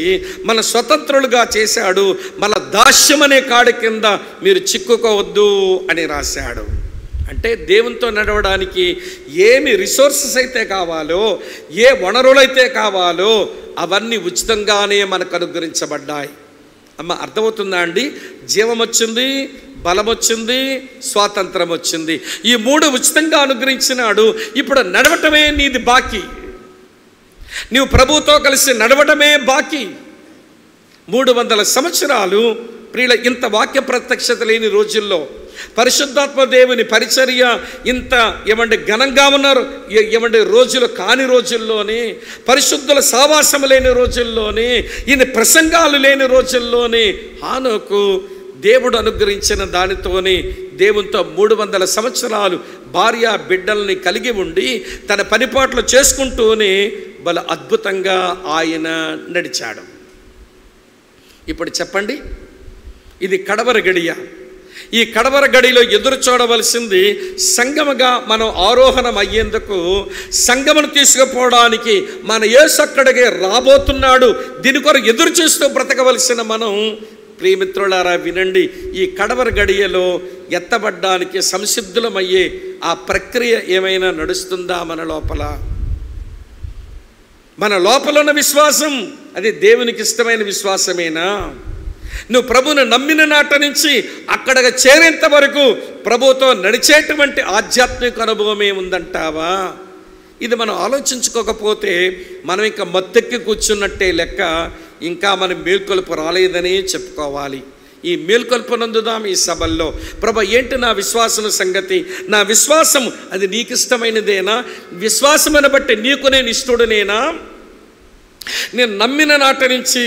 S1: మన స్వతంత్రులుగా చేశాడు. మన దాస్యమనే కాడి కింద మీరు చిక్కుకోవద్దు అని రాశాడు. అంటే దేవునితో నడవడానికి ఏమి రిసోర్సెస్ అయితే కావాలో, ఏ వనరులైతే కావాలో అవన్నీ ఉచితంగానే మనకు అనుగ్రహించబడ్డాయి. అమ్మ, అర్థమవుతుందా అండి? జీవం వచ్చింది, బలం వచ్చింది, స్వాతంత్రం వచ్చింది. ఈ మూడు ఉచితంగా అనుగ్రహించినాడు. ఇప్పుడు నడవటమే నీది బాకీ. నీవు ప్రభువుతో కలిసి నడవటమే బాకీ. 300 సంవత్సరాలు ప్రియుల ఇంత వాక్య ప్రత్యక్షత లేని రోజుల్లో, పరిశుద్ధాత్మ దేవుని పరిచర్య ఇంత ఘనంగా ఉన్నారు రోజులు కాని రోజుల్లోనే, పరిశుద్ధుల సావాసం లేని రోజుల్లోనే, ఈయన ప్రసంగాలు లేని రోజుల్లోనే హానోకు దేవుడు అనుగ్రహించిన దానితోనే దేవునితో 300 సంవత్సరాలు భార్య బిడ్డల్ని కలిగి ఉండి తన పనిపాట్లు చేసుకుంటూనే బల అద్భుతంగా ఆయన నడిచాడు. ఇప్పుడు చెప్పండి, ఇది కడవరి గడియ. ఈ కడవర గడిలో ఎదురు చూడవలసింది సంగముగా మనం ఆరోహణం అయ్యేందుకు, సంగమును తీసుకుపోవడానికి మన యేసు అక్కడికే రాబోతున్నాడు. దీని కొరకు ఎదురు చూస్తూ బ్రతకవలసిన మనం, ప్రియమిత్రులారా వినండి, ఈ కడవర గడియలో ఎత్తబడ్డానికి సంసిద్ధులమయ్యే ఆ ప్రక్రియ ఏమైనా నడుస్తుందా మన లోపల? మన లోపల ఉన్న విశ్వాసం అది దేవునికి ఇష్టమైన విశ్వాసమేనా? నువ్వు ప్రభువును నమ్మిన నాట నుంచి అక్కడికి చేరేంత వరకు ప్రభువుతో నడిచేటువంటి ఆధ్యాత్మిక అనుభవమే ఉందంటావా? ఇది మనం ఆలోచించుకోకపోతే మనం ఇంకా మత్తెక్కి కూర్చున్నట్టే లెక్క. ఇంకా మనం మేల్కొలుపు రాలేదని చెప్పుకోవాలి. ఈ మేల్కొల్పు నందుదాం ఈ సభల్లో. ప్రభు, ఏంటి నా విశ్వాసం సంగతి? నా విశ్వాసం అది నీకు ఇష్టమైనదేనా? విశ్వాసమును బట్టి నీకు నేను ఇష్టడునేనా? నేను నమ్మిన నాటి నుంచి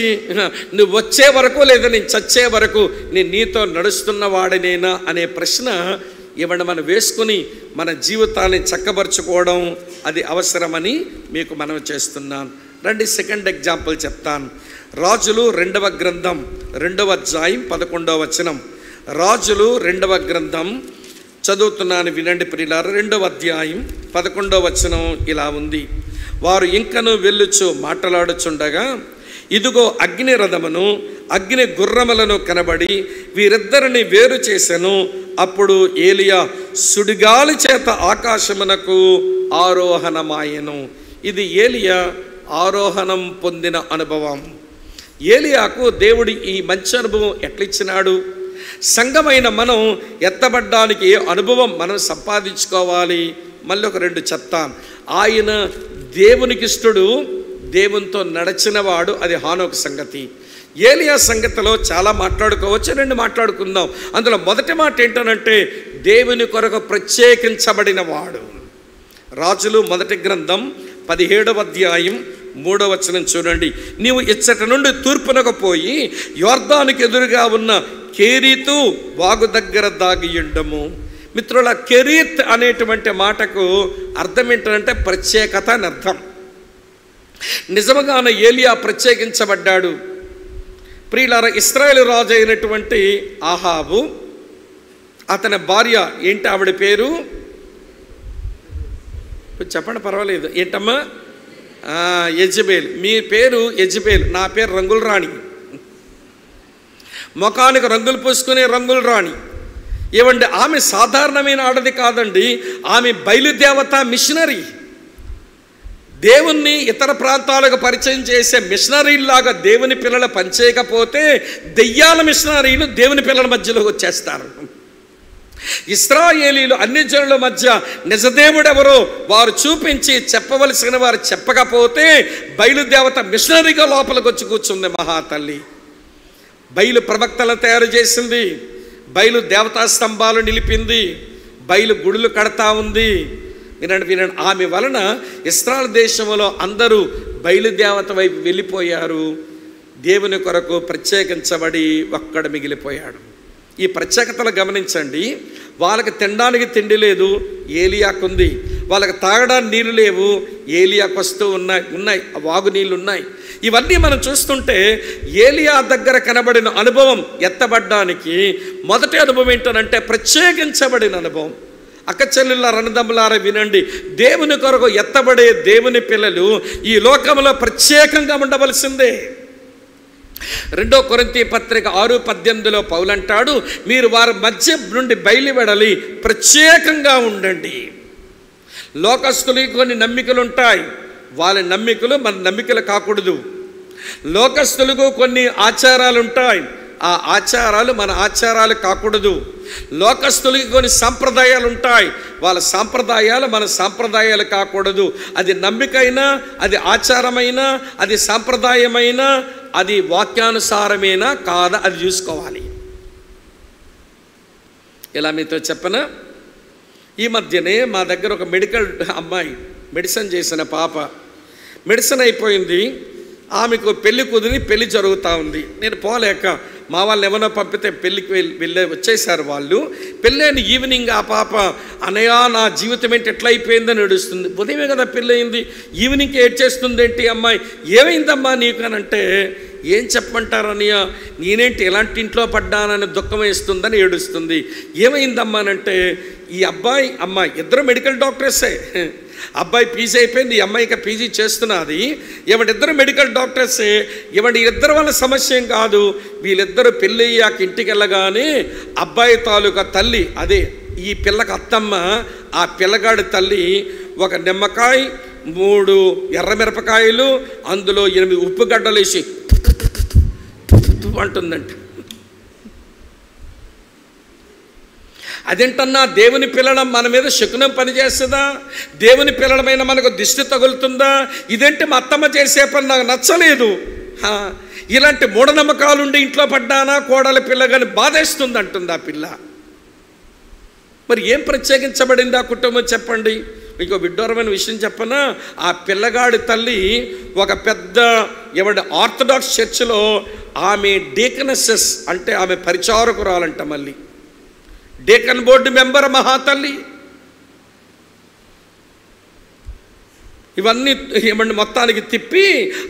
S1: నువ్వు వచ్చే వరకు, లేదా నేను చచ్చే వరకు నేను నీతో నడుస్తున్న వాడినేనా అనే ప్రశ్న ఇవన్నీ మనం వేసుకుని మన జీవితాన్ని చక్కబరుచుకోవడం అది అవసరమని మీకు మనవి చేస్తున్నాను. రండి, సెకండ్ ఎగ్జాంపుల్ చెప్తాను. రాజులు 2వ గ్రంథం 2వ అధ్యాయం 11వ వచనం. రాజులు 2వ గ్రంథం చదువుతున్నాను, వినండి ప్రియులారా. 2వ అధ్యాయం 11వ వచనం ఇలా ఉంది. వారు ఇంకను వెళ్ళుచు మాట్లాడుచుండగా ఇదిగో అగ్ని రథమును అగ్ని గుర్రములను కనబడి వీరిద్దరిని వేరు చేసెను. అప్పుడు ఏలియా సుడిగాలి చేత ఆకాశమునకు ఆరోహణమాయెను. ఇది ఏలియా ఆరోహణం పొందిన అనుభవం. ఏలియాకు దేవుడు ఈ మంచి అనుభవం ఎట్లిచ్చినాడు? సంఘమైన మనం ఎత్తబడ్డానికి ఏ అనుభవం మనం సంపాదించుకోవాలి? మళ్ళీ ఒక 2 చెప్తాను. ఆయన దేవునికిష్టుడు, దేవునితో నడిచినవాడు. అది హానోకు సంగతి. ఏలియా సంగతిలో చాలా మాట్లాడుకోవచ్చు, 2 మాట్లాడుకుందాం. అందులో మొదటి మాట ఏంటనంటే దేవుని కొరకు ప్రత్యేకించబడిన వాడు. రాజులు మొదటి గ్రంథం 17వ అధ్యాయం 3వ వచనం చూడండి. నీవు ఇచ్చట నుండి తూర్పునకు పోయి యోర్దానుకు ఎదురుగా ఉన్న కెరీతు వాగు దగ్గర దాగియుండము. మిత్రుల, కెరీత్ అనేటువంటి మాటకు అర్థం ఏంటంటే ప్రత్యేకత అని అర్థం. నిజముగానే ఏలియా ప్రత్యేకించబడ్డాడు. ప్రియులారా, ఇశ్రాయేలు రాజు అయినటువంటి ఆహాబు, అతని భార్య ఏంటి? ఆవిడ పేరు చెప్పండి, పర్వాలేదు. ఏంటమ్మా? యెజబేల్. మీ పేరు యెజబేల్, నా పేరు రంగుల రాణి. ముఖానికి రంగులు పూసుకునే రంగుల రాణి. ఏమండి, ఆమె సాధారణమైన ఆడది కాదండి. ఆమె బయలుదేవత మిషనరీ. దేవుణ్ణి ఇతర ప్రాంతాలకు పరిచయం చేసే మిషనరీలాగా దేవుని పిల్లలు పనిచేయకపోతే దెయ్యాల మిషనరీలు దేవుని పిల్లల మధ్యలోకి వచ్చేస్తారు. ఇశ్రాయేలీలు అన్ని జనుల మధ్య నిజదేవుడెవరో వారు చూపించి చెప్పవలసిన వారు చెప్పకపోతే బయలుదేవత మిషనరీగా లోపలికి వచ్చి కూర్చుంది మహాతల్లి. బయలు ప్రవక్తలను తయారు చేసింది, బయలు దేవతా స్తంభాలు నిలిపింది, బయలు గుడులు కడతా ఉంది. వినండి, ఆమె వలన ఇశ్రాయేలు దేశంలో అందరూ బయలుదేవత వైపు వెళ్ళిపోయారు. దేవుని కొరకు ప్రత్యేకించబడి ఒక్కడ మిగిలిపోయాడు. ఈ ప్రత్యేకతలు గమనించండి. వాళ్ళకి తినడానికి తిండి లేదు, ఏలియాకుంది. వాళ్ళకి తాగడానికి నీళ్ళు లేవు, ఏలియాకు వస్తూ ఉన్నాయి వాగు నీళ్ళు ఉన్నాయి. ఇవన్నీ మనం చూస్తుంటే ఏలియా దగ్గర కనబడిన అనుభవం ఎత్తబడ్డానికి మొదటి అనుభవం ఏంటంటే ప్రత్యేకించబడిన అనుభవం. అక్క చెల్లెళ్ళ అన్నదమ్ములారా వినండి, దేవుని కొరకు ఎత్తబడే దేవుని పిల్లలు ఈ లోకంలో ప్రత్యేకంగా ఉండవలసిందే. 2 కొరింథీ పత్రిక 6:18 పౌలు అంటాడు, మీరు వారి మధ్య నుండి బయలువెడలి ప్రత్యేకంగా ఉండండి. లోకస్తులకి కొన్ని నమ్మికలు ఉంటాయి, వాళ్ళ నమ్మికలు మన నమ్మికలు కాకూడదు. లోకస్తులకు కొన్ని ఆచారాలు ఉంటాయి, ఆ ఆచారాలు మన ఆచారాలు కాకూడదు. లోకస్తులకి కొన్ని సాంప్రదాయాలు ఉంటాయి, వాళ్ళ సాంప్రదాయాలు మన సాంప్రదాయాలు కాకూడదు. అది నమ్మికైనా, అది ఆచారమైనా, అది సాంప్రదాయమైనా, అది వాక్యానుసారమేనా కాదా అది చూసుకోవాలి. ఇలా మీతో చెప్పనా, ఈ మధ్యనే మా దగ్గర ఒక మెడికల్ అమ్మాయి, మెడిసిన్ చేసిన పాప, మెడిసిన్ అయిపోయింది, ఆమెకు పెళ్లి కుదిరి పెళ్లి జరుగుతూ ఉంది. నేను పోలేక మా వాళ్ళని ఏమైనా పంపితే పెళ్ళికి వచ్చేసారు వాళ్ళు. పెళ్ళైన ఈవినింగ్ ఆ పాప, అనయా నా జీవితం ఏంటి ఎట్లా అయిపోయిందని ఏడుస్తుంది. ఉదయమే కదా పెళ్ళయింది, ఈవినింగ్కి ఏడ్చేస్తుంది ఏంటి అమ్మాయి, ఏమైందమ్మా నీకు అని అంటే, ఏం చెప్పమంటారు అన్నయ్య, నేనేంటి ఎలాంటి ఇంట్లో పడ్డానని దుఃఖం వేస్తుందని ఏడుస్తుంది. ఏమైందమ్మా అని అంటే, ఈ అబ్బాయి అమ్మాయి ఇద్దరు మెడికల్ డాక్టర్సే. అబ్బాయి పీజీ అయిపోయింది, ఈ అమ్మాయి ఇక పీజీ చేస్తున్నది. ఇద్దరు మెడికల్ డాక్టర్సే. ఇద్దరు వాళ్ళ సమస్య ఏం కాదు. వీళ్ళిద్దరూ పెళ్ళయ్యాక ఇంటికి వెళ్ళగానే అబ్బాయి తాలూకా తల్లి, అదే ఈ పిల్లకి అత్తమ్మ, ఆ పిల్లగాడి తల్లి ఒక నిమ్మకాయ, 3 ఎర్రమిరపకాయలు, అందులో 8 ఉప్పు గడ్డలు వేసి అంటుందంట. అదేంటన్నా, దేవుని పిల్లడం మన మీద శకునం పనిచేస్తుందా? దేవుని పిల్లడమైన మనకు దిష్టి తగులుతుందా? ఇదేంటి మా అత్తమ్మ చేసే పని నాకు నచ్చలేదు. ఇలాంటి మూఢనమ్మకాలుండి ఇంట్లో పడ్డానా కోడల పిల్లగాని బాధేస్తుంది అంటుంది ఆ పిల్ల. మరి ఏం ప్రత్యేకించబడింది ఆ కుటుంబం చెప్పండి. మీకు విడ్డూరమైన విషయం చెప్పనా, ఆ పిల్లగాడి తల్లి ఒక పెద్ద ఆర్థడాక్స్ చర్చిలో ఆమె డీకనెసెస్ అంటే ఆమె పరిచారకురాలంట. మళ్ళీ డేకన్ బోర్డు మెంబర్ మహాతల్లి. ఇవన్నీ మొత్తానికి తిప్పి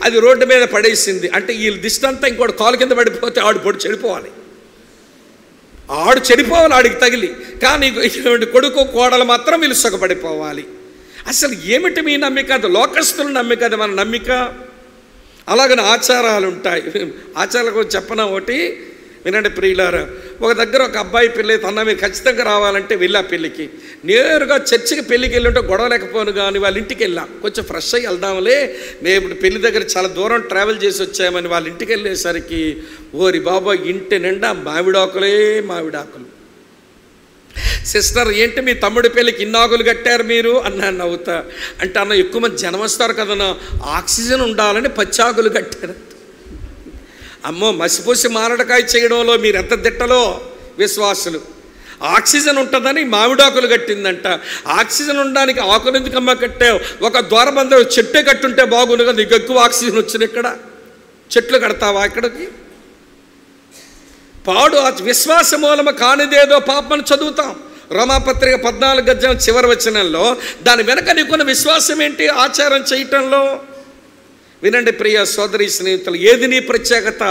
S1: అది రోడ్డు మీద పడేసింది. అంటే వీళ్ళ దిష్టి అంతా ఇంకోటి కాలు కింద పడిపోతే ఆడు పొడి చెడిపోవాలి, ఆడు చెడిపోవాలి ఆడికి తగిలి. కానీ కొడుకు కోడలు మాత్రం వీళ్ళు సుఖపడిపోవాలి. అసలు ఏమిటి మీ నమ్మిక? అది లోకస్తుల నమ్మిక, అది మన నమ్మిక. అలాగని ఆచారాలు ఉంటాయి. ఆచారాల గురించి చెప్పనా ఒకటి వినండి ప్రియులారా. ఒక దగ్గర ఒక అబ్బాయి పెళ్ళి అన్న మీరు ఖచ్చితంగా రావాలంటే వెళ్ళా పెళ్ళికి. నేరుగా చర్చికి పెళ్ళికి వెళ్ళి గొడవ లేకపోను కానీ వాళ్ళ ఇంటికి వెళ్ళాం. కొంచెం ఫ్రెష్ అయ్యి వెళ్దాంలే, మేము ఇప్పుడు పెళ్లి దగ్గర చాలా దూరం ట్రావెల్ చేసి వచ్చామని వాళ్ళ ఇంటికి వెళ్ళేసరికి ఓరి బాబా ఇంటి నిండా మామిడాకులే మామిడాకులు. సిస్టర్ ఏంటి మీ తమ్ముడి పెళ్ళికి ఇన్నాకులు కట్టారు మీరు అన్నాను నవ్వుతా. అంటే అన్న ఎక్కువ మంది జనం వస్తారు కదన్నా, ఆక్సిజన్ ఉండాలని పచ్చాకులు కట్టారు. అమ్మో మసిపూసి మారడకాయ చేయడంలో మీరు ఎంత దిట్టలో విశ్వాసులు. ఆక్సిజన్ ఉంటుందని మామిడాకులు కట్టిందంట. ఆక్సిజన్ ఉండడానికి ఆకులు ఎందుకమ్మ కట్టావు? ఒక ద్వారబంధం చెట్టే కట్టుంటే బాగుంది కదా, నీకు ఎక్కువ ఆక్సిజన్ వచ్చింది. ఇక్కడ చెట్లు కడతావా? ఇక్కడికి పాడు విశ్వాస మూలము కానిదేదో పాపమని చదువుతాం. రోమాపత్రిక 14 అధ్యాయం చివరి వచనంలో దాని వెనక నీకున్న విశ్వాసం ఏంటి? ఆచారం చేయటంలో. వినండి ప్రియ సోదరి స్నేహితులు, ఏది నీ ప్రత్యేకత?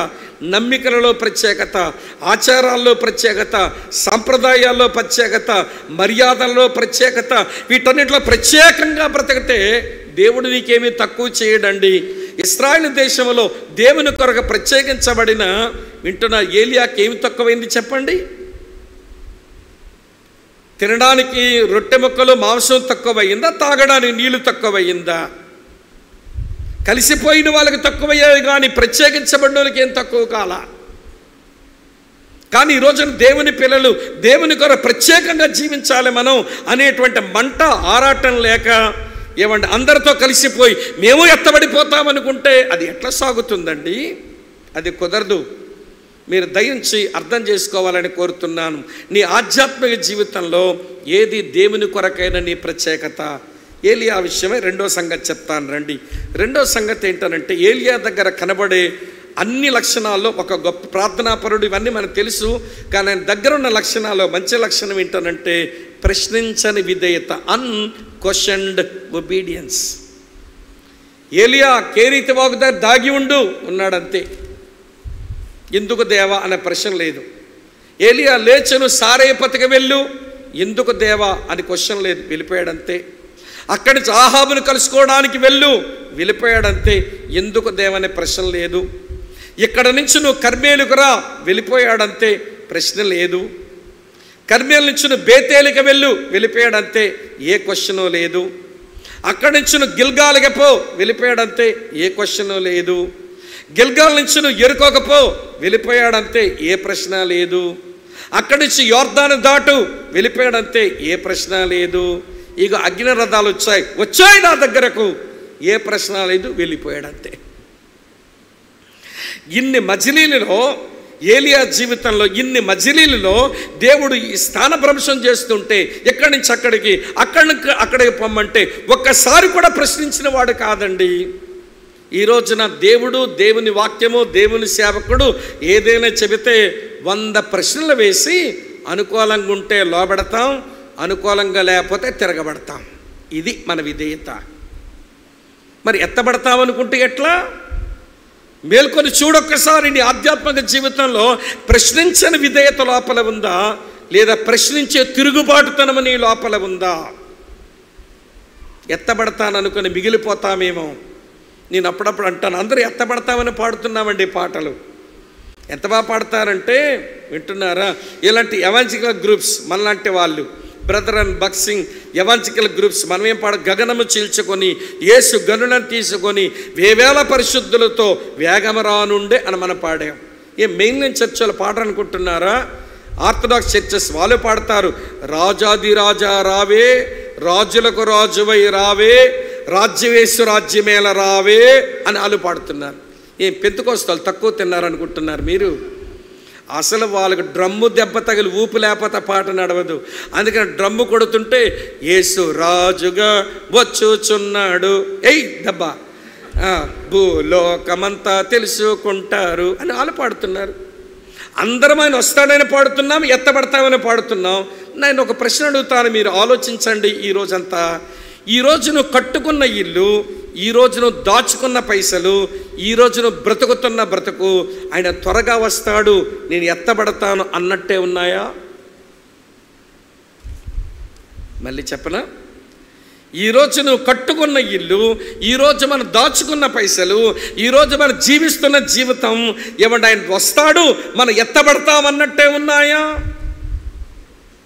S1: నమ్మికలలో ప్రత్యేకత, ఆచారాల్లో ప్రత్యేకత, సాంప్రదాయాల్లో ప్రత్యేకత, మర్యాదల్లో ప్రత్యేకత, వీటన్నిటిలో ప్రత్యేకంగా బ్రతికితే దేవుడు నీకేమీ తక్కువ చేయడండి. ఇశ్రాయేలు దేశంలో దేవుని కొరకు ప్రత్యేకించబడిన వింటున్న ఏలియాకి ఏమి తక్కువైంది చెప్పండి? తినడానికి రొట్టె ముక్కలు మాంసం తక్కువయిందా? తాగడానికి నీళ్లు తక్కువయిందా? కలిసిపోయిన వాళ్ళకి తక్కువయ్యాయి కానీ ప్రత్యేకించబడిన వాళ్ళకి ఏం తక్కువ కాలా. కానీ ఈరోజున దేవుని పిల్లలు దేవుని కొరకు ప్రత్యేకంగా జీవించాలి మనం అనేటువంటి మంట ఆరాటం లేక ఏమంటే అందరితో కలిసిపోయి మేము ఎత్తబడిపోతామనుకుంటే అది ఎట్లా సాగుతుందండి? అది కుదరదు. మీరు దయించి అర్థం చేసుకోవాలని కోరుతున్నాను. నీ ఆధ్యాత్మిక జీవితంలో ఏది దేవుని కొరకైనా నీ ప్రత్యేకత? ఏలియా విషయమే రెండో సంగతి చెప్తాను రండి. రెండో సంగతి ఏంటనంటే ఏలియా దగ్గర కనబడే అన్ని లక్షణాల్లో ఒక గొప్ప ప్రార్థనాపరుడు, ఇవన్నీ మనకు తెలుసు. కానీ ఆయన దగ్గర ఉన్న లక్షణాల్లో మంచి లక్షణం ఏంటనంటే ప్రశ్నించని విధేయత, అన్క్వశ్చన్డ్ ఒబీడియన్స్. ఏలియా కేరీతి వాగు దగ్గర దాగి ఉన్నాడంతే. ఎందుకు దేవా అనే ప్రశ్న లేదు. ఏలియా లేచెను సారేపతికి వెళ్ళు, ఎందుకు దేవా అని క్వశ్చన్ లేదు, వెళ్ళిపోయాడంతే. అక్కడి నుంచి ఆహాబును కలుసుకోవడానికి వెళ్ళు, వెళ్ళిపోయాడంతే, ఎందుకు దేవనే ప్రశ్న లేదు. ఇక్కడ నుంచి నువ్వు కర్మేలుకు రా, వెళ్ళిపోయాడంతే, ప్రశ్న లేదు. కర్మేలు నుంచి నువ్వు బేతేలికి వెళ్ళు, వెళ్ళిపోయాడంతే, ఏ క్వశ్చను లేదు. అక్కడి నుంచి నువ్వు గిల్గాలికి పో, వెళ్ళిపోయాడంతే, ఏ క్వశ్చను లేదు. గిల్గాల్ నుంచి నువ్వు ఎరుకోకపో, వెళ్ళిపోయాడంతే, ఏ ప్రశ్న లేదు. అక్కడి నుంచి యోర్దాను దాటు, వెళ్ళిపోయాడంతే, ఏ ప్రశ్న లేదు. ఇక అగ్ని రథాలు వచ్చాయి నా దగ్గరకు, ఏ ప్రశ్న లేదు, వెళ్ళిపోయాడంతే. ఇన్ని మజిలీలలో ఏలియా జీవితంలో ఇన్ని మజిలీలలో దేవుడు ఈ స్థానభ్రంశం చేస్తుంటే ఎక్కడి నుంచి అక్కడికి పొమ్మంటే ఒక్కసారి కూడా ప్రశ్నించిన వాడు కాదండి. ఈ రోజున దేవుడు, దేవుని వాక్యము, దేవుని సేవకుడు ఏదైనా చెబితే 100 ప్రశ్నలు వేసి అనుకూలంగా ఉంటే లోబడతాం, అనుకూలంగా లేకపోతే తిరగబడతాం. ఇది మన విధేయత. మరి ఎత్తబడతామనుకుంటే ఎట్లా? మేల్కొని చూడొక్కసారి నీ ఆధ్యాత్మిక జీవితంలో ప్రశ్నించని విధేయత లోపల ఉందా, లేదా ప్రశ్నించే తిరుగుబాటుతనం నీ లోపల ఉందా? ఎత్తబడతాననుకుని మిగిలిపోతామేమో. నేను అప్పుడప్పుడు అంటాను, అందరూ ఎత్తబడతామని పాడుతున్నామండి పాటలు. ఎంత బాగా పాడతారంటే, వింటున్నారా? ఇలాంటి ఎవాంజికల్ గ్రూప్స్ మనలాంటి వాళ్ళు, బ్రదర్ అండ్ బక్సింగ్ ఎవాంజికల్ గ్రూప్స్ మనమేం గగనము చీల్చుకొని యేసు గనులను తీసుకొని వేవేల పరిశుద్ధులతో వేగమ రానుండే అని మనం పాడాం. మెయిన్లైన్ చర్చలు పాడనుకుంటున్నారా? ఆర్థడాక్స్ చర్చెస్ వాళ్ళు పాడతారు, రాజాది రాజా రావే, రాజులకు రాజువై రావే, రాజ్యవేసు రాజ్యమేళ రావే అని వాళ్ళు పాడుతున్నారు. పెంతెకోస్తలు తక్కువ తిన్నారనుకుంటున్నారు మీరు? అసలు వాళ్ళకి డ్రమ్ము దెబ్బ తగిలి ఊపు లేకపోతే పాట నడవదు. అందుకని డ్రమ్ము కొడుతుంటే యేసు రాజుగా వచ్చుచున్నాడు, ఎయ్ దెబ్బ, భూలోకమంతా తెలుసుకుంటారు అని వాళ్ళు పాడుతున్నారు. అందరం ఆయన వస్తాడని పాడుతున్నాం, ఎత్తబడతామని పాడుతున్నాం. నేను ఒక ప్రశ్న అడుగుతాను, మీరు ఆలోచించండి. ఈరోజు నువ్వు కట్టుకున్న ఇల్లు, ఈరోజు నువ్వు దాచుకున్న పైసలు, ఈరోజు నువ్వు బ్రతుకుతున్న బ్రతుకు ఆయన త్వరగా వస్తాడు, నేను ఎత్తబడతాను అన్నట్టే ఉన్నాయా? మళ్ళీ చెప్పనా? ఈరోజు నువ్వు కట్టుకున్న ఇల్లు, ఈరోజు మనం దాచుకున్న పైసలు, ఈరోజు మనం జీవిస్తున్న జీవితం ఏమంటే ఆయన వస్తాడు మనం ఎత్తబడతామన్నట్టే ఉన్నాయా?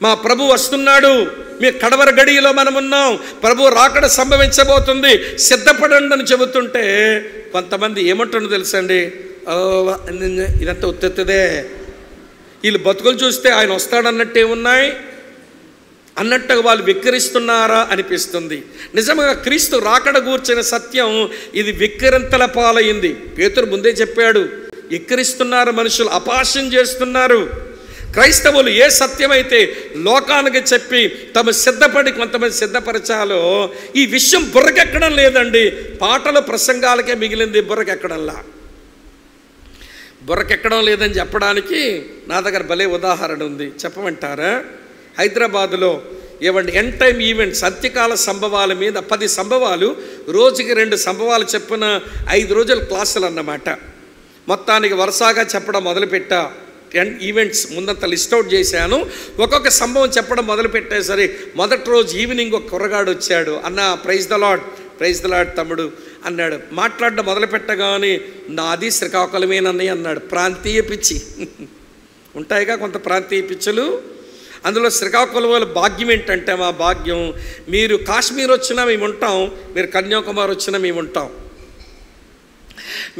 S1: మా ప్రభు వస్తున్నాడు, మీ కడవర గడియలో మనం ఉన్నాం, ప్రభు రాకడ సంభవించబోతుంది, సిద్ధపడండి అని చెబుతుంటే కొంతమంది ఏమంటుండో తెలుసండి, ఇదంతా ఉత్తెత్తదే, వీళ్ళు బతుకులు చూస్తే ఆయన వస్తాడన్నట్టే ఉన్నాయి అన్నట్టుగా వాళ్ళు వెక్కిరిస్తున్నారా అనిపిస్తుంది. నిజంగా క్రీస్తు రాకడ గూర్చిన సత్యం ఇది వెక్కిరింతల పాలైంది. పేతురు ముందే చెప్పాడు, ఎక్కిరిస్తున్నారు మనుషులు, అపహాస్యం చేస్తున్నారు. క్రైస్తవులు ఏ సత్యమైతే లోకానికి చెప్పి తమ సిద్ధపడి కొంతమంది సిద్ధపరచాలో ఈ విషయం బుర్రకెక్కడం లేదండి. పాటలు ప్రసంగాలకే మిగిలింది, బుర్రకెక్కడం లేదని చెప్పడానికి నా దగ్గర భలే ఉదాహరణ ఉంది, చెప్పమంటారా? హైదరాబాదులో ఏమండి ఎండ్ టైమ్ ఈవెంట్స్, అంత్యకాల సంభవాల మీద 10 సంభవాలు, రోజుకి 2 సంభవాలు చెప్పున 5 రోజుల క్లాసులు అన్నమాట. మొత్తానికి వరుసగా చెప్పడం మొదలుపెట్టా. ఈవెంట్స్ ముందంతా లిస్ట్ అవుట్ చేశాను. ఒక్కొక్క సంభవం చెప్పడం మొదలుపెట్టేసరి మొదటి రోజు ఈవినింగ్ ఒక కుర్రగాడు వచ్చాడు. అన్న ప్రైజ్ ద లార్డ్ తమ్ముడు అన్నాడు. మాట్లాడడం మొదలుపెట్టగానే నాది శ్రీకాకుళమేనన్నయ్య అన్నాడు. ప్రాంతీయ పిచ్చి ఉంటాయిగా కొంత ప్రాంతీయ పిచ్చులు. అందులో శ్రీకాకుళం వాళ్ళ భాగ్యం ఏంటంటే, మా భాగ్యం, మీరు కాశ్మీర్ వచ్చినా మేము ఉంటాం, మీరు కన్యాకుమారి వచ్చినా మేము ఉంటాం,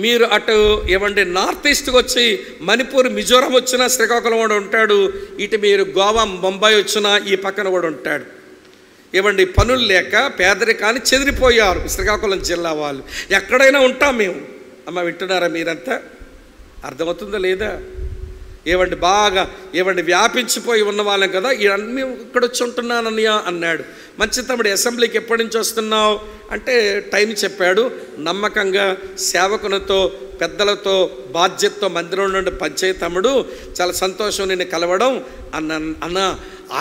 S1: మీరు అటు ఏమంటే నార్త్ ఈస్ట్కి వచ్చి మణిపూర్ మిజోరాం వచ్చినా శ్రీకాకుళం వాడు ఉంటాడు, ఇటు మీరు గోవా ముంబై వచ్చినా ఈ పక్కన కూడా ఉంటాడు. ఏమండి పనులు లేక పేదరికాన్ని చెదిరిపోయారు శ్రీకాకుళం జిల్లా వాళ్ళు. ఎక్కడైనా ఉంటాం మేము. అమ్మ వింటున్నారా మీరంతా? అర్థమవుతుందా లేదా? ఏమండి బాగా వ్యాపించిపోయి ఉన్న వాళ్ళం కదా, ఇవన్నీ ఇక్కడ వచ్చి ఉంటున్నానన్నయ్య అన్నాడు. మంచి తమ్ముడు, అసెంబ్లీకి ఎప్పటి నుంచి వస్తున్నావు అంటే టైం చెప్పాడు. నమ్మకంగా సేవకునితో పెద్దలతో బాధ్యతతో మందిరం నుండి పంచాయతీ తమ్ముడు, చాలా సంతోషం నిన్ను కలవడం అన్న.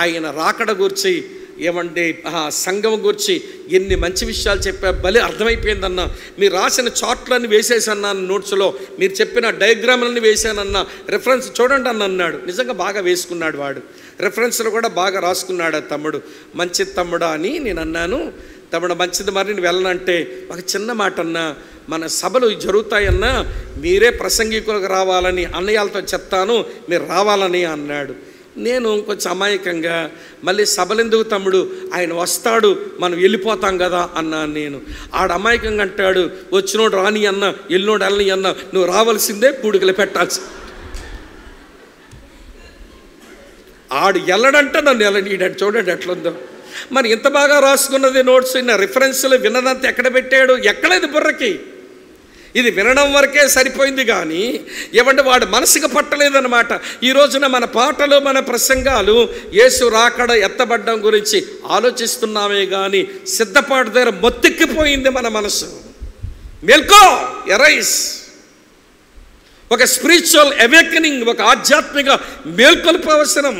S1: ఆయన రాకడ గురించి ఏమండి సంఘం గురించి ఎన్ని మంచి విషయాలు చెప్పా, భలే అర్థమైపోయిందన్న. మీరు రాసిన చార్ట్లన్నీ వేసేసన్నాను, నోట్స్లో మీరు చెప్పిన డయాగ్రామ్లన్నీ వేసానన్నా, రెఫరెన్స్ చూడండి అని అన్నాడు. నిజంగా బాగా వేసుకున్నాడు వాడు, రెఫరెన్స్లు కూడా బాగా రాసుకున్నాడు తమ్ముడు. మంచిది తమ్ముడా అని నేను అన్నాను. తమ్ముడు మంచిది, మరి నేను వెళ్ళనంటే ఒక చిన్న మాట అన్నా, మన సభలు జరుగుతాయన్నా మీరే ప్రసంగికులకు రావాలని అన్నయ్యలతో చెప్తాను, మీరు రావాలని అన్నాడు. నేను కొంచెం అమాయకంగా, మళ్ళీ సభలెందుకు తమ్ముడు, ఆయన వస్తాడు మనం వెళ్ళిపోతాం కదా అన్నాను నేను. ఆడు అమాయకంగా అంటాడు, వచ్చినోడు రాని అన్న, వెళ్ళినోడు వెళ్ళని అన్న, నువ్వు రావాల్సిందే, పూడికలు పెట్టాల్సి. ఆడు వెళ్ళడంటే నన్ను వెళ్ళనీయడాడు. చూడండి ఎట్లుందో. మరి ఇంత బాగా రాసుకున్నది నోట్స్, ఇన్న రిఫరెన్స్లు విన్నదంతా ఎక్కడ పెట్టాడు? ఎక్కలేదు బుర్రకి. ఇది వినడం వరకే సరిపోయింది కానీ ఏమంటే వాడు మనసుకు పట్టలేదన్నమాట. ఈ రోజున మన పాటలు మన ప్రసంగాలు యేసు రాకడ ఎత్తబడ్డం గురించి ఆలోచిస్తున్నామే కానీ సిద్ధపాటు దగ్గర మొత్తెక్కిపోయింది మన మనసు. మేల్కో, ఎరైస్. ఒక స్పిరిచువల్ అవేకనింగ్, ఒక ఆధ్యాత్మిక మేల్కొలుపు అవసరం.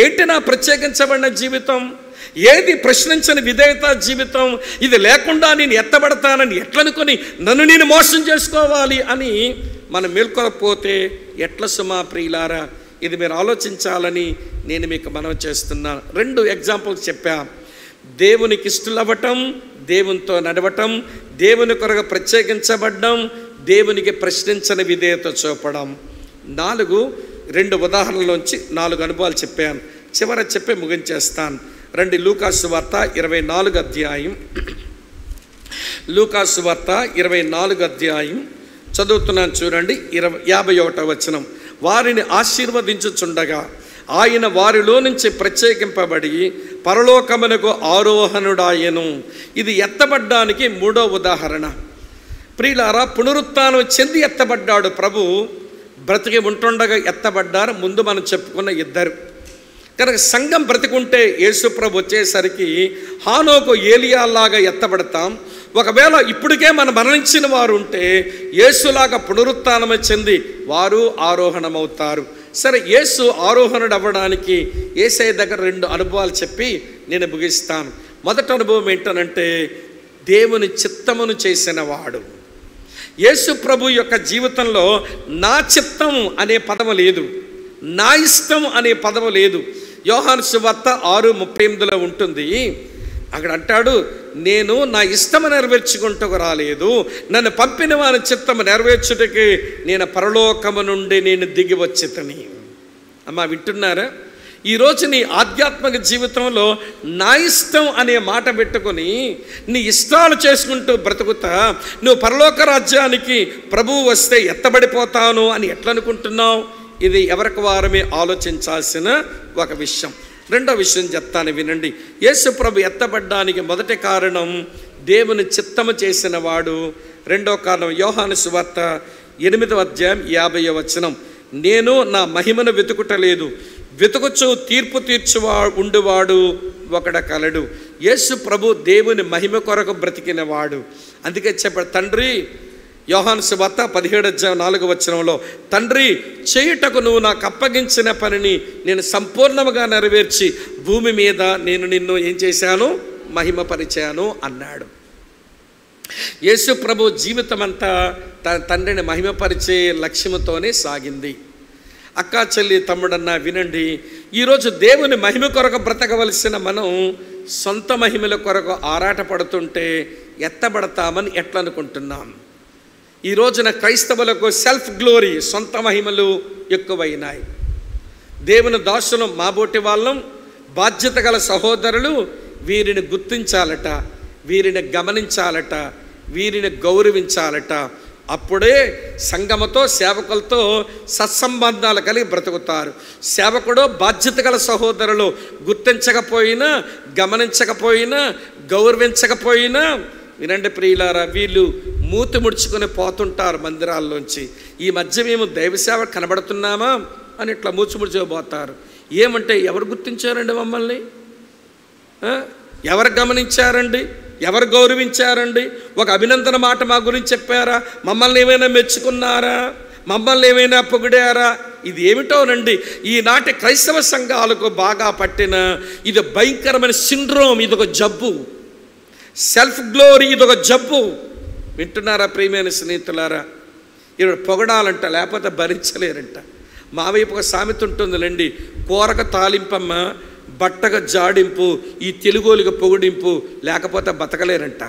S1: ఏంటి నా ప్రత్యేకించబడిన జీవితం? ఏది ప్రశ్నించని విధేయత జీవితం? ఇది లేకుండా నేను ఎత్తబడతానని ఎట్లనుకొని నన్ను నేను మోసం చేసుకోవాలి అని మనం మేల్కొలపోతే ఎట్ల సుమా ప్రియులారా? ఇది మీరు ఆలోచించాలని నేను మీకు మనవి చేస్తున్నాను. 2 ఎగ్జాంపుల్స్ చెప్పా. దేవునికి ఇష్టలవ్వటం, దేవునితో నడవటం, దేవుని కొరకు ప్రత్యేకించబడ్డం, దేవునికి ప్రశ్నించని విధేయత చూపడం. 2 ఉదాహరణలోంచి 4 అనుభవాలు చెప్పాను. చివర చెప్పి ముగించేస్తాను. రండి, లూకాసు వార్త 24వ అధ్యాయం. లూకాసు వార్త 24వ అధ్యాయం చదువుతున్నాను చూడండి. 51వ వచనం. వారిని ఆశీర్వదించుచుండగా ఆయన వారిలో నుంచి ప్రత్యేకింపబడి పరలోకమునకు ఆరోహణుడాయెను. ఇది ఎత్తబడ్డానికి 3వ ఉదాహరణ. ప్రియులారా, పునరుత్థానం చెంది ఎత్తబడ్డాడు ప్రభు. బ్రతికి ఉంటుండగా ఎత్తబడ్డారు. ముందు మనం చెప్పుకున్న 2. కనుక సంఘం బ్రతికుంటే యేసుప్రభు వచ్చేసరికి హానోకు ఏలియాలాగా ఎత్తబడతాం. ఒకవేళ ఇప్పటికే మనం మరణించిన వారు ఉంటే యేసులాగా పునరుత్థానం చెంది వారు ఆరోహణమవుతారు. సరే, యేసు ఆరోహణుడు అవ్వడానికి యేసయ్య దగ్గర 2 అనుభవాలు చెప్పి నేను ముగిస్తాను. మొదటి అనుభవం ఏంటనంటే, దేవుని చిత్తమును చేసిన వాడు. యేసు ప్రభు యొక్క జీవితంలో నా చిత్తం అనే పదము లేదు, నా ఇష్టం అనే పదము లేదు. యోహాను సువార్త 6:38 ఉంటుంది. అక్కడ అంటాడు, నేను నా ఇష్టము నెరవేర్చుకుంటూ రాలేదు, నన్ను పంపిన వారి చిత్తము నెరవేర్చుటకి నేను పరలోకము నుండి నేను దిగి వచ్చేతని. అమ్మా వింటున్నారా? ఈరోజు నీ ఆధ్యాత్మిక జీవితంలో నా ఇష్టం అనే మాట పెట్టుకొని నీ ఇష్టాలు చేసుకుంటూ బ్రతుకుతా నువ్వు పరలోక రాజ్యానికి ప్రభువు వస్తే ఎత్తబడిపోతాను అని ఎట్లా అనుకుంటున్నావు? ఇది ఎవరికి వారమే ఆలోచించాల్సిన ఒక విషయం. రెండో విషయం చెప్తాను, వినండి. యేసు ప్రభు ఎత్తబడ్డానికి మొదటి కారణం దేవుని చిత్తము చేసిన వాడు. రెండో కారణం యోహాను సువార్త 8వ అధ్యాయం 50వ వచనం, నేను నా మహిమను వెతుకుటలేదు, వెతుకుచు తీర్పు ఉండువాడు ఒకడ కలడు. యేసు ప్రభు దేవుని మహిమ కొరకు బ్రతికినవాడు. అందుకే చెప్పాడు, తండ్రి, యోహాను సువార్త 17వ అధ్యాయం 4వ వచనంలో, తండ్రి, చేయుటకు నువ్వు నాకు అప్పగించిన పనిని నేను సంపూర్ణముగా నెరవేర్చి భూమి మీద నేను నిన్ను ఏం చేశాను? మహిమపరిచాను అన్నాడు. యేసు ప్రభు జీవితం అంతా తన తండ్రిని మహిమపరిచే లక్ష్యముతోనే సాగింది. అక్క, చెల్లి, తమ్ముడన్నా వినండి. ఈరోజు దేవుని మహిమ కొరకు బ్రతకవలసిన మనం సొంత మహిమల కొరకు ఆరాటపడుతుంటే ఎత్తబడతామని ఎట్లా అనుకుంటున్నాం? ఈ రోజున క్రైస్తవులకు సెల్ఫ్ గ్లోరీ, సొంత మహిమలు ఎక్కువైనాయి. దేవుని దాసులు మాబోటి వాళ్ళం, బాధ్యత గల సహోదరులు వీరిని గుర్తించాలట, వీరిని గమనించాలట, వీరిని గౌరవించాలట. అప్పుడే సంఘముతో సేవకులతో సత్సంబంధాలు కలిగి బ్రతుకుతారు. సేవకుడు బాధ్యత గల సహోదరులు గుర్తించకపోయినా, గమనించకపోయినా, గౌరవించకపోయినా, వినండి ప్రియులారా, వీళ్ళు మూతి ముడుచుకొని పోతుంటారు మందిరాల్లోంచి. ఈ మధ్య మేము దైవ సేవ కనబడుతున్నామా అని ఇట్లా ముడుచుకుపోతారు. ఏమంటే ఎవరు గుర్తించారండి మమ్మల్ని? ఎవరు గమనించారండి? ఎవరు గౌరవించారండి? ఒక అభినందన మాట మా గురించి చెప్పారా? మమ్మల్ని ఏమైనా మెచ్చుకున్నారా? మమ్మల్ని ఏమైనా పొగిడారా? ఇది ఏమిటోనండి, ఈనాటి క్రైస్తవ సంఘాలకు బాగా పట్టిన ఇది భయంకరమైన సిండ్రోమ్. ఇదొక జబ్బు. సెల్ఫ్ గ్లోరీ ఇదొక జబ్బు. వింటున్నారా ప్రియమైన స్నేహితులారా? ఇక్కడ పొగడాలంట, లేకపోతే భరించలేరంట. మా వైపు ఒక సామెత ఉంటుందిలేండి, కూరక తాలింపమ్మ, బట్టగా జాడింపు, ఈ తెలుగోలుగా పొగిడింపు, లేకపోతే బతకలేరంట.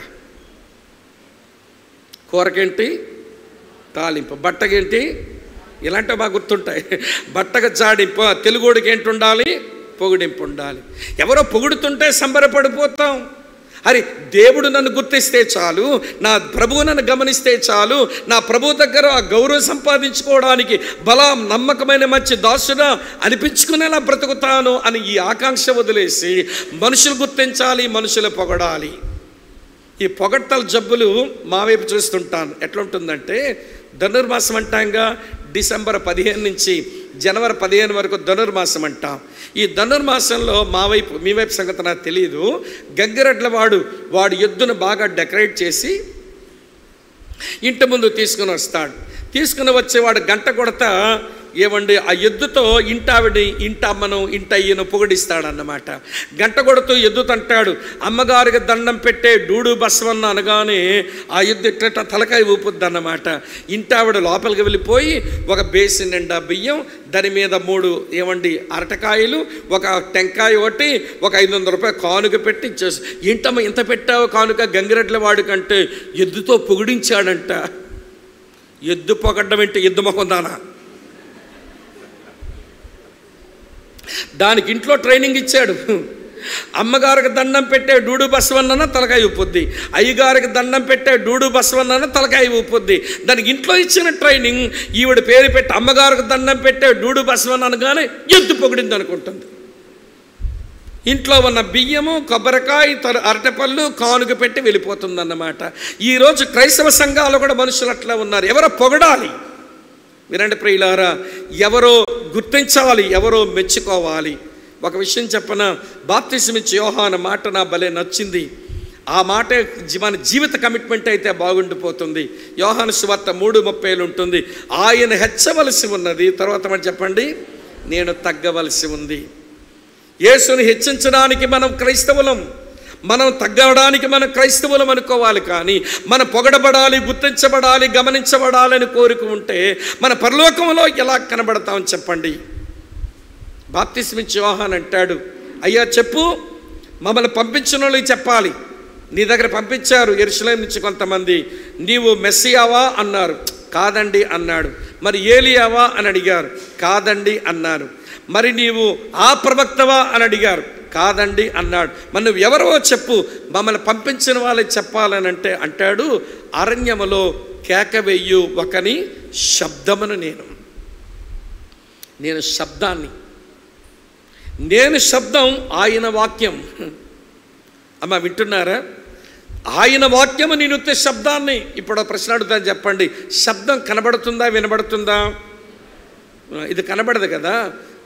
S1: కూరకేంటి తాలింపు, బట్టకేంటి, ఇలాంటివి బాగా గుర్తుంటాయి. బట్టగా జాడింపు, తెలుగోడికి ఏంటి ఉండాలి? పొగిడింపు ఉండాలి. ఎవరో పొగుడుతుంటే సంబరపడిపోతాం. అరే, దేవుడు నన్ను గుర్తిస్తే చాలు, నా ప్రభువు నన్ను గమనిస్తే చాలు, నా ప్రభు దగ్గర ఆ గౌరవం సంపాదించుకోవడానికి బలం, నమ్మకమైన మంచి దాసుడా అనిపించుకునేలా బ్రతుకుతాను అని ఈ ఆకాంక్ష వదిలేసి మనుషులు గుర్తించాలి, మనుషులు పొగడాలి. ఈ పొగడ్తల జబ్బులు మా వైపు చూస్తుంటాను. ఎట్లా ఉంటుందంటే, ధనుర్మాసం అంటాంగా, డిసెంబర్ 15 నుంచి జనవరి 15 వరకు ధనుర్మాసం అంటాం. ఈ ధనుర్మాసంలో మా వైపు, మీ వైపు సంగతి నాకు తెలియదు, గంగిరెడ్ల వాడు ఎద్దును బాగా డెకరేట్ చేసి ఇంటి ముందు తీసుకుని వస్తాడు. తీసుకుని వచ్చేవాడు గంట కొడతా ఏమండి ఆ ఎద్దుతో ఇంటావిడి, ఇంటమ్మను, ఇంటయ్యను పొగిడిస్తాడన్నమాట. గంట కొడుతూ ఎద్దుతంటాడు, అమ్మగారికి దండం పెట్టే డూడు బస్వన్న అనగానే ఆ ఎద్దు ఇట్ట తలకాయ ఊపుద్ది అన్నమాట. ఇంటావిడ లోపలికి వెళ్ళిపోయి ఒక బేసిన్ నిండా బియ్యం, దాని మీద 3 ఏమండి అరటకాయలు, ఒక టెంకాయ ఒకటి, ఒక 500 రూపాయలు కానుక పెట్టి ఇచ్చేసి, ఇంటమ్మ ఇంత పెట్టావు కానుక గంగిరెడ్ల వాడికంటే ఎద్దుతో పొగిడించాడంట. ఎద్దు పొగడ్డం ఏంటి? ఎద్దు మొఖం దానా? దానికి ఇంట్లో ట్రైనింగ్ ఇచ్చాడు. అమ్మగారికి దండం పెట్టే డూడు బసవన్న తలకాయ ఊపుద్ది, అయ్యగారికి దండం పెట్టే డూడు బసవన్న తలకాయ ఊపుద్ది. దానికి ఇంట్లో ఇచ్చిన ట్రైనింగ్. ఈవిడ పేరు పెట్టి అమ్మగారికి దండం పెట్టే డూడు బసవన్న అనగానే ఎద్దు పొగిడింది అనుకుంటుంది. ఇంట్లో ఉన్న బియ్యము, కొబ్బరికాయ, అరటిపళ్ళు కానుక పెట్టి వెళ్ళిపోతుందన్నమాట. ఈరోజు క్రైస్తవ సంఘాలు కూడా మనుషులు అట్లా ఉన్నారు. ఎవరో పొగడాలి. వినండి ప్రియులారా, ఎవరో గుర్తించాలి, ఎవరో మెచ్చుకోవాలి. ఒక విషయం చెప్పనా, బాప్తిసం ఇచ్చే యోహాను మాట నా భలే నచ్చింది. ఆ మాట మన జీవిత కమిట్మెంట్ అయితే బాగుండిపోతుంది. యోహాను సువార్త 3:30 ఉంటుంది, ఆయన హెచ్చవలసి ఉన్నది, తర్వాత మనం చెప్పండి, నేను తగ్గవలసి ఉంది. యేసుని హెచ్చించడానికి మనం క్రైస్తవులం, మనం తగ్గడానికి మనం క్రైస్తవులం అనుకోవాలి. కానీ మనం పొగడబడాలి, గుర్తించబడాలి, గమనించబడాలని కోరిక ఉంటే మన పరలోకంలో ఎలా కనబడతామని చెప్పండి. బాప్తిసం ఇచ్చే యోహాను అంటాడు, అయ్యా చెప్పు, మమ్మల్ని పంపించిన వాళ్ళకి చెప్పాలి. నీ దగ్గర పంపించారు యెరూషలేము నుంచి కొంతమంది, నీవు మెస్సియావా అన్నారు, కాదండి అన్నాడు. మరి ఏలియావా అని అడిగారు, కాదండి అన్నారు. మరి నీవు ఆ ప్రవక్తవా అని అడిగారు, కాదండి అన్నాడు. మరి నువ్వు ఎవరో చెప్పు, మమ్మల్ని పంపించిన వాళ్ళకి చెప్పాలని అంటాడు, అరణ్యములో కేక వెయ్యు ఒకని శబ్దమును నేను శబ్దాన్ని, నేను శబ్దం ఆయన వాక్యం. అమ్మ వింటున్నారా? ఆయన వాక్యము నేను శబ్దాన్ని. ఇప్పుడు ప్రశ్న అడుగుతాను, చెప్పండి, శబ్దం కనబడుతుందా వినబడుతుందా? ఇది కనబడదు కదా.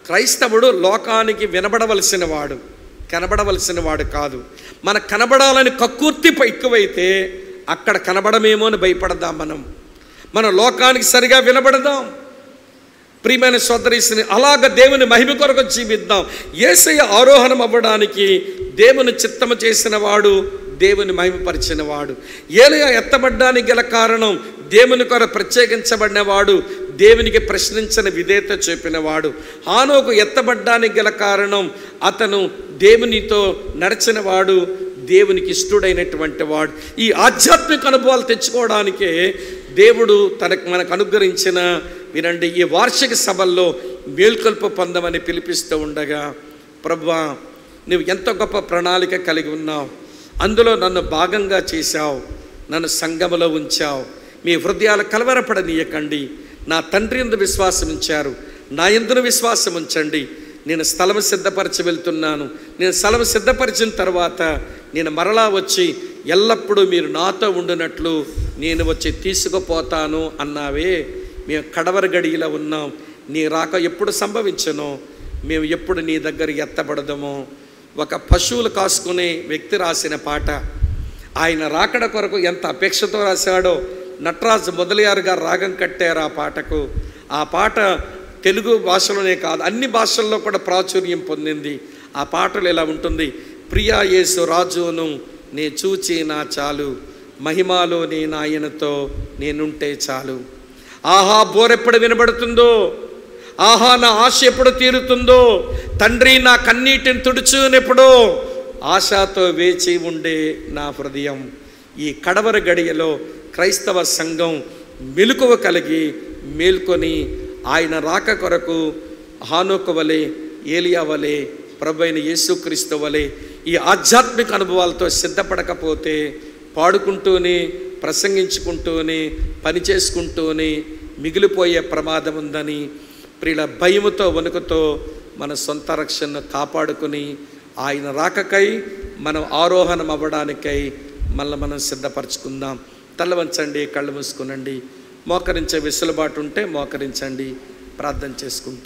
S1: క్రైస్తవుడు లోకానికి వినబడవలసిన వాడు, కనబడవలసిన వాడు కాదు. మన కనబడాలని కక్కుర్తి ఎక్కువైతే అక్కడ కనబడమేమో అని భయపడదాం. మన లోకానికి సరిగా వినబడదాం. ప్రియమైన సోదరీసుని, అలాగ దేవుని మహిమ కొరకు జీవిద్దాం. యేసయ్య ఆరోహణం అవ్వడానికి దేవుని చిత్తము చేసిన వాడు, దేవుని మహిమపరిచిన వాడు. ఏలియా ఎత్తబడ్డానికి గల కారణం దేవుని కొరకు ప్రత్యేకించబడిన వాడు, దేవునికి ప్రశ్నించిన విధేయత చూపినవాడు. హానోకు ఎత్తబడ్డానికి గల కారణం అతను దేవునితో నడిచిన వాడు, దేవునికి ఇష్టడైనటువంటి వాడు. ఈ ఆధ్యాత్మిక అనుభవాలు తెచ్చుకోవడానికే దేవుడు మనకు అనుగ్రహించిన, వినండి, ఈ వార్షిక సభల్లో మేల్కొల్పు పొందమని పిలిపిస్తూ ఉండగా, ప్రభువా నువ్వు ఎంత గొప్ప ప్రణాళిక కలిగి ఉన్నావు, అందులో నన్ను భాగంగా చేశావు, నన్ను సంఘములో ఉంచావు. మీ హృదయాలు కలవరపడనీయకండి. నా తండ్రి యందు విశ్వాసం ఉంచారు, నా యందును విశ్వాసం ఉంచండి. నేను స్థలం సిద్ధపరిచి వెళ్తున్నాను. నేను స్థలం సిద్ధపరిచిన తర్వాత నేను మరలా వచ్చి ఎల్లప్పుడూ మీరు నాతో ఉండినట్లు నేను వచ్చి తీసుకుపోతాను అన్నావే. మేము కడవరి గడియలో ఉన్నాం. నీ రాక ఎప్పుడు సంభవించనో, మేము ఎప్పుడు నీ దగ్గర ఎత్తబడదమో. ఒక పశువులు కాసుకునే వ్యక్తి రాసిన పాట. ఆయన రాకడ కొరకు ఎంత అపేక్షతో రాశాడో నటరాజు మొదలయారు గారు రాగం కట్టారు ఆ పాటకు. ఆ పాట తెలుగు భాషలోనే కాదు, అన్ని భాషల్లో కూడా ప్రాచుర్యం పొందింది. ఆ పాటలు ఇలా ఉంటుంది: ప్రియా యేసు రాజును నే చూచి నా చాలు, మహిమాలో నేను ఆయనతో నేనుంటే చాలు. ఆహా బోరెప్పుడు వినబడుతుందో, ఆహా నా ఆశ ఎప్పుడు తీరుతుందో, తండ్రి నా కన్నీటిని తుడుచునెప్పుడో, ఆశతో వేచి ఉండే నా హృదయం. ఈ కడవరి గడియలో క్రైస్తవ సంఘం మెలకువ కలిగి మేల్కొని ఆయన రాక కొరకు హానోకు వలె, ఏలియా వలె, ప్రభువైన యేసుక్రీస్తు వలె ఈ ఆధ్యాత్మిక అనుభవాలతో సిద్ధపడకపోతే పాడుకుంటూనే, ప్రసంగించుకుంటూనే, పని చేసుకుంటూనే మిగిలిపోయే ప్రమాదం ఉందని ప్రియుల భయముతో, వణుకుతో మన సొంత రక్షణను కాపాడుకుని ఆయన రాకకై మనం ఆరోహణం అవ్వడానికై మనం సిద్ధపరచుకుందాం. తల వంచండి, కళ్ళు మూసుకునండి. మోకరించే వెసులుబాటు ఉంటే మోకరించండి. ప్రార్థన చేసుకుంటాం.